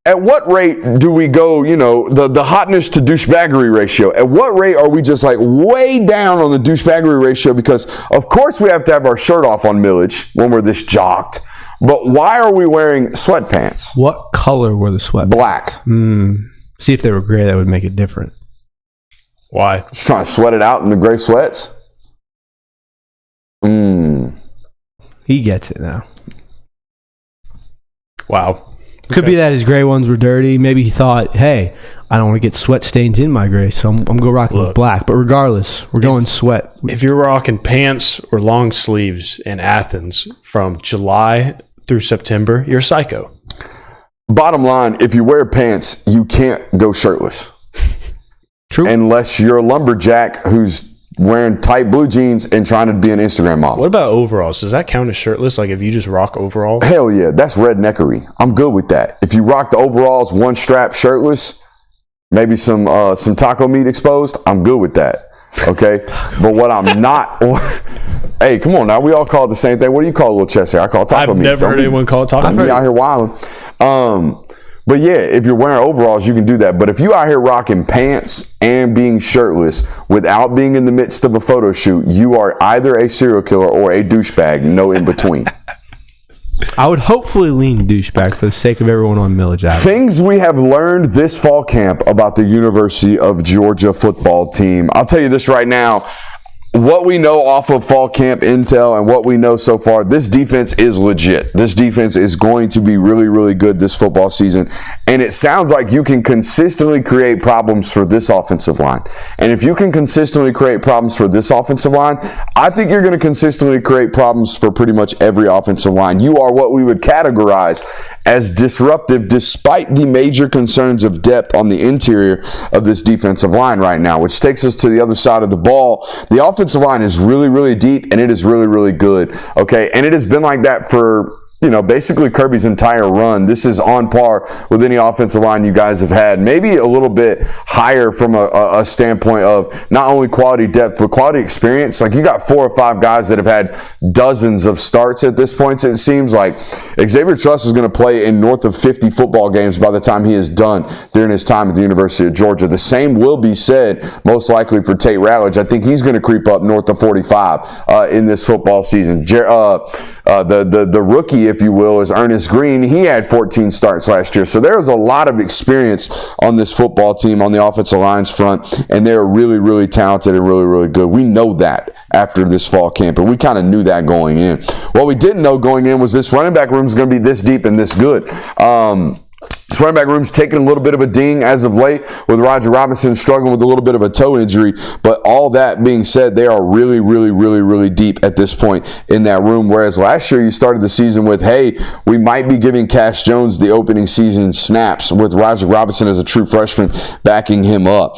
at what rate do we go, you know, the hotness to douchebaggery ratio? At what rate are we just like way down on the douchebaggery ratio? Because, of course, we have to have our shirt off on Millage when we're this jocked. But why are we wearing sweatpants? What color were the sweatpants? Black. See if they were gray, that would make it different. Why? Just trying to sweat it out in the gray sweats? He gets it now. Wow. Could be that his gray ones were dirty. Maybe he thought, hey, I don't want to get sweat stains in my gray, so I'm going to go rock with black. But regardless, we're going sweat. If you're rocking pants or long sleeves in Athens from July through September, you're a psycho. Bottom line, if you wear pants, you can't go shirtless. True. Unless you're a lumberjack who's wearing tight blue jeans and trying to be an Instagram model. What about overalls? Does that count as shirtless? Like if you just rock overalls? Hell yeah, that's redneckery. I'm good with that. If you rock the overalls, one strap shirtless, maybe some taco meat exposed, I'm good with that. Okay? But what I'm not... Hey, come on now. We all call it the same thing. What do you call a little chest hair? I call it taco meat. I've never heard anyone call it taco meat. I'm out here wilding. But yeah, if you're wearing overalls, you can do that. But if you out here rocking pants and being shirtless without being in the midst of a photo shoot, you are either a serial killer or a douchebag, no in between. I would hopefully lean douchebag for the sake of everyone on Millage Avenue. Things we have learned this fall camp about the University of Georgia football team. I'll tell you this right now. What we know off of fall camp intel and what we know so far, this defense is legit. This defense is going to be really, really good this football season. And it sounds like you can consistently create problems for this offensive line. And if you can consistently create problems for this offensive line, I think you're going to consistently create problems for pretty much every offensive line. You are what we would categorize as disruptive despite the major concerns of depth on the interior of this defensive line right now, which takes us to the other side of the ball. The offensive line is really, really deep, and it is really, really good, okay? And it has been like that for basically Kirby's entire run. This is on par with any offensive line you guys have had. Maybe a little bit higher from a standpoint of not only quality depth, but quality experience. Like, you got 4 or 5 guys that have had dozens of starts at this point. It seems like Xavier Truss is going to play in north of 50 football games by the time he is done during his time at the University of Georgia. The same will be said most likely for Tate Ratledge. I think he's going to creep up north of 45 in this football season. The rookie, if you will, is Ernest Green. He had 14 starts last year. So there's a lot of experience on this football team on the offensive lines front, and they're really, really talented and really, really good. We know that after this fall camp, and we kind of knew that going in. What we didn't know going in was this running back room is going to be this deep and this good. This running back room's taking a little bit of a ding as of late, with Roger Robinson struggling with a little bit of a toe injury. But all that being said, they are really, really, really, really deep at this point in that room. Whereas last year you started the season with, hey, we might be giving Cash Jones the opening season snaps with Roger Robinson as a true freshman backing him up.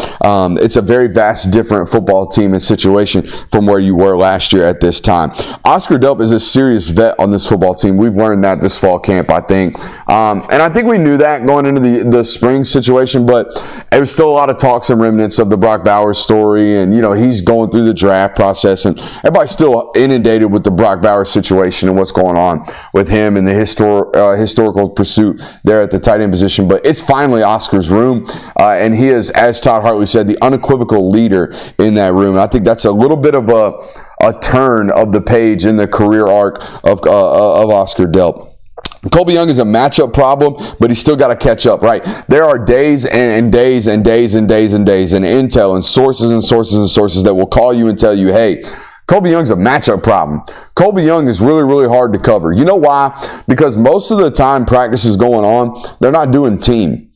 It's a very vast, different football team and situation from where you were last year at this time. Oscar Delp is a serious vet on this football team. We've learned that this fall camp, I think. And I think we knew that going into the spring situation, but it was still a lot of talks and remnants of the Brock Bowers story, and he's going through the draft process, and everybody's still inundated with the Brock Bowers situation and what's going on with him and the historical pursuit there at the tight end position. But it's finally Oscar's room, and he is, as Todd Hartley said, the unequivocal leader in that room. And I think that's a little bit of a turn of the page in the career arc of Oscar Delp. Colby Young is a matchup problem, but he's still got to catch up, right? There are days and days and days and days and days and intel and sources and sources and sources that will call you and tell you, hey, Colby Young's a matchup problem. Colby Young is really, really hard to cover. You know why? Because most of the time practice is going on, they're not doing team.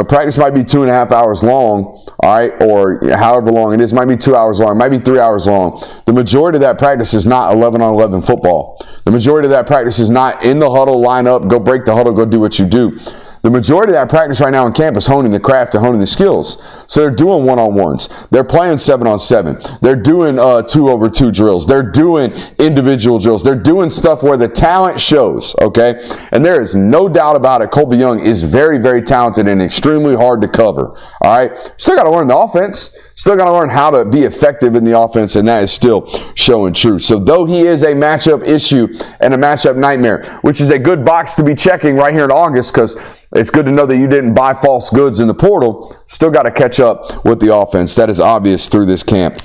Practice might be 2.5 hours long, all right, or however long it is. It might be 2 hours long, it might be 3 hours long. The majority of that practice is not 11-on-11 football. The majority of that practice is not in the huddle, line up, go break the huddle, go do what you do. The majority of that practice right now on campus honing the craft and honing the skills. So they're doing one-on-ones. They're playing 7-on-7. They're doing 2-over-2 drills. They're doing individual drills. They're doing stuff where the talent shows, okay? And there is no doubt about it. Colby Young is very, very talented and extremely hard to cover, all right? Still got to learn the offense. Still got to learn how to be effective in the offense, and that is still showing true. So though he is a matchup issue and a matchup nightmare, which is a good box to be checking right here in August, because it's good to know that you didn't buy false goods in the portal. Still got to catch up with the offense. That is obvious through this camp.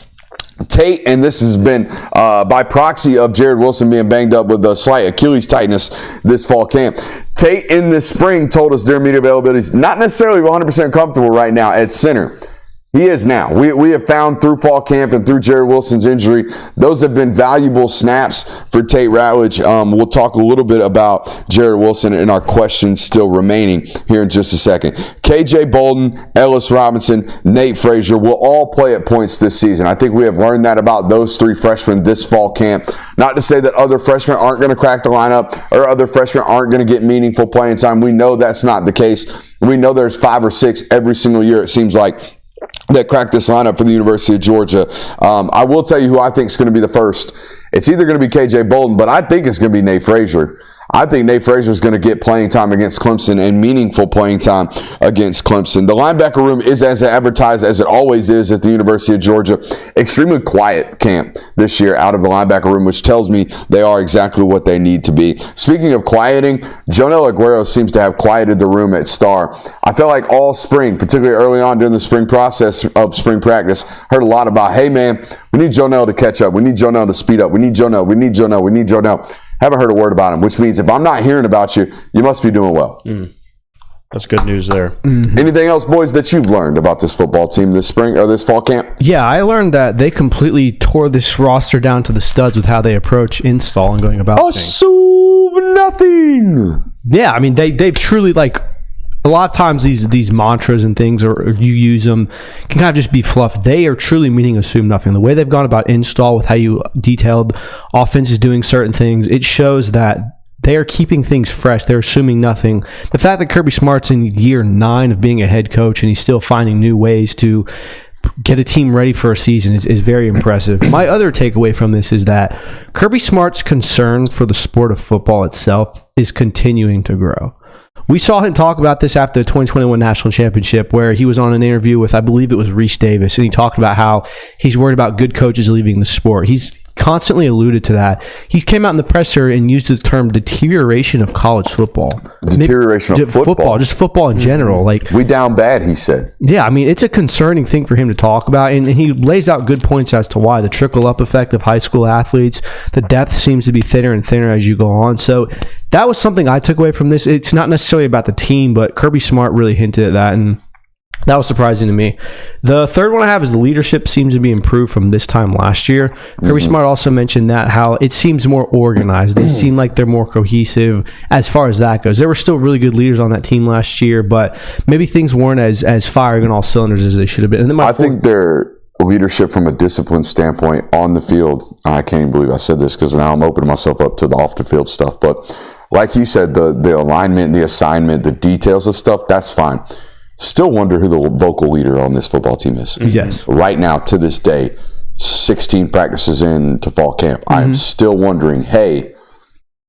Tate, and this has been by proxy of Jared Wilson being banged up with a slight Achilles tightness this fall camp. Tate in the spring told us during media availability he's not necessarily 100% comfortable right now at center. He is now. We have found through fall camp and through Jared Wilson's injury, those have been valuable snaps for Tate Ratledge. We'll talk a little bit about Jared Wilson and our questions still remaining here in just a second. KJ Bolden, Ellis Robinson, Nate Frazier will all play at points this season. I think we have learned that about those 3 freshmen this fall camp. Not to say that other freshmen aren't going to crack the lineup or other freshmen aren't going to get meaningful playing time. We know that's not the case. We know there's 5 or 6 every single year, it seems like, that cracked this lineup for the University of Georgia. I will tell you who I think is going to be the first. It's either going to be KJ Bolden, but I think it's going to be Nate Frazier. I think Nate Frazier is going to get playing time against Clemson and meaningful playing time against Clemson. The linebacker room is as advertised as it always is at the University of Georgia. Extremely quiet camp this year out of the linebacker room, which tells me they are exactly what they need to be. Speaking of quieting, Jonel Aguero seems to have quieted the room at Star. I felt like all spring, particularly early on during the spring process of spring practice, heard a lot about, hey man, we need Jonel to catch up. We need Jonel to speed up. We need Jonel. We need Jonel. We need Jonel. Haven't heard a word about him, which means if I'm not hearing about you, you must be doing well. That's good news there. Anything else, boys, that you've learned about this football team this spring or this fall camp? Yeah, I learned that they completely tore this roster down to the studs with how they approach install and going about things. Assume nothing. Yeah, I mean, they've truly, like, a lot of times these mantras and things, or you use them, can kind of just be fluff. They are truly meaning assume nothing. The way they've gone about install with how you detailed offense is doing certain things, it shows that they are keeping things fresh. They're assuming nothing. The fact that Kirby Smart's in year 9 of being a head coach and he's still finding new ways to get a team ready for a season is very impressive. My other takeaway from this is that Kirby Smart's concern for the sport of football itself is continuing to grow. We saw him talk about this after the 2021 National Championship, where he was on an interview with, I believe it was Reese Davis, and he talked about how he's worried about good coaches leaving the sport. He's constantly alluded to that. He came out in the presser and used the term deterioration of college football. Deterioration of football. Just football in general. Like, we down bad, he said. Yeah, I mean, it's a concerning thing for him to talk about, and he lays out good points as to why. The trickle-up effect of high school athletes, the depth seems to be thinner and thinner as you go on. So that was something I took away from this. It's not necessarily about the team, but Kirby Smart really hinted at that, and that was surprising to me. The third one I have is the leadership seems to be improved from this time last year. Kirby Smart also mentioned that how it seems more organized. They seem like they're more cohesive as far as that goes. There were still really good leaders on that team last year, but maybe things weren't as firing on all cylinders as they should have been. And then I think their leadership from a discipline standpoint on the field, I can't even believe I said this because now I'm opening myself up to the off the field stuff. But like you said, the alignment, the assignment, the details of stuff, that's fine. Still wonder who the vocal leader on this football team is. Yes. Right now, to this day, 16 practices into fall camp. I am still wondering, hey,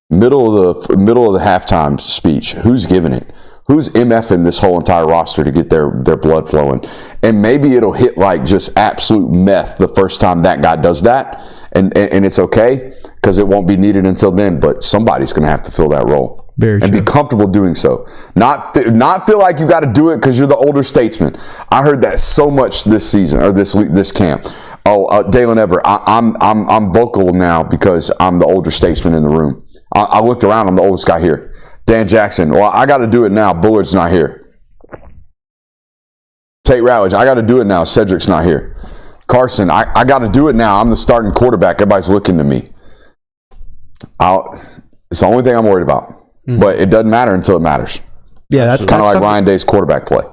middle of the halftime speech, who's giving it? Who's MFing this whole entire roster to get their blood flowing? And maybe it'll hit like just absolute meth the first time that guy does that. And it's okay because it won't be needed until then, but somebody's going to have to fill that role. Very and true. Be comfortable doing so. Not feel like you got to do it because you're the older statesman. I heard that so much this season or this camp. Dalen Everett, I'm vocal now because I'm the older statesman in the room. I looked around, I'm the oldest guy here. Dan Jackson, well, I got to do it now. Bullard's not here. Tate Rowledge, I got to do it now. Cedric's not here. Carson, I got to do it now. I'm the starting quarterback. Everybody's looking to me. It's the only thing I'm worried about. But it doesn't matter until it matters. Yeah, that's kind of like Ryan Day's quarterback play.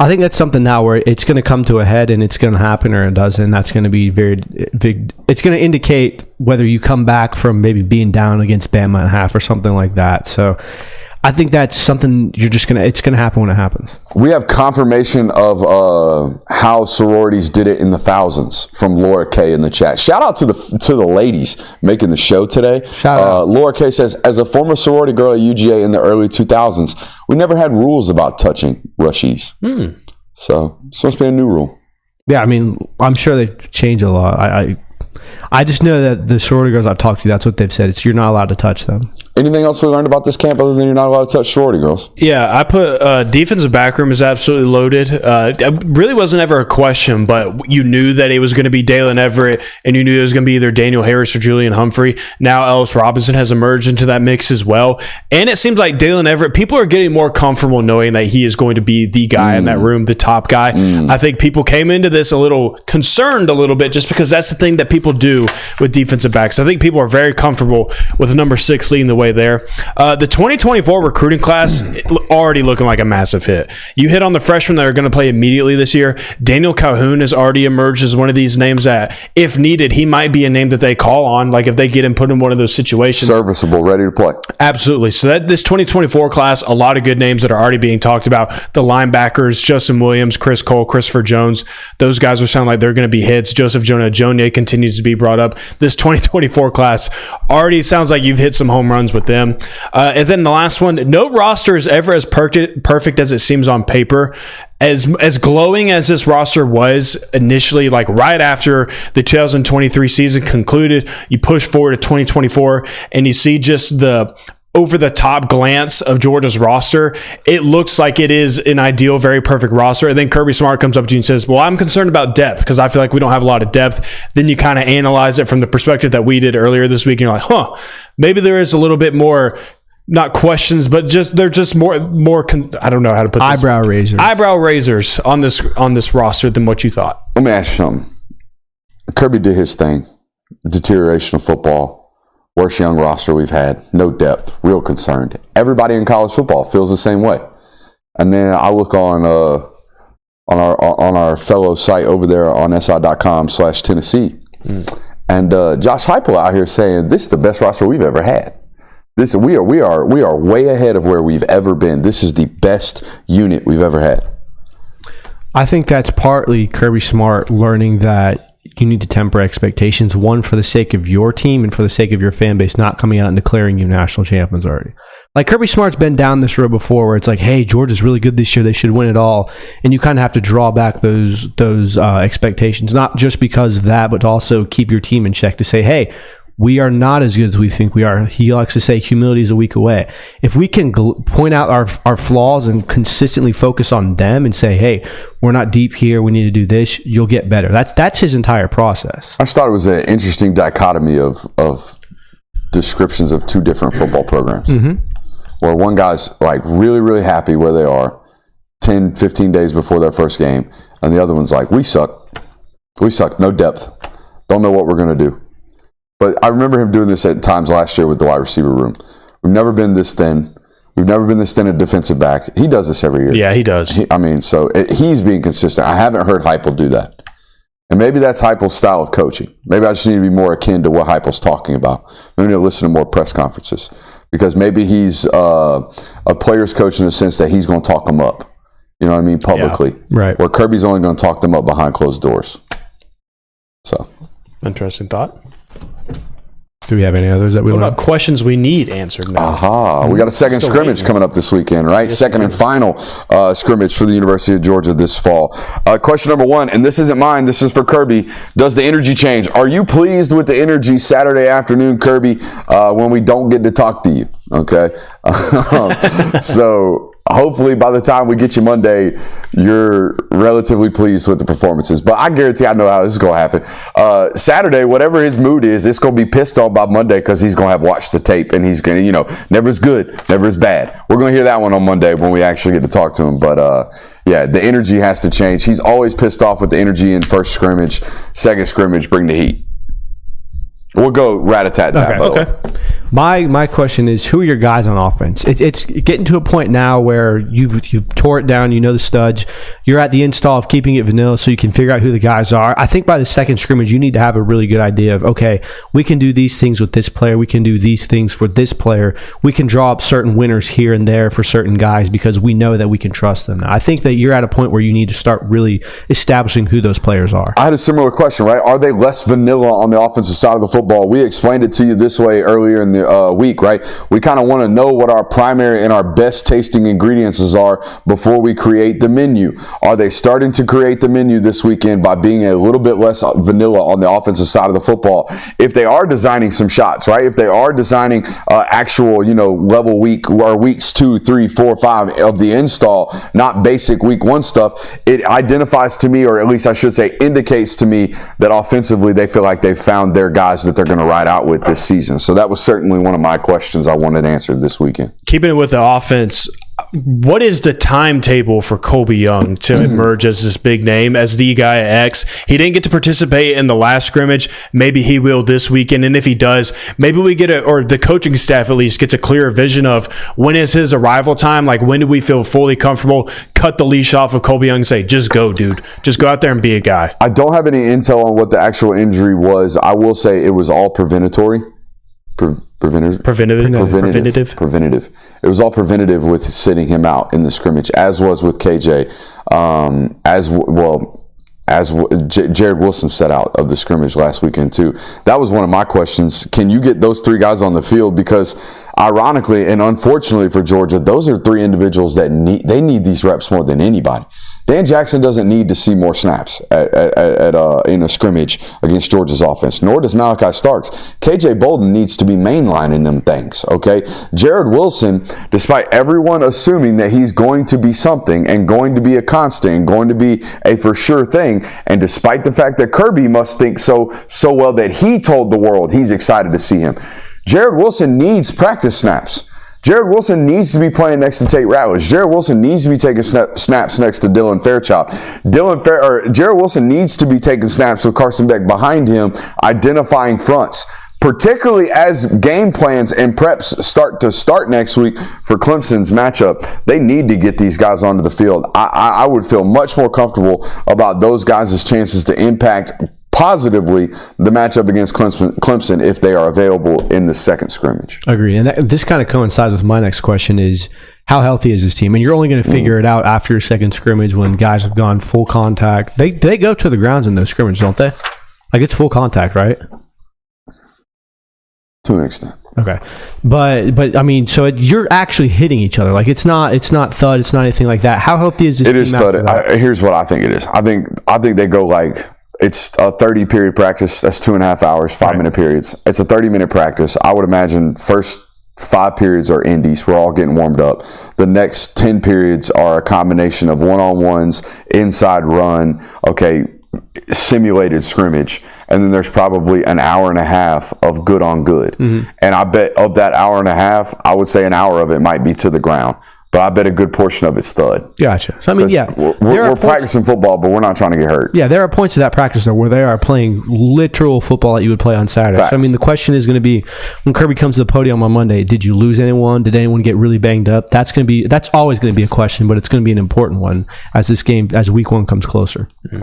I think that's something now where it's going to come to a head and it's going to happen or it doesn't. That's going to be very big. It's going to indicate whether you come back from maybe being down against Bama and a half or something like that. So I think that's something it's going to happen when it happens. We have confirmation of how sororities did it in the thousands from Laura K in the chat. Shout out to the ladies making the show today. Shout out. Laura K says, as a former sorority girl at UGA in the early 2000s, we never had rules about touching rushies. So it's supposed to be a new rule. Yeah, I mean, I'm sure they've changed a lot. I just know that the sorority girls I've talked to, that's what they've said. It's you're not allowed to touch them. Anything else we learned about this camp other than you're not allowed to touch sorority girls? Yeah, I put defensive backroom is absolutely loaded. It really wasn't ever a question, but you knew that it was going to be Dalen Everett, and you knew it was going to be either Daniel Harris or Julian Humphrey. Now Ellis Robinson has emerged into that mix as well. And it seems like Dalen Everett, people are getting more comfortable knowing that he is going to be the guy in that room, the top guy. I think people came into this a little concerned a little bit just because that's the thing that people do with defensive backs. I think people are very comfortable with number 6 leading the way there. The 2024 recruiting class already looking like a massive hit. You hit on the freshmen that are going to play immediately this year. Daniel Calhoun has already emerged as one of these names that, if needed, he might be a name that they call on, like if they get him put in one of those situations. Serviceable, ready to play. Absolutely. So that this 2024 class, a lot of good names that are already being talked about. The linebackers, Justin Williams, Chris Cole, Christopher Jones, those guys are sounding like they're going to be hits. Joseph Jonah continues to be brought up. This 2024 class already sounds like you've hit some home runs with them. And then the last one, no roster is ever as perfect as it seems on paper. As glowing as this roster was initially, like right after the 2023 season concluded, you push forward to 2024 and you see just the over-the-top glance of Georgia's roster. It looks like it is an ideal, very perfect roster. And then Kirby Smart comes up to you and says, well, I'm concerned about depth because I feel like we don't have a lot of depth. Then you kind of analyze it from the perspective that we did earlier this week. And you're like, maybe there is a little bit more, not questions, but they're just more. I don't know how to put this. Eyebrow raisers on this roster than what you thought. Let me ask you something. Kirby did his thing. Deterioration of football. Worst young roster we've had. No depth. Real concerned. Everybody in college football feels the same way. And then I look on our fellow site over there on si.com/Tennessee. And Josh Heupel out here saying this is the best roster we've ever had. We are way ahead of where we've ever been. This is the best unit we've ever had. I think that's partly Kirby Smart learning that you need to temper expectations, one, for the sake of your team and for the sake of your fan base, not coming out and declaring you national champions already. Like, Kirby Smart's been down this road before where it's like, hey, Georgia's really good this year, they should win it all. And you kind of have to draw back those expectations, not just because of that, but to also keep your team in check to say, hey, we are not as good as we think we are. He likes to say humility is a week away. If we can point out our flaws and consistently focus on them and say, hey, we're not deep here, we need to do this, you'll get better. That's his entire process. I just thought it was an interesting dichotomy of descriptions of two different football programs. Mm-hmm. Where one guy's like really, really happy where they are 10, 15 days before their first game, and the other one's like, we suck. We suck. No depth. Don't know what we're going to do. But I remember him doing this at times last year with the wide receiver room. We've never been this thin. We've never been this thin at defensive back. He does this every year. Yeah, he does. He's being consistent. I haven't heard Heupel do that. And maybe that's Heupel's style of coaching. Maybe I just need to be more akin to what Heupel's talking about. Maybe I need to listen to more press conferences. Because maybe he's a player's coach in the sense that he's going to talk them up. You know what I mean? Publicly. Yeah, right. Where Kirby's only going to talk them up behind closed doors. So. Interesting thought. Do we have any others that we want want? About questions we need answered now? Aha. We got a second scrimmage coming up this weekend, right? Yes, second and final scrimmage for the University of Georgia this fall. Question number one, and this isn't mine, this is for Kirby. Does the energy change? Are you pleased with the energy Saturday afternoon, Kirby, when we don't get to talk to you? Okay. So hopefully by the time we get you Monday, you're relatively pleased with the performances. But I guarantee I know how this is going to happen. Saturday, whatever his mood is, it's going to be pissed off by Monday because he's going to have watched the tape and he's going to, never is good, never is bad. We're going to hear that one on Monday when we actually get to talk to him. But yeah, the energy has to change. He's always pissed off with the energy in first scrimmage, second scrimmage, bring the heat. We'll go rat-a-tat-tat. Okay. My question is, who are your guys on offense? It's getting to a point now where you've tore it down, you know the studs. You're at the install of keeping it vanilla so you can figure out who the guys are. I think by the second scrimmage, you need to have a really good idea of, okay, we can do these things with this player. We can do these things for this player. We can draw up certain winners here and there for certain guys because we know that we can trust them. Now, I think that you're at a point where you need to start really establishing who those players are. I had a similar question, right? Are they less vanilla on the offensive side of the football? We explained it to you this way earlier in the week, right? We kind of want to know what our primary and our best tasting ingredients are before we create the menu. Are they starting to create the menu this weekend by being a little bit less vanilla on the offensive side of the football? If they are designing some shots, right? If they are designing actual, level week or weeks 2, 3, 4, 5 of the install, not basic week 1 stuff, it identifies to me, or at least I should say indicates to me, that offensively they feel like they've found their guys that they're going to ride out with this season. So that was certainly one of my questions I wanted answered this weekend. Keeping it with the offense, what is the timetable for Colby Young to emerge as this big name, as the guy at X? He didn't get to participate in the last scrimmage. Maybe he will this weekend. And if he does, maybe we get or the coaching staff at least gets a clearer vision of when is his arrival time? Like, when do we feel fully comfortable, cut the leash off of Colby Young and say, just go, dude. Just go out there and be a guy. I don't have any intel on what the actual injury was. I will say it was all preventatory. Preventative. It was all preventative with sitting him out in the scrimmage, as was with KJ. Jared Wilson set out of the scrimmage last weekend too. That was one of my questions. Can you get those 3 guys on the field? Because ironically and unfortunately for Georgia, those are 3 individuals that need these reps more than anybody. Dan Jackson doesn't need to see more snaps in a scrimmage against Georgia's offense, nor does Malachi Starks. KJ Bolden needs to be mainlining them things, okay? Jared Wilson, despite everyone assuming that he's going to be something and going to be a constant and going to be a for sure thing, and despite the fact that Kirby must think so well that he told the world he's excited to see him, Jared Wilson needs practice snaps. Jared Wilson needs to be playing next to Tate Ratledge. Jared Wilson needs to be taking snaps next to Dylan Fairchild. Jared Wilson needs to be taking snaps with Carson Beck behind him, identifying fronts. Particularly as game plans and preps start next week for Clemson's matchup, they need to get these guys onto the field. I would feel much more comfortable about those guys' chances to impact positively the matchup against Clemson if they are available in the second scrimmage. Agreed. And this kind of coincides with my next question is, how healthy is this team? And you're only going to figure it out after your second scrimmage when guys have gone full contact. They go to the grounds in those scrimmages, don't they? Like, it's full contact, right? To an extent. Okay. But I mean, so you're actually hitting each other. Like, it's not thud, it's not anything like that. How healthy is this team? It is thud. Here's what I think it is. I think they go like, it's a 30-period practice. That's 2.5 hours, 5-minute periods. It's a 30-minute practice. I would imagine first 5 periods are indies. We're all getting warmed up. The next 10 periods are a combination of one-on-ones, inside run, simulated scrimmage, and then there's probably an hour and a half of good on good. Mm-hmm. And I bet of that hour and a half, I would say an hour of it might be to the ground. But I bet a good portion of it's thud. Gotcha. So, I mean, yeah. We're practicing football, but we're not trying to get hurt. Yeah, there are points of that practice, though, where they are playing literal football that you would play on Saturday. Facts. So, I mean, the question is going to be, when Kirby comes to the podium on Monday, did you lose anyone? Did anyone get really banged up? That's always going to be a question, but it's going to be an important one as week 1 comes closer. Mm-hmm.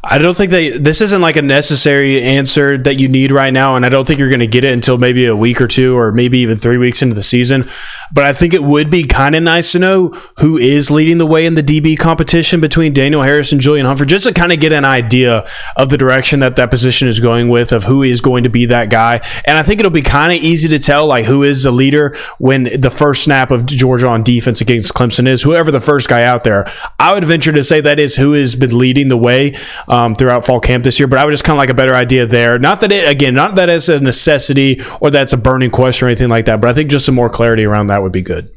I don't think this isn't like a necessary answer that you need right now, and I don't think you're going to get it until maybe a week or 2 or maybe even 3 weeks into the season. But I think it would be kind of nice to know who is leading the way in the DB competition between Daniel Harris and Julian Humphrey, just to kind of get an idea of the direction that position is going with, of who is going to be that guy. And I think it'll be kind of easy to tell like who is the leader when the first snap of Georgia on defense against Clemson is whoever the first guy out there. I would venture to say that is who has been leading the way throughout fall camp this year, but I would just kind of like a better idea there. Not that it's a necessity or that's a burning question or anything like that, but I think just some more clarity around that would be good.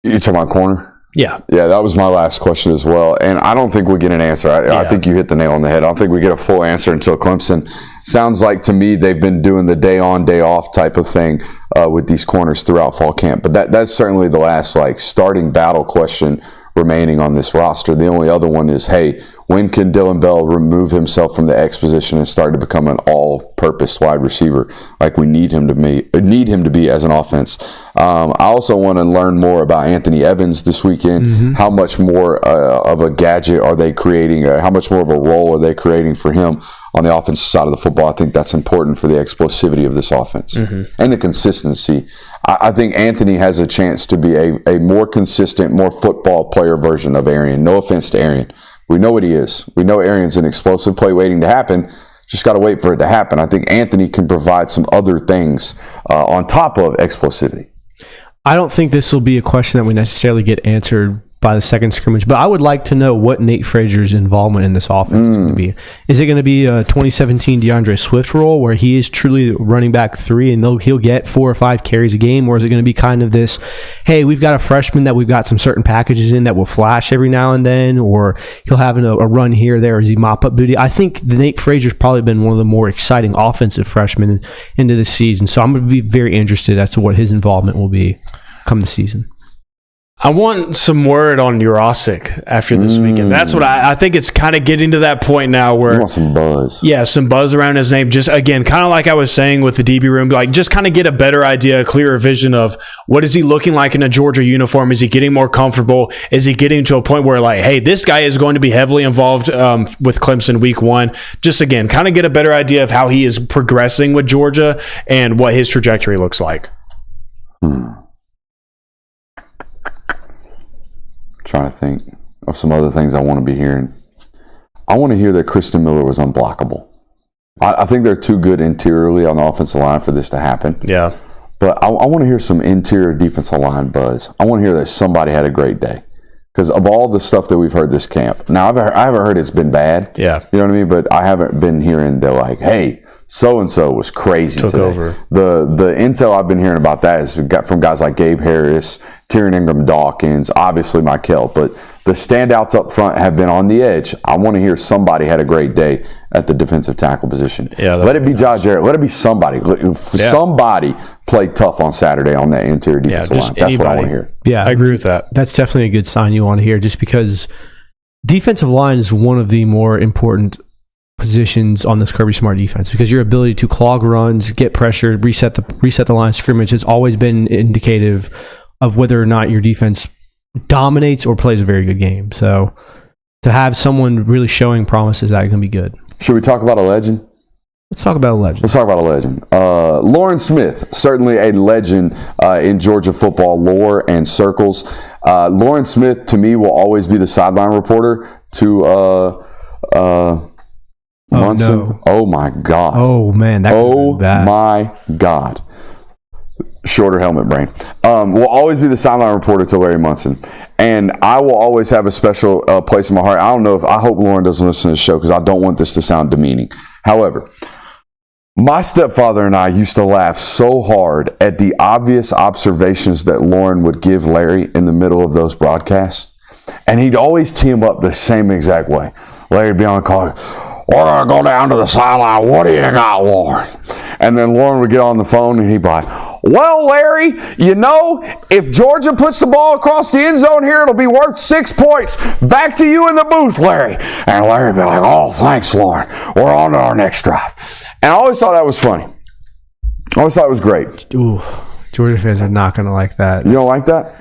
You're talking about corner? Yeah, that was my last question as well, and I don't think we get an answer. I think you hit the nail on the head. I don't think we get a full answer until Clemson. Sounds like to me they've been doing the day on, day off type of thing with these corners throughout fall camp, but that's certainly the last starting battle question remaining on this roster. The only other one is, hey, when can Dylan Bell remove himself from the X position and start to become an all-purpose wide receiver like we need him to be as an offense? I also want to learn more about Anthony Evans this weekend. Mm-hmm. How much more of a gadget are they creating? How much more of a role are they creating for him on the offensive side of the football? I think that's important for the explosivity of this offense and the consistency. I think Anthony has a chance to be a more consistent, more football player version of Arian. No offense to Arian. We know what he is. We know Arian's an explosive play waiting to happen. Just got to wait for it to happen. I think Anthony can provide some other things on top of explosivity. I don't think this will be a question that we necessarily get answered by the second scrimmage, but I would like to know what Nate Frazier's involvement in this offense is going to be. Is it going to be a 2017 DeAndre Swift role where he is truly running back 3 and he'll get 4 or 5 carries a game, or is it going to be kind of this, hey, we've got a freshman that we've got some certain packages in that will flash every now and then, or he'll have a run here or there as he mop up duty? I think Nate Frazier's probably been one of the more exciting offensive freshmen into this season, so I'm going to be very interested as to what his involvement will be come the season. I want some word on Jurasik after this weekend. That's what I think it's kind of getting to that point now where... You want some buzz. Yeah, some buzz around his name. Just, again, kind of like I was saying with the DB room, just kind of get a better idea, a clearer vision of what is he looking like in a Georgia uniform? Is he getting more comfortable? Is he getting to a point where, hey, this guy is going to be heavily involved with Clemson week 1? Just, again, kind of get a better idea of how he is progressing with Georgia and what his trajectory looks like. Trying to think of some other things I want to be hearing. I want to hear that Kristen Miller was unblockable. I think they're too good interiorly on the offensive line for this to happen. Yeah. But I want to hear some interior defensive line buzz. I want to hear that somebody had a great day. Because of all the stuff that we've heard this camp. Now, I haven't heard it's been bad. Yeah. You know what I mean? But I haven't been hearing they're like, hey, so-and-so was crazy today. Over. The intel I've been hearing about that is from guys like Gabe Harris, Tyrion Ingram-Dawkins, obviously Michael. But the standouts up front have been on the edge. I want to hear somebody had a great day at the defensive tackle position. Yeah, let it be Josh Jarrett. Let it be somebody. Somebody played tough on Saturday on that interior defensive line. That's what I want to hear. Yeah, I agree with that. That's definitely a good sign you want to hear, just because defensive line is one of the more important positions on this Kirby Smart defense, because your ability to clog runs, get pressure, reset the line of scrimmage has always been indicative of whether or not your defense dominates or plays a very good game. So to have someone really showing promise is that going to be good. Should we talk about a legend? Let's talk about a legend. Let's talk about a legend. Lauren Smith, certainly a legend in Georgia football lore and circles. Lauren Smith, to me, will always be the sideline reporter to Munson. No. Oh, my God. Oh, man. My God. Shorter helmet brain. Will always be the sideline reporter to Larry Munson. And I will always have a special place in my heart. I hope Lauren doesn't listen to the show because I don't want this to sound demeaning. However, my stepfather and I used to laugh so hard at the obvious observations that Lauren would give Larry in the middle of those broadcasts. And he'd always tee him up the same exact way. Larry'd be on the call, "We're going to go down to the sideline. What do you got, Lauren?" And then Lauren would get on the phone and he'd be like, "Well, Larry, if Georgia puts the ball across the end zone here, it'll be worth 6 points. Back to you in the booth, Larry." And Larry would be like, "Oh, thanks, Lauren. We're on to our next drive." And I always thought that was funny. I always thought it was great. Ooh, Georgia fans are not going to like that. You don't like that?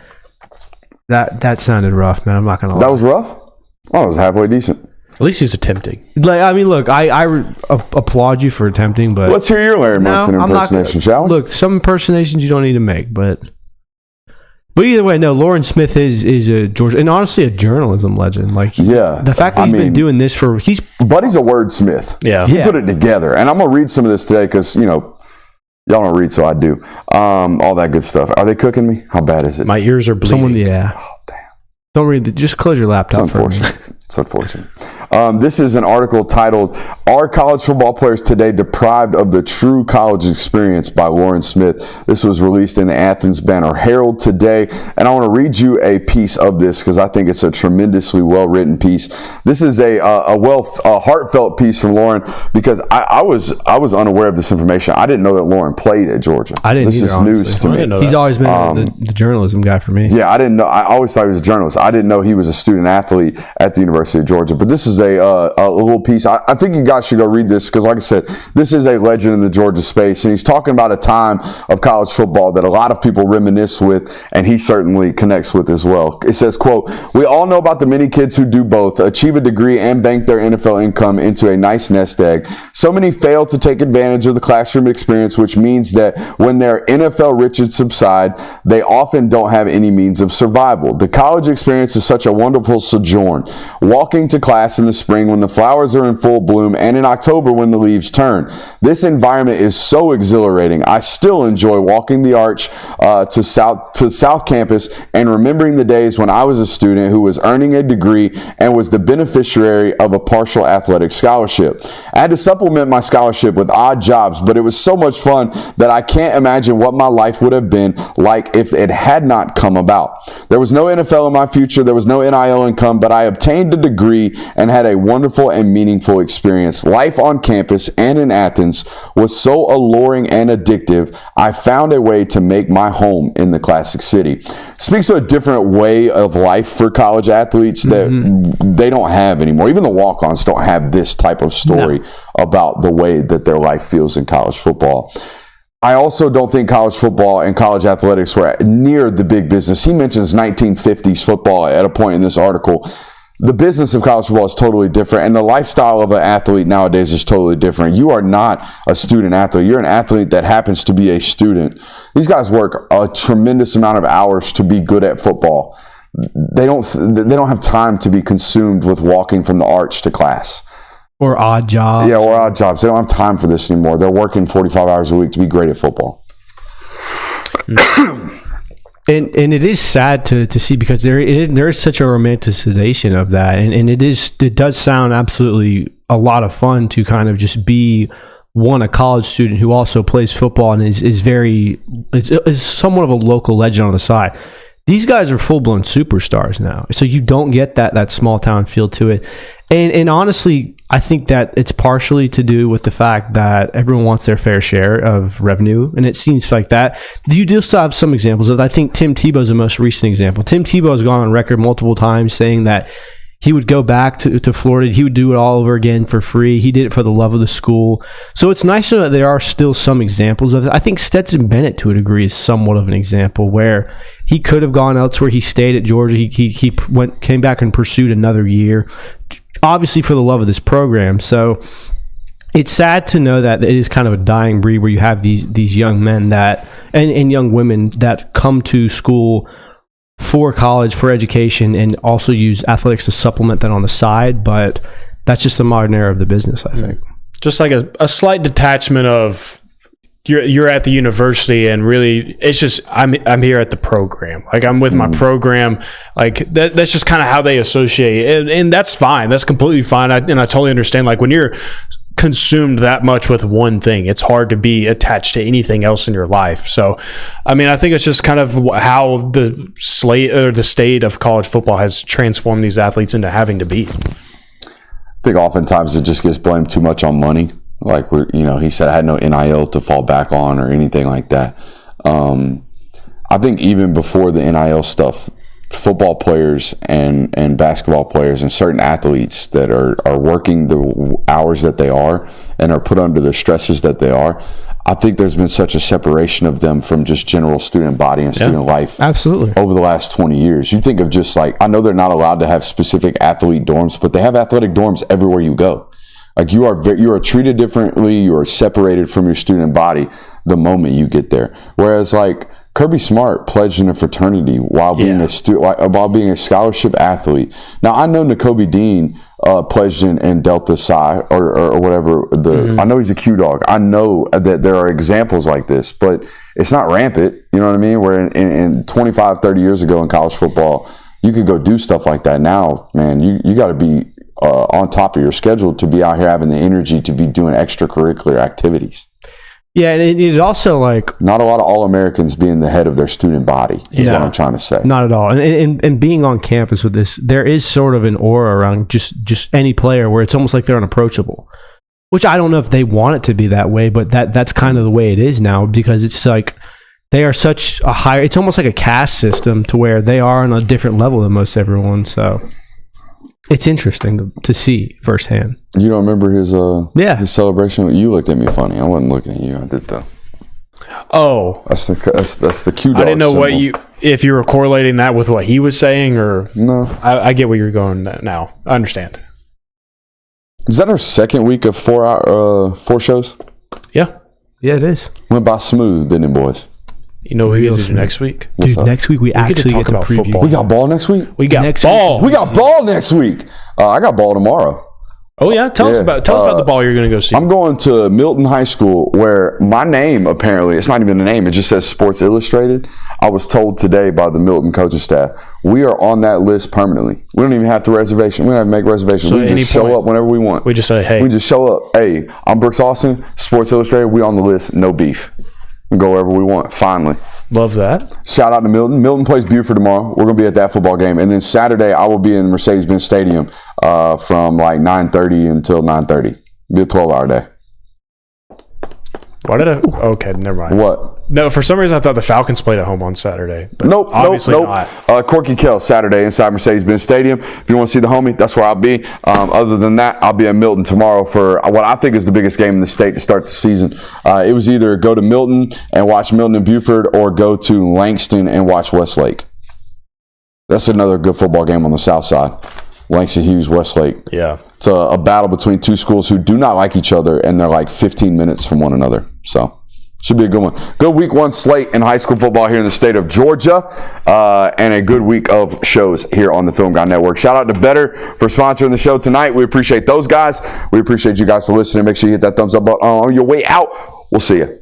That sounded rough, man. I'm not going to lie. That was rough? Oh, it was halfway decent. At least he's attempting. Look, I applaud you for attempting, but Let's hear your Larry Munson impersonation, shall we? Look, some impersonations you don't need to make, but either way, no. Lauren Smith is a Georgia, and honestly, a journalism legend. The fact that he's been doing this but he's a wordsmith. Yeah, he put it together, and I'm gonna read some of this today because y'all don't read, so I do. All that good stuff. Are they cooking me? How bad is it? My ears are bleeding. Oh, damn. Don't read. Just close your laptop. It's unfortunate. It's unfortunate. This is an article titled, "Are College Football Players Today Deprived of the True College Experience?" by Lauren Smith. This was released in the Athens Banner-Herald today. And I want to read you a piece of this because I think it's a tremendously well-written piece. This is a heartfelt piece from Lauren because I was unaware of this information. I didn't know that Lauren played at Georgia. I didn't This either, is news to me. He's always been the journalism guy for me. Yeah, I didn't know. I always thought he was a journalist. I didn't know he was a student athlete at the University of Georgia. But this is a little piece. I think you guys should go read this because, like I said, this is a legend in the Georgia space. And he's talking about a time of college football that a lot of people reminisce with, and he certainly connects with as well. It says, quote, "We all know about the many kids who do both, achieve a degree and bank their NFL income into a nice nest egg. So many fail to take advantage of the classroom experience, which means that when their NFL riches subside, they often don't have any means of survival. The college experience is such a wonderful sojourn. Walking to class in the spring when the flowers are in full bloom and in October when the leaves turn. This environment is so exhilarating. I still enjoy walking the arch to South Campus and remembering the days when I was a student who was earning a degree and was the beneficiary of a partial athletic scholarship. I had to supplement my scholarship with odd jobs, but it was so much fun that I can't imagine what my life would have been like if it had not come about. There was no NFL in my future. There was no NIL income, but I obtained a degree and had a wonderful and meaningful experience. Life on campus and in Athens was so alluring and addictive, I found a way to make my home in the classic city." Speaks to a different way of life for college athletes that they don't have anymore. Even the walk-ons don't have this type of story about the way that their life feels in college football. I also don't think college football and college athletics were near the big business. He mentions 1950s football at a point in this article. The business of college football is totally different, and the lifestyle of an athlete nowadays is totally different. You are not a student athlete. You're an athlete that happens to be a student. These guys work a tremendous amount of hours to be good at football. They don't have time to be consumed with walking from the arch to class. Or odd jobs. Yeah, or odd jobs. They don't have time for this anymore. They're working 45 hours a week to be great at football. And it is sad to see because there is such a romanticization of that, and it does sound absolutely a lot of fun to kind of just be a college student who also plays football and is somewhat of a local legend on the side. These guys are full-blown superstars now, so you don't get that small town feel to it. And honestly, I think that it's partially to do with the fact that everyone wants their fair share of revenue, and it seems like that. You do still have some examples of that. I think Tim Tebow is the most recent example. Tim Tebow has gone on record multiple times saying that he would go back to Florida. He would do it all over again for free. He did it for the love of the school. So it's nice to know that there are still some examples of it. I think Stetson Bennett, to a degree, is somewhat of an example where he could have gone elsewhere. He stayed at Georgia. He came back and pursued another year. obviously for the love of this program. So it's sad to know that it is kind of a dying breed where you have these young men that and young women that come to school for college, for education, and also use athletics to supplement that on the side. But that's just the modern era of the business, I think. Just like a slight detachment of you're at the university, and really it's just I'm here at the program. Like, I'm with my program. Like that's just kind of how they associate it. And that's fine. That's completely fine. I totally understand. Like, when you're consumed that much with one thing, it's hard to be attached to anything else in your life. So, I mean, I think it's just kind of how the slate or the state of college football has transformed these athletes into having to be. I think oftentimes it just gets blamed too much on money. Like, he said I had no NIL to fall back on or anything like that. I think even before the NIL stuff, football players and basketball players and certain athletes that are working the hours that they are and are put under the stresses that they are, I think there's been such a separation of them from just general student body and student life. Absolutely. Over the last 20 years. You think of just like, I know they're not allowed to have specific athlete dorms, but they have athletic dorms everywhere you go. Like, you are treated differently. You are separated from your student body the moment you get there. Whereas, like, Kirby Smart pledged in a fraternity while being while being a scholarship athlete. Now, I know Nakobe Dean pledged in Delta Psi or whatever. I know he's a Q dog. I know that there are examples like this, but it's not rampant. You know what I mean? Where in 25, 30 years ago in college football, you could go do stuff like that. Now, man, you got to be on top of your schedule to be out here having the energy to be doing extracurricular activities. Yeah, and it is also like, not a lot of All-Americans being the head of their student body is what I'm trying to say. Not at all. And being on campus with this, there is sort of an aura around just any player where it's almost like they're unapproachable, which I don't know if they want it to be that way, but that's kind of the way it is now, because it's like they are such a higher, it's almost like a caste system to where they are on a different level than most everyone. So it's interesting to see firsthand. You don't remember his celebration? You looked at me funny. I wasn't looking at you. I did the. Oh, that's the Q dog. I didn't know symbol. if you were correlating that with what he was saying, or no. I get where you're going now. I understand. Is that our second week of 4 shows? Yeah, it is. Went by smooth, didn't it, boys? You know what we're going to do next week? Dude, next week we actually talk about preview. football. We got ball next week? We got ball. We got ball next week. I got ball tomorrow. Oh, yeah? Tell us about the ball you're going to go see. I'm going to Milton High School, where my name, apparently, it's not even a name. It just says Sports Illustrated. I was told today by the Milton coaching staff, we are on that list permanently. We don't even have to reservation. We don't have to make reservations. So we just show up whenever we want. We just say, hey. We just show up. Hey, I'm Brooks Austin, Sports Illustrated. We on the list. No beef. We go wherever we want, finally. Love that. Shout out to Milton. Milton plays Buford tomorrow. We're going to be at that football game. And then Saturday, I will be in Mercedes-Benz Stadium from like 9:30 until 9:30. Be a 12-hour day. Why did I? Okay, never mind. What? No, for some reason I thought the Falcons played at home on Saturday. But Nope. not. Corky Kell, Saturday inside Mercedes-Benz Stadium. If you want to see the homie, that's where I'll be. Other than that, I'll be at Milton tomorrow for what I think is the biggest game in the state to start the season. It was either go to Milton and watch Milton and Buford, or go to Langston and watch Westlake. That's another good football game on the south side. Langston Hughes, Westlake. Yeah. It's a battle between two schools who do not like each other, and they're like 15 minutes from one another. So, should be a good one. Good week one slate in high school football here in the state of Georgia, and a good week of shows here on the Film Guy Network. Shout out to Better for sponsoring the show tonight. We appreciate those guys. We appreciate you guys for listening. Make sure you hit that thumbs up button on your way out. We'll see you.